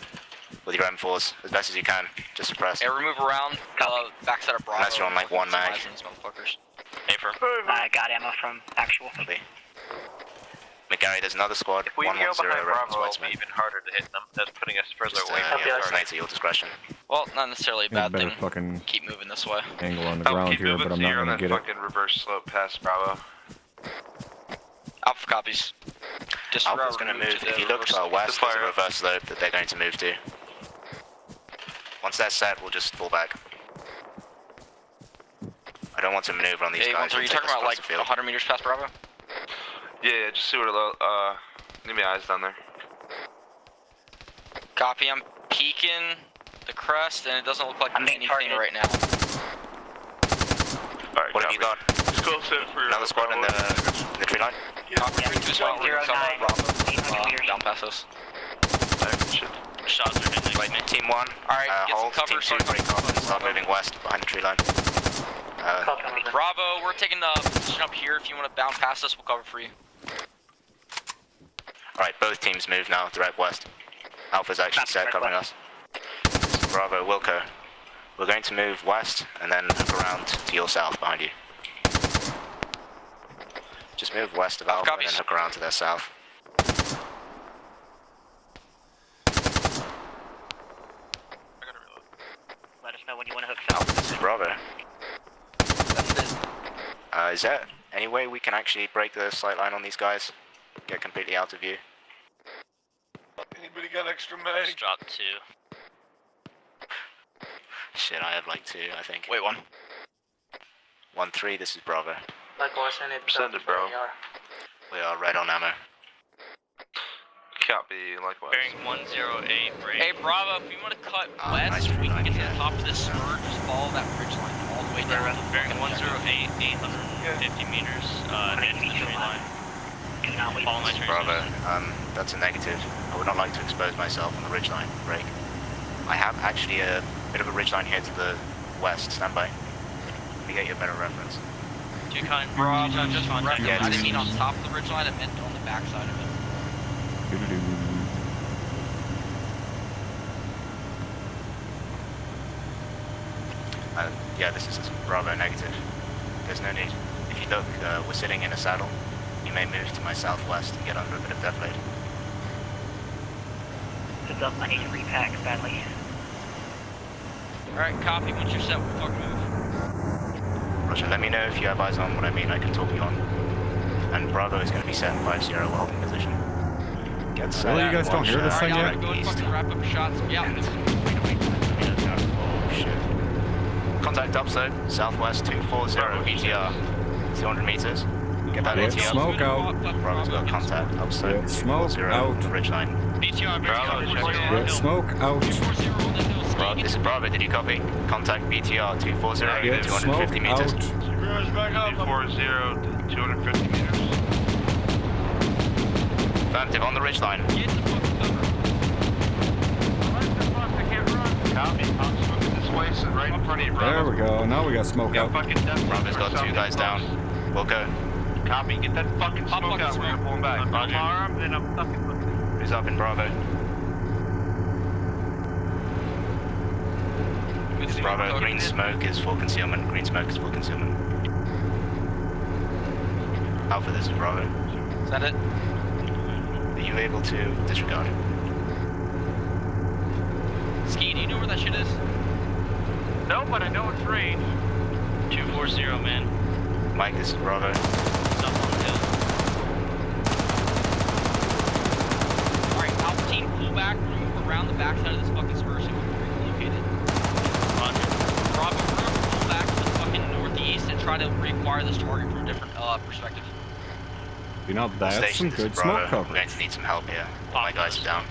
with your M4s as best as you can. Just suppress. now. Hey, remove around. Backside of Bravo. Unless you're on like 1 mag. These motherfuckers. Hey, for. I got ammo from actual. Copy. McGarry, there's another squad. If we can go 110 behind reference Bravo, it'll be Whitesman. even harder to hit them. That's putting us further Just away from the other coordinate at your discretion. Well, not necessarily a Need a bad better thing. fucking Keep moving this way. angle on the ground keep here, moving but I'm so not you're on gonna that get it. fucking reverse slope past Bravo. Alpha copies. Alpha's going to move. If you look to our west, there's a reverse slope that they're going to move to. Once they're set, we'll just fall back. I don't want to maneuver on these guys. Are you talking about like 100 meters past Bravo? Yeah, just see what give me eyes down there. Copy, I'm peeking the crest and it doesn't look like anything right now. Alright, what have you got? Just go set for another squad in the tree line? Copy, 3-2-1, down past us. Shots are hitting. Right, team 1, alright, hold, team 2 break off and start moving west behind the tree line. Bravo, we're taking the position up here. If you want to bound past us, we'll cover for you. Alright, both teams move now, direct west. Alpha's actually set, covering us. Bravo, Wilco. We're going to move west and then hook around to your south behind you. Just move west of Alpha and then hook around to their south. Let us know when you want to hook south. This is Bravo. Is there any way we can actually break the sight line on these guys? Get completely out of view? Anybody got extra mag? Just drop 2. Shit, I have like 2, I think. Wait, 1. 1-3, this is Bravo. Send it, bro. We are right on ammo. Copy, likewise. Bearing 108, break. Hey, Bravo, if you want to cut west, we can get to the top of this spur, just follow that ridge line all the way down. Bearing 108, 850 meters, next to the tree line. Follow my tree line. Bravo, that's a negative. I would not like to expose myself on the ridge line. Break. I have actually a bit of a ridge line here to the west. Stand by. Let me get you a better reference. Do you kind of just on reference? I didn't mean on top of the ridge line, I meant on the back side of it. Yeah, this is Bravo negative. There's no need. If you look, we're sitting in a saddle. You may move to my southwest and get under a bit of deflate. Heads up, I need to repack badly. Alright, copy. Once you're set, we'll talk move. Roger, let me know if you have eyes on what I mean. I can talk you on. And Bravo is going to be set in 5-0 holding position. Get set. Really, you guys don't hear this thing yet? Go and fucking wrap up shots. Yeah. Oh, shit. Contact upslope, southwest 240 BTR, 200 meters. Get that ATR. Smoke out. Bravo's got contact upslope. Smoke out. Ridgeline. BTR, Smoke out. This is Bravo, did you copy? Contact BTR 240, 250 meters. 240 to 250 meters. Affirmative, on the ridgeline. Copy, I'm smoking this way, so right in front of you, Bravo. There we go. Now we got smoke out. Bravo's got 2 guys down. We'll go. Copy, get that fucking smoke out. We're gonna pull him back. I'm armed and I'm fucking looking. Who's up in Bravo? Bravo, green smoke is full concealment. Green smoke is full concealment. Alpha, this is Bravo. Is that it? Are you able to disregard? Ski, do you know where that shit is? No, but I know it's range. 240, man. Mike, this is Bravo. It's up on the hill. Alright, Alpha team, pull back, move around the backside of this fucking spur so we're located. Roger. Bravo, we're gonna pull back to the fucking northeast and try to reacquire this target from a different perspective. You know, that's some good smoke coverage. We're going to need some help here. All my guys are down.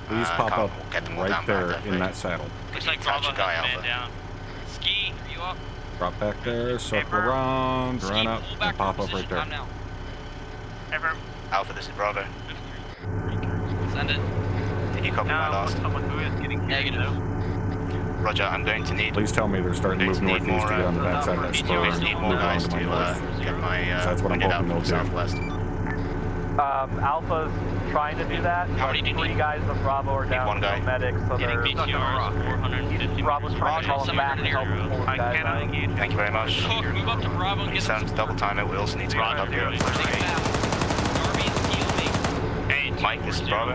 Please pop up right there in that saddle. Looks like Bravo has a man down. Ski, are you up? Drop back there, circle around, run up, and pop up right there. Alpha, this is Bravo. Send it. Did you copy my last? Negative. Roger, I'm going to need... Please tell me they're starting to move northeast to get on the backside of that spur and need more move guys on to to my north. get my That's what I'm hoping they'll do. southwest. Alpha's trying to do that. How many do you need? 3 guys of Bravo are down. One guy. Medics, so Getting BTR 450. Bravo's trying to call them back and help pull them guys out. Thank you very much. Cook, move up to Bravo and get them. Sounds double time it. We also need to get up here. Mike, this is Bravo.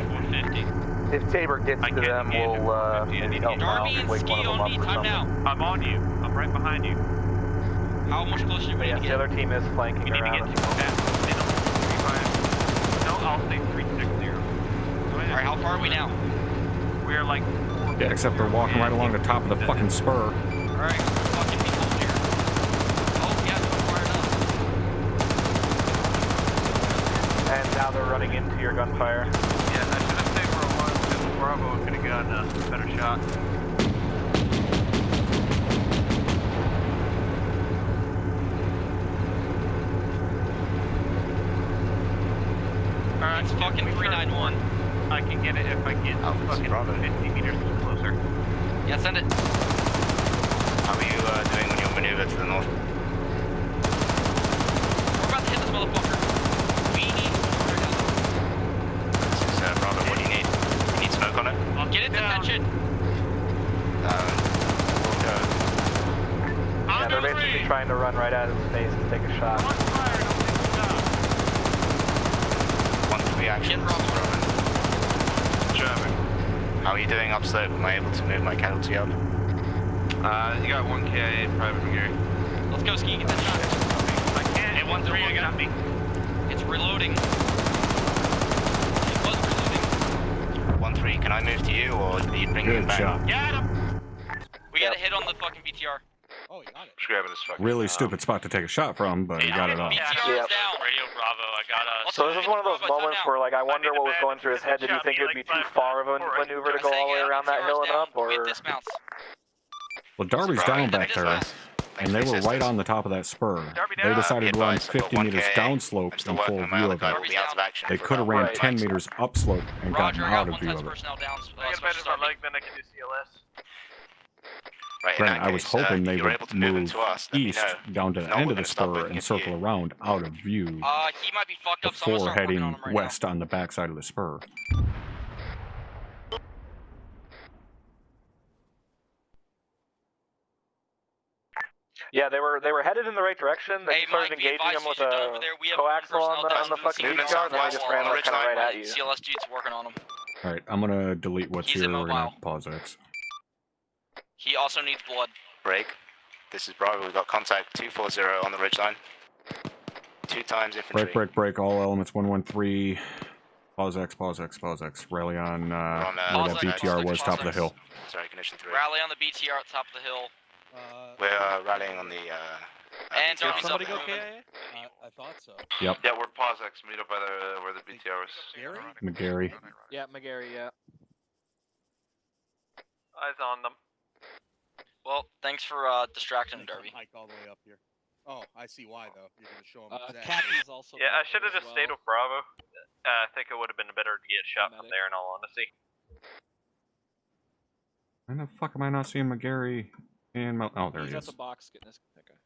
If Tabor gets to them, we'll maybe help them out. Darby and Wake Ski one of them on up me, or time something. now. I'm on you. I'm right behind you. How much closer do we need to The get? other team is flanking We need to around. get to that middle 3-5. No, I'll say 3-5. far are we now? We're like... Yeah, except they're walking right along the top of the fucking spur. Alright, fucking be cold here. Oh, yeah, it's far enough. And now they're running into your gunfire. Yeah, I should have stayed where it was, because Bravo could have gotten a better shot. Alright, it's fucking 391. I can get it if I get fucking 50 meters closer. Yeah, send it. How are you doing when you maneuver to the north? We're about to hit this motherfucker. We need This is Bravo, what do you need? You need smoke on it? I'll get it to attention. We'll go. Yeah, they're basically trying to run right out of space to take a shot. 1-3 action. Jamming. How are you doing upslope? Am I able to move my casualty up? You got 1 KIA Private McGarry. Let's go, Ski, get that shot. I can't. Hey, 1-3, I got me. It's reloading. It was reloading. 1-3, can I move to you, or are you bringing Good him back? shot. Get him! We got a hit on the fucking BTR. Oh, you got it. Just grabbing his fucking... Really stupid spot to take a shot from, but he got it off. BTR Yep. is down. Radio Bravo, I got a... So this is one of those moments where, like, I wonder what was going through his head. Did he think it would be too far of a maneuver to go all the way around that hill and up, or? Well, Darby's down back there, and they were right on the top of that spur. They decided to run 50 meters downslope in full view of it. They could have ran 10 meters upslope and gotten out of view of it. I get better if I like, then I can do CLS. Right, Grant, I was hoping they would move east down to the No, end we're of the gonna stop spur looking and at circle you. around out of view He might be fucked up, so I'm gonna before start working on heading him right west on the backside of the spur. Yeah, they were headed in the right direction. They started engaging them with a coaxial on the fucking BTR, and then they just ran kind of right at you. CLS dude's working on him. Alright, I'm gonna delete what's He's here. We're gonna immobile. pause X. He also needs blood. Break. This is Bravo, we've got contact 240 on the ridgeline. 2 times infantry. Break, all elements 113. Pause X, pause X, pause X. Rally on where that BTR was, top of the hill. Sorry, condition 3. Rally on the BTR at top of the hill. We're rallying on the And BTR. Darby's up Somebody go moving. KIA? I thought so. Yep. Yeah, we're pause X, meet up by the, where the BTR was. McGarry. Yeah, McGarry, yeah. Eyes on them. Well, thanks for distracting him, Darby. Hike all the way up here. Oh, I see why though. You're gonna show him exactly. Cappy's also. Yeah, I should have just stayed with Bravo. I think it would have been better to get shot from there, in all honesty. Why the fuck am I not seeing McGarry and oh, there he He's at is. the box getting his... Okay.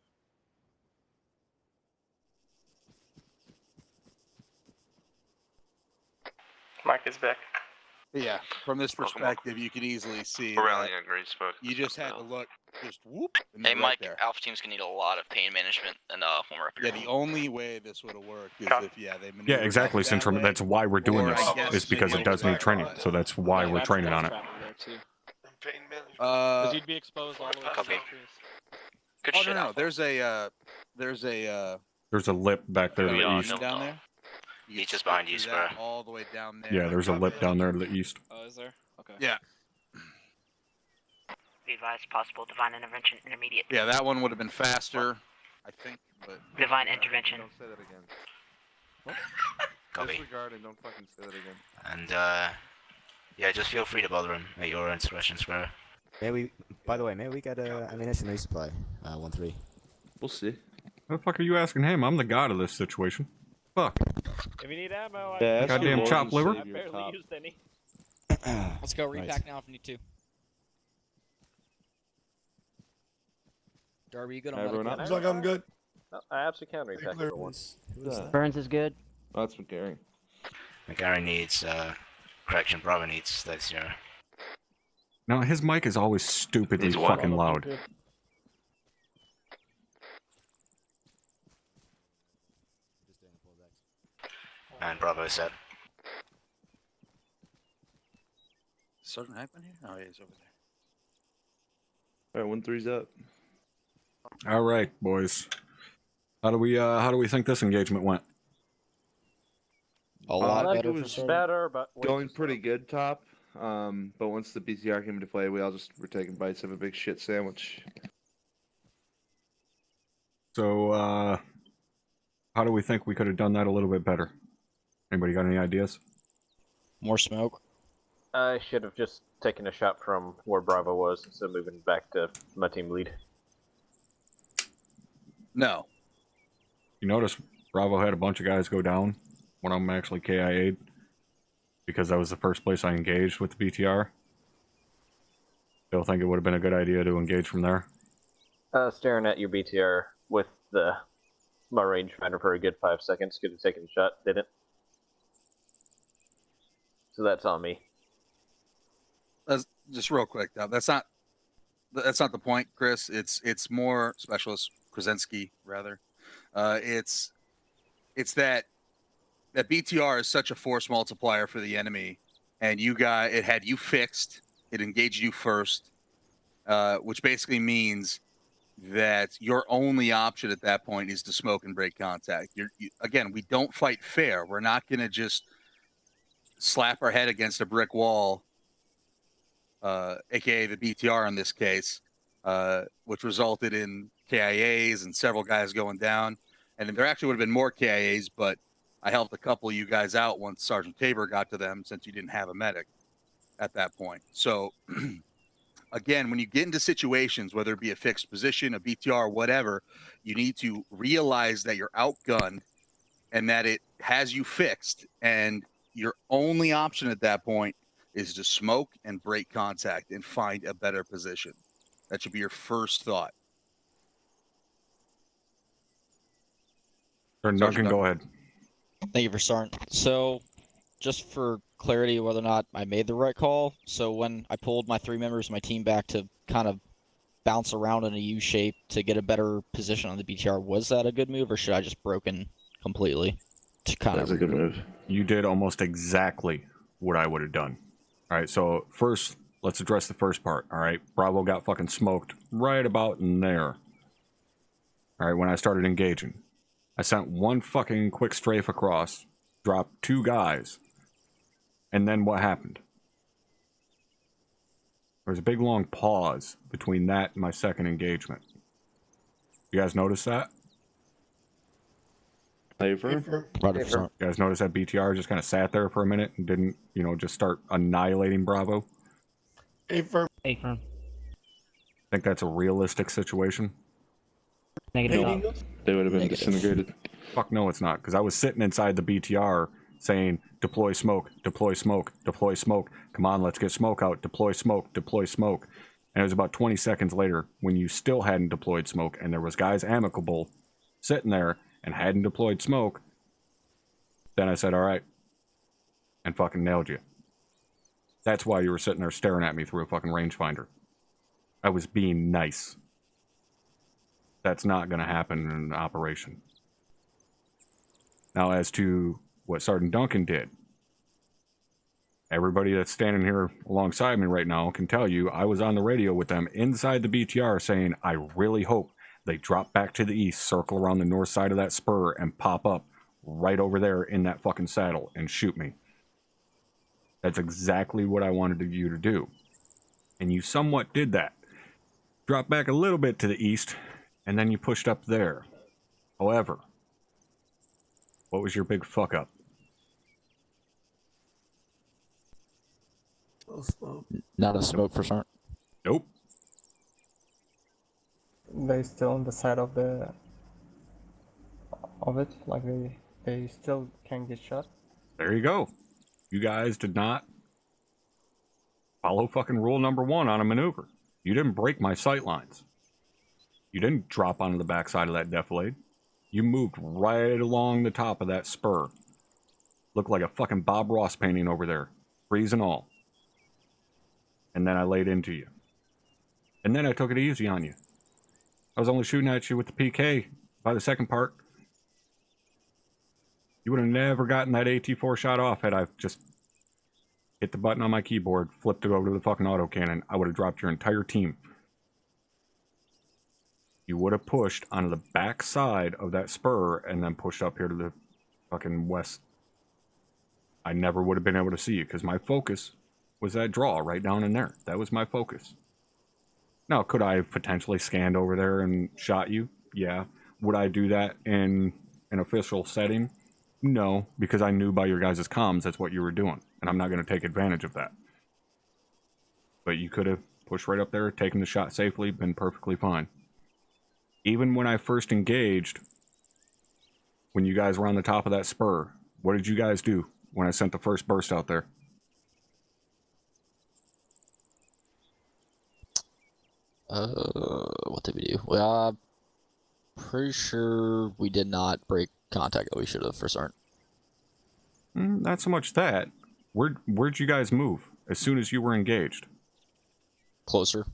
Mike is back. Yeah, from this perspective, you could easily see. We're rallying on Green Smoke. You just had to look, just whoop. And Hey, they're Mike, right there. Alpha Team's gonna need a lot of pain management, and when we're up here. Yeah, the only way this would have worked is if they Yeah, maneuvered exactly. up Since that way, that's why we're doing or I this, guess is because it does need training. So that's why we're training on it. Because you'd be exposed all the way to the Copy. trees. Good oh shit, no, Alpha. there's a There's a lip back there to the east. down there. You He's can just behind see you, that Spur. all the way down there. Yeah, there's a lip down there to the east. Oh, is there? Okay. Yeah, Be advised, possible divine intervention intermediate. yeah, that one would have been faster, I think, but Divine intervention. Don't say that again. Copy. Disregard and don't fucking say that again. And yeah, just feel free to bother him at your own discretion, Spur. By the way, may we get ammunition resupply? 1-3. We'll see. What the fuck are you asking him? I'm the god of this situation. Fuck. If you need ammo, Yeah, ask Goddamn your chopped Lord liver. and I Savior, barely Top. used any. Let's go repack Right. now if you need to. Darby, you good on Everyone medical? up? Looks like I'm good. No, I absolutely can repack for one. Who is that? Burns is good. Oh, that's McGarry. McGarry needs correction. Bravo needs 30. Now his mic is always stupidly Needs what? fucking loud. And Bravo set. Sergeant Hackman here? Oh, yeah, he's over there. All right, 1-3's up. All right, boys. How do we think this engagement went? A lot I think better it for was Sergeant. Better, but way going too pretty good, Top. But once the BTR came into play, we all just were taking bites of a big shit sandwich. So, how do we think we could have done that a little bit better? Anybody got any ideas? More smoke. I should have just taken a shot from where Bravo was instead of moving back to my team lead. No. You notice Bravo had a bunch of guys go down. One of them actually KIA'd because that was the first place I engaged with the BTR. Still think it would have been a good idea to engage from there. Staring at your BTR with my rangefinder for a good 5 seconds could have taken a shot, didn't? So that's on me. Just real quick, though. That's not the point, Chris. It's more Specialist Krasinski rather. It's that BTR is such a force multiplier for the enemy, and it had you fixed. It engaged you first, which basically means that your only option at that point is to smoke and break contact. Again, we don't fight fair. We're not going to just slap our head against a brick wall, aka the BTR in this case, which resulted in KIAs and several guys going down. And there actually would have been more KIAs, but I helped a couple of you guys out once Sergeant Tabor got to them, since you didn't have a medic at that point. So again, when you get into situations, whether it be a fixed position, a BTR, whatever, you need to realize that you're outgunned and that it has you fixed. And your only option at that point is to smoke and break contact and find a better position. That should be your first thought. Duncan, go ahead. Thank you for starting. So, just for clarity, whether or not I made the right call. So when I pulled my 3 members of my team back to kind of bounce around in a U shape to get a better position on the BTR, was that a good move, or should I just broken completely? That's a good move. You did almost exactly what I would have done. All right, so first, let's address the first part. All right, Bravo got fucking smoked right about in there. All right, when I started engaging, I sent one fucking quick strafe across, dropped 2 guys, and then what happened? There was a big long pause between that and my second engagement. You guys notice that? You guys notice that BTR just kind of sat there for a minute and didn't, just start annihilating Bravo? Affirm. Think that's a realistic situation? Negative. They would have been disintegrated. Fuck no, it's not, because I was sitting inside the BTR saying, deploy smoke, deploy smoke, deploy smoke. Come on, let's get smoke out. Deploy smoke, deploy smoke. And it was about 20 seconds later when you still hadn't deployed smoke and there was guys amicable sitting there and hadn't deployed smoke. Then I said, all right, and fucking nailed you. That's why you were sitting there staring at me through a fucking rangefinder. I was being nice. That's not going to happen in an operation. Now, as to what Sergeant Duncan did, everybody that's standing here alongside me right now can tell you I was on the radio with them inside the BTR saying, I really hope they drop back to the east, circle around the north side of that spur, and pop up right over there in that fucking saddle and shoot me. That's exactly what I wanted you to do. And you somewhat did that. Drop back a little bit to the east, and then you pushed up there. However, what was your big fuck up? Not a smoke for certain. Nope. They still on the side of it, like they still can get shot. There you go. You guys did not follow fucking rule number 1 on a maneuver. You didn't break my sight lines. You didn't drop onto the backside of that defilade. You moved right along the top of that spur. Looked like a fucking Bob Ross painting over there, trees and all. And then I laid into you. And then I took it easy on you. I was only shooting at you with the PK by the second part. You would have never gotten that AT4 shot off had I just hit the button on my keyboard, flipped it over to the fucking autocannon. I would have dropped your entire team. You would have pushed onto the back side of that spur and then pushed up here to the fucking west I never would have been able to see you because my focus was that draw right down in there. That was my focus. Now, could I have potentially scanned over there and shot you? Yeah. Would I do that in an official setting? No, because I knew by your guys' comms that's what you were doing, and I'm not going to take advantage of that. But you could have pushed right up there, taken the shot safely, been perfectly fine. Even when I first engaged, when you guys were on the top of that spur, what did you guys do when I sent the first burst out there? What did we do? Well, pretty sure we did not break contact that we should have for certain. Not so much that. Where'd you guys move as soon as you were engaged? Closer.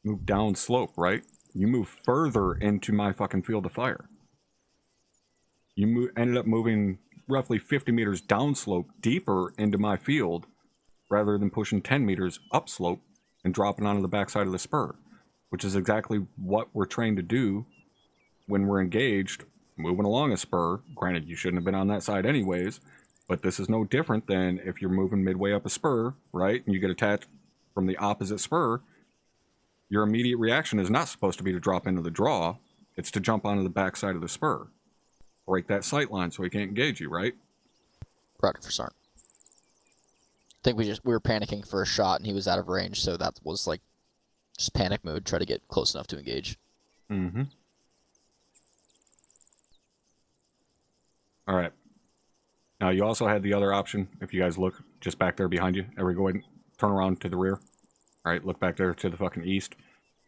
Move down slope, right? You move further into my fucking field of fire. You ended up moving roughly 50 meters downslope deeper into my field rather than pushing 10 meters upslope and dropping onto the backside of the spur, which is exactly what we're trained to do when we're engaged, moving along a spur. Granted, you shouldn't have been on that side anyways, but this is no different than if you're moving midway up a spur, right, and you get attached from the opposite spur. Your immediate reaction is not supposed to be to drop into the draw. It's to jump onto the backside of the spur. Break that sight line so he can't engage you, right? Roger for certain. I think we were panicking for a shot and he was out of range, so that was like just panic mode, try to get close enough to engage. Mm-hmm. All right. Now you also had the other option. If you guys look just back there behind you, everybody go ahead and turn around to the rear. All right, look back there to the fucking east.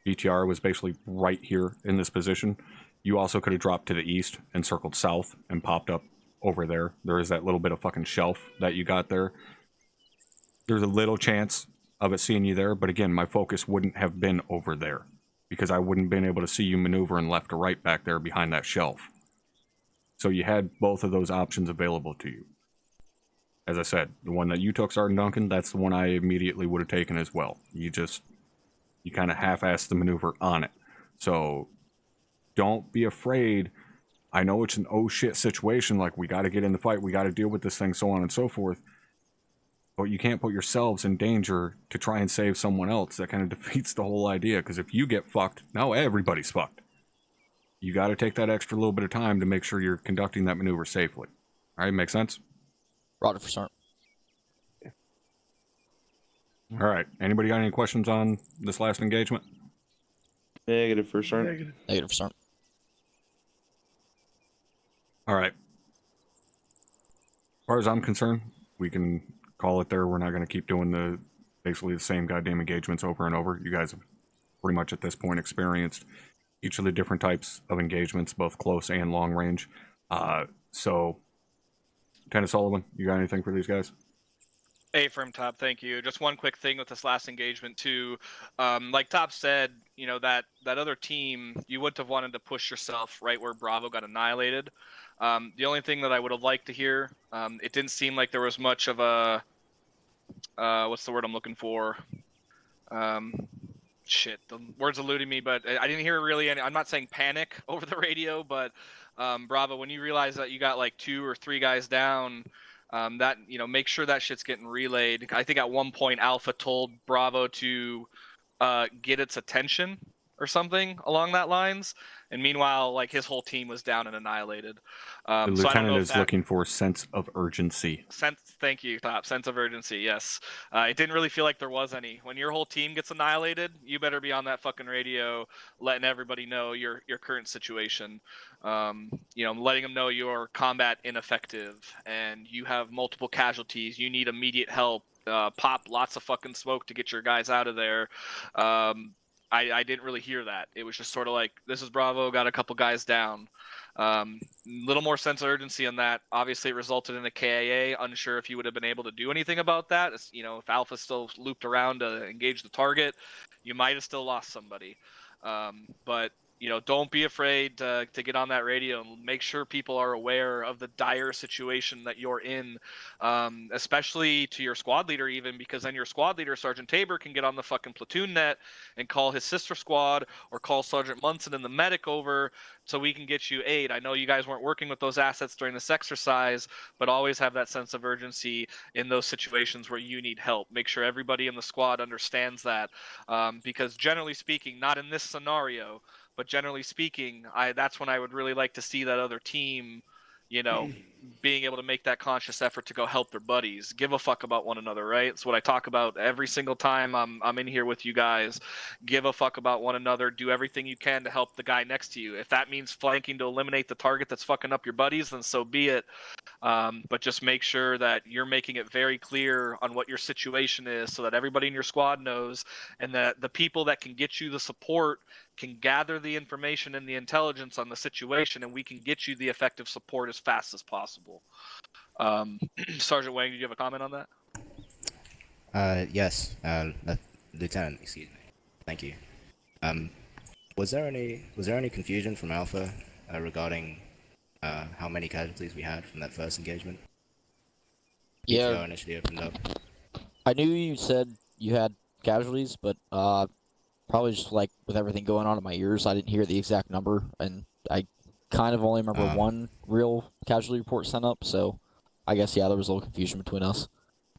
BTR was basically right here in this position. You also could have dropped to the east and circled south and popped up over there. There is that little bit of fucking shelf that you got there. There's a little chance of it seeing you there, but again, my focus wouldn't have been over there because I wouldn't have been able to see you maneuvering left or right back there behind that shelf. So you had both of those options available to you. As I said, the one that you took, Sergeant Duncan, that's the one I immediately would have taken as well. You kind of half-assed the maneuver on it. So don't be afraid. I know it's an oh shit situation, like we got to get in the fight, we got to deal with this thing, so on and so forth. But you can't put yourselves in danger to try and save someone else. That kind of defeats the whole idea, because if you get fucked, now everybody's fucked. You got to take that extra little bit of time to make sure you're conducting that maneuver safely. All right, make sense? Roger for certain. All right, anybody got any questions on this last engagement? Negative for certain. Negative for certain. All right. As far as I'm concerned, we can call it there. We're not going to keep doing basically the same goddamn engagements over and over. You guys have pretty much at this point experienced each of the different types of engagements, both close and long range. So, Lieutenant Sullivan, you got anything for these guys? From Top, thank you. Just one quick thing with this last engagement too. Like Top said, you know, that other team, you wouldn't have wanted to push yourself right where Bravo got annihilated. The only thing that I would have liked to hear, it didn't seem like there was much of a, what's the word I'm looking for? Shit, the word's eluding me, but I didn't hear really any, I'm not saying panic over the radio, but Bravo, when you realize that you got like 2 or 3 guys down, that, you know, make sure that shit's getting relayed. I think at one point Alpha told Bravo to get its attention or something along that lines, and meanwhile, like, his whole team was down and annihilated. The lieutenant is looking for a sense of urgency. Thank you, Top. Sense of urgency, yes. It didn't really feel like there was any. When your whole team gets annihilated, you better be on that fucking radio letting everybody know your current situation. You know, letting them know your combat ineffective and you have multiple casualties. You need immediate help. Pop lots of fucking smoke to get your guys out of there. I didn't really hear that. It was just sort of like, this is Bravo, got a couple guys down. Little more sense of urgency on that. Obviously, it resulted in a KIA. Unsure if you would have been able to do anything about that. You know, if Alpha still looped around to engage the target, you might have still lost somebody. But don't be afraid to get on that radio and make sure people are aware of the dire situation that you're in, especially to your squad leader even, because then your squad leader, Sergeant Tabor, can get on the fucking platoon net and call his sister squad or call Sergeant Munson and the medic over so we can get you aid. I know you guys weren't working with those assets during this exercise, but always have that sense of urgency in those situations where you need help. Make sure everybody in the squad understands that, because generally speaking, not in this scenario, but generally speaking, that's when I would really like to see that other team, being able to make that conscious effort to go help their buddies, give a fuck about one another, right? It's what I talk about every single time I'm in here with you guys. Give a fuck about one another. Do everything you can to help the guy next to you. If that means flanking to eliminate the target that's fucking up your buddies, then so be it. But just make sure that you're making it very clear on what your situation is so that everybody in your squad knows, and that the people that can get you the support can gather the information and the intelligence on the situation, and we can get you the effective support as fast as possible. Sergeant Wang, did you have a comment on that? Yes, Lieutenant, excuse me. Thank you. Was there any confusion from Alpha regarding how many casualties we had from that first engagement? Yeah. BTR initially opened up. I knew you said you had casualties, but probably just like with everything going on in my ears, I didn't hear the exact number, and I kind of only remember one real casualty report sent up. So I guess there was a little confusion between us.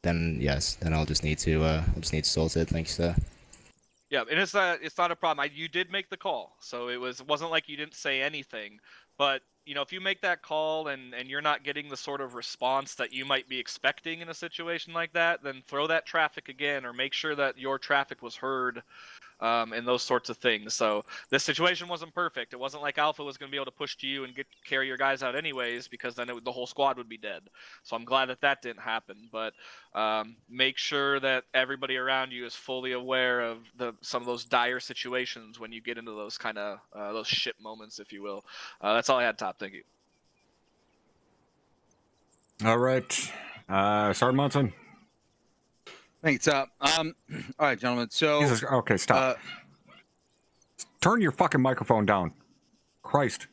Then yes, then I'll just need to sort it. Thanks, sir. Yeah, and it's not a problem. You did make the call, so it wasn't like you didn't say anything. But if you make that call and you're not getting the sort of response that you might be expecting in a situation like that, then throw that traffic again, or make sure that your traffic was heard, and those sorts of things. So this situation wasn't perfect. It wasn't like Alpha was going to be able to push to you and carry your guys out anyways, because then the whole squad would be dead. So I'm glad that didn't happen. But make sure that everybody around you is fully aware of some of those dire situations when you get into those kind of those shit moments, if you will. That's all I had, Top. Thank you. All right, Sergeant Munson. Thanks, Top. All right, gentlemen. So okay, stop. Turn your fucking microphone down. Christ.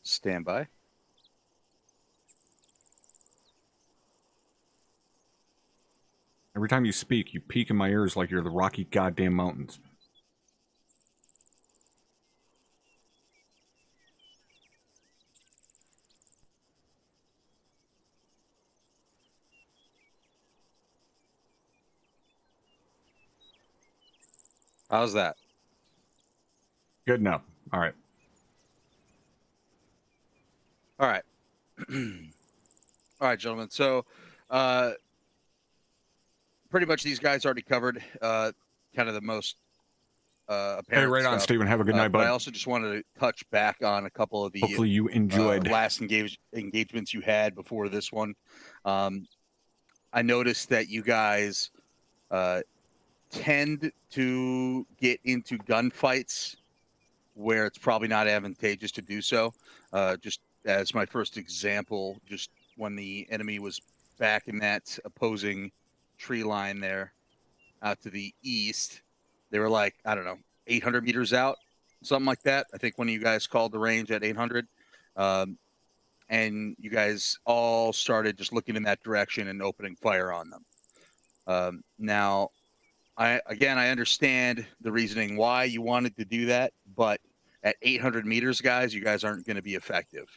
Stand by. Every time you speak, you peek in my ears like you're the Rocky goddamn Mountains. How's that? Good enough. All right. All right. All right, gentlemen. So, pretty much these guys already covered kind of the most apparent Hey, right on, stuff. Steven. Have a good night, bud. But I also just wanted to touch back on a couple of the Hopefully you enjoyed last engagements you had before this one. I noticed that you guys tend to get into gunfights where it's probably not advantageous to do so. Just as my first example, just when the enemy was back in that opposing tree line there out to the east, they were like, I don't know, 800 meters out, something like that. I think one of you guys called the range at 800. And you guys all started just looking in that direction and opening fire on them. Now, I understand the reasoning why you wanted to do that, but at 800 meters, guys, you guys aren't going to be effective.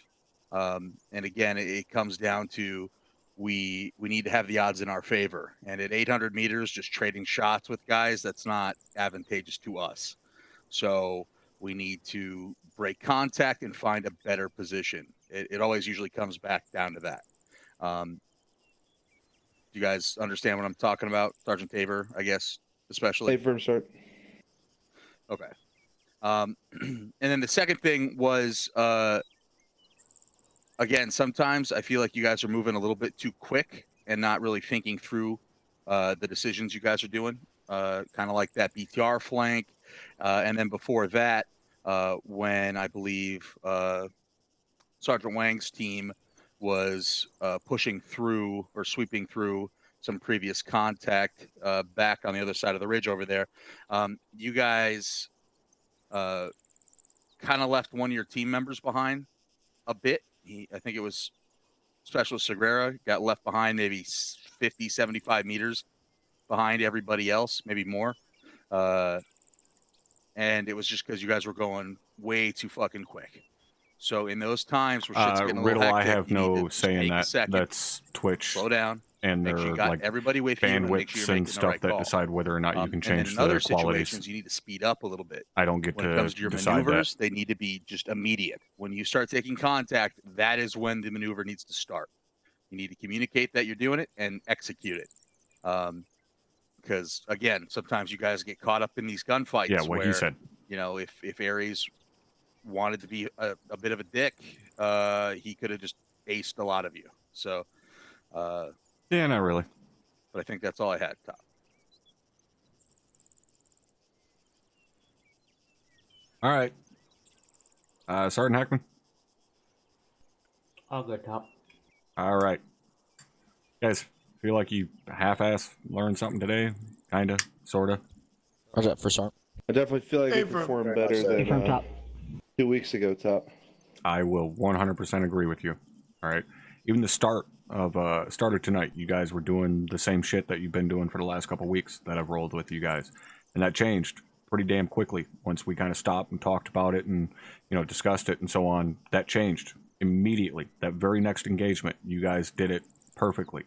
And again, it comes down to we need to have the odds in our favor. And at 800 meters, just trading shots with guys, that's not advantageous to us. So we need to break contact and find a better position. It always usually comes back down to that. Do you guys understand what I'm talking about? Sergeant Tabor, I guess, especially? Hey, firm start. Okay. And then the second thing was, again, sometimes I feel like you guys are moving a little bit too quick and not really thinking through the decisions you guys are doing, kind of like that BTR flank. And then before that, when I believe Sergeant Wang's team was pushing through or sweeping through some previous contact back on the other side of the ridge over there. You guys kind of left one of your team members behind a bit. I think it was Specialist Segura got left behind maybe 50, 75 meters behind everybody else, maybe more. And it was just because you guys were going way too fucking quick. So in those times where shit's getting a little Riddle, hectic, I have no say in that. second, That's Twitch. Slow down. And make their sure you got like everybody with you and make sure bandwidths you're and making the stuff right that call. decide whether or not you can And then change in the other qualities. situations, you need to speed up a little bit. I don't get when to it comes to your decide maneuvers, they need to be just immediate. When you start taking contact, that is when the maneuver needs to start. You need to communicate that you're doing it and execute it. Because again, sometimes you guys get caught up in these gunfights. Yeah, what where, he said. You know, if Ares wanted to be a bit of a dick, he could have just aced a lot of you. So, yeah, not really. But I think that's all I had, Top. All right. Sergeant Hackman. All good, Top. All right. Guys, feel like you half-ass learned something today? Kinda, sorta. Where's that for Sergeant? I definitely feel like we performed better than 2 weeks ago, Top. I will 100% agree with you. All right. Even the start of tonight, you guys were doing the same shit that you've been doing for the last couple weeks that I've rolled with you guys, and that changed pretty damn quickly once we kind of stopped and talked about it and discussed it and so on. That changed immediately. That very next engagement, you guys did it perfectly.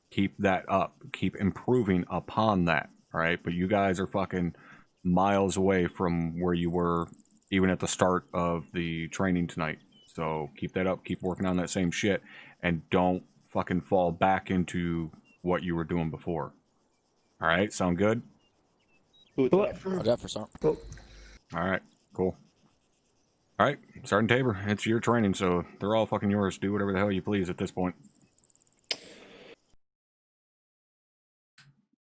Keep that up. Keep improving upon that. All right. But you guys are fucking miles away from where you were even at the start of the training tonight. So keep that up. Keep working on that same shit, and don't fucking fall back into what you were doing before. All right. Sound good? What's that for Sergeant? All right. Cool. All right, Sergeant Tabor, it's your training, so they're all fucking yours. Do whatever the hell you please at this point.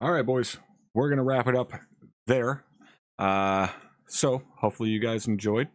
All right, boys, we're gonna wrap it up there. So hopefully you guys enjoyed.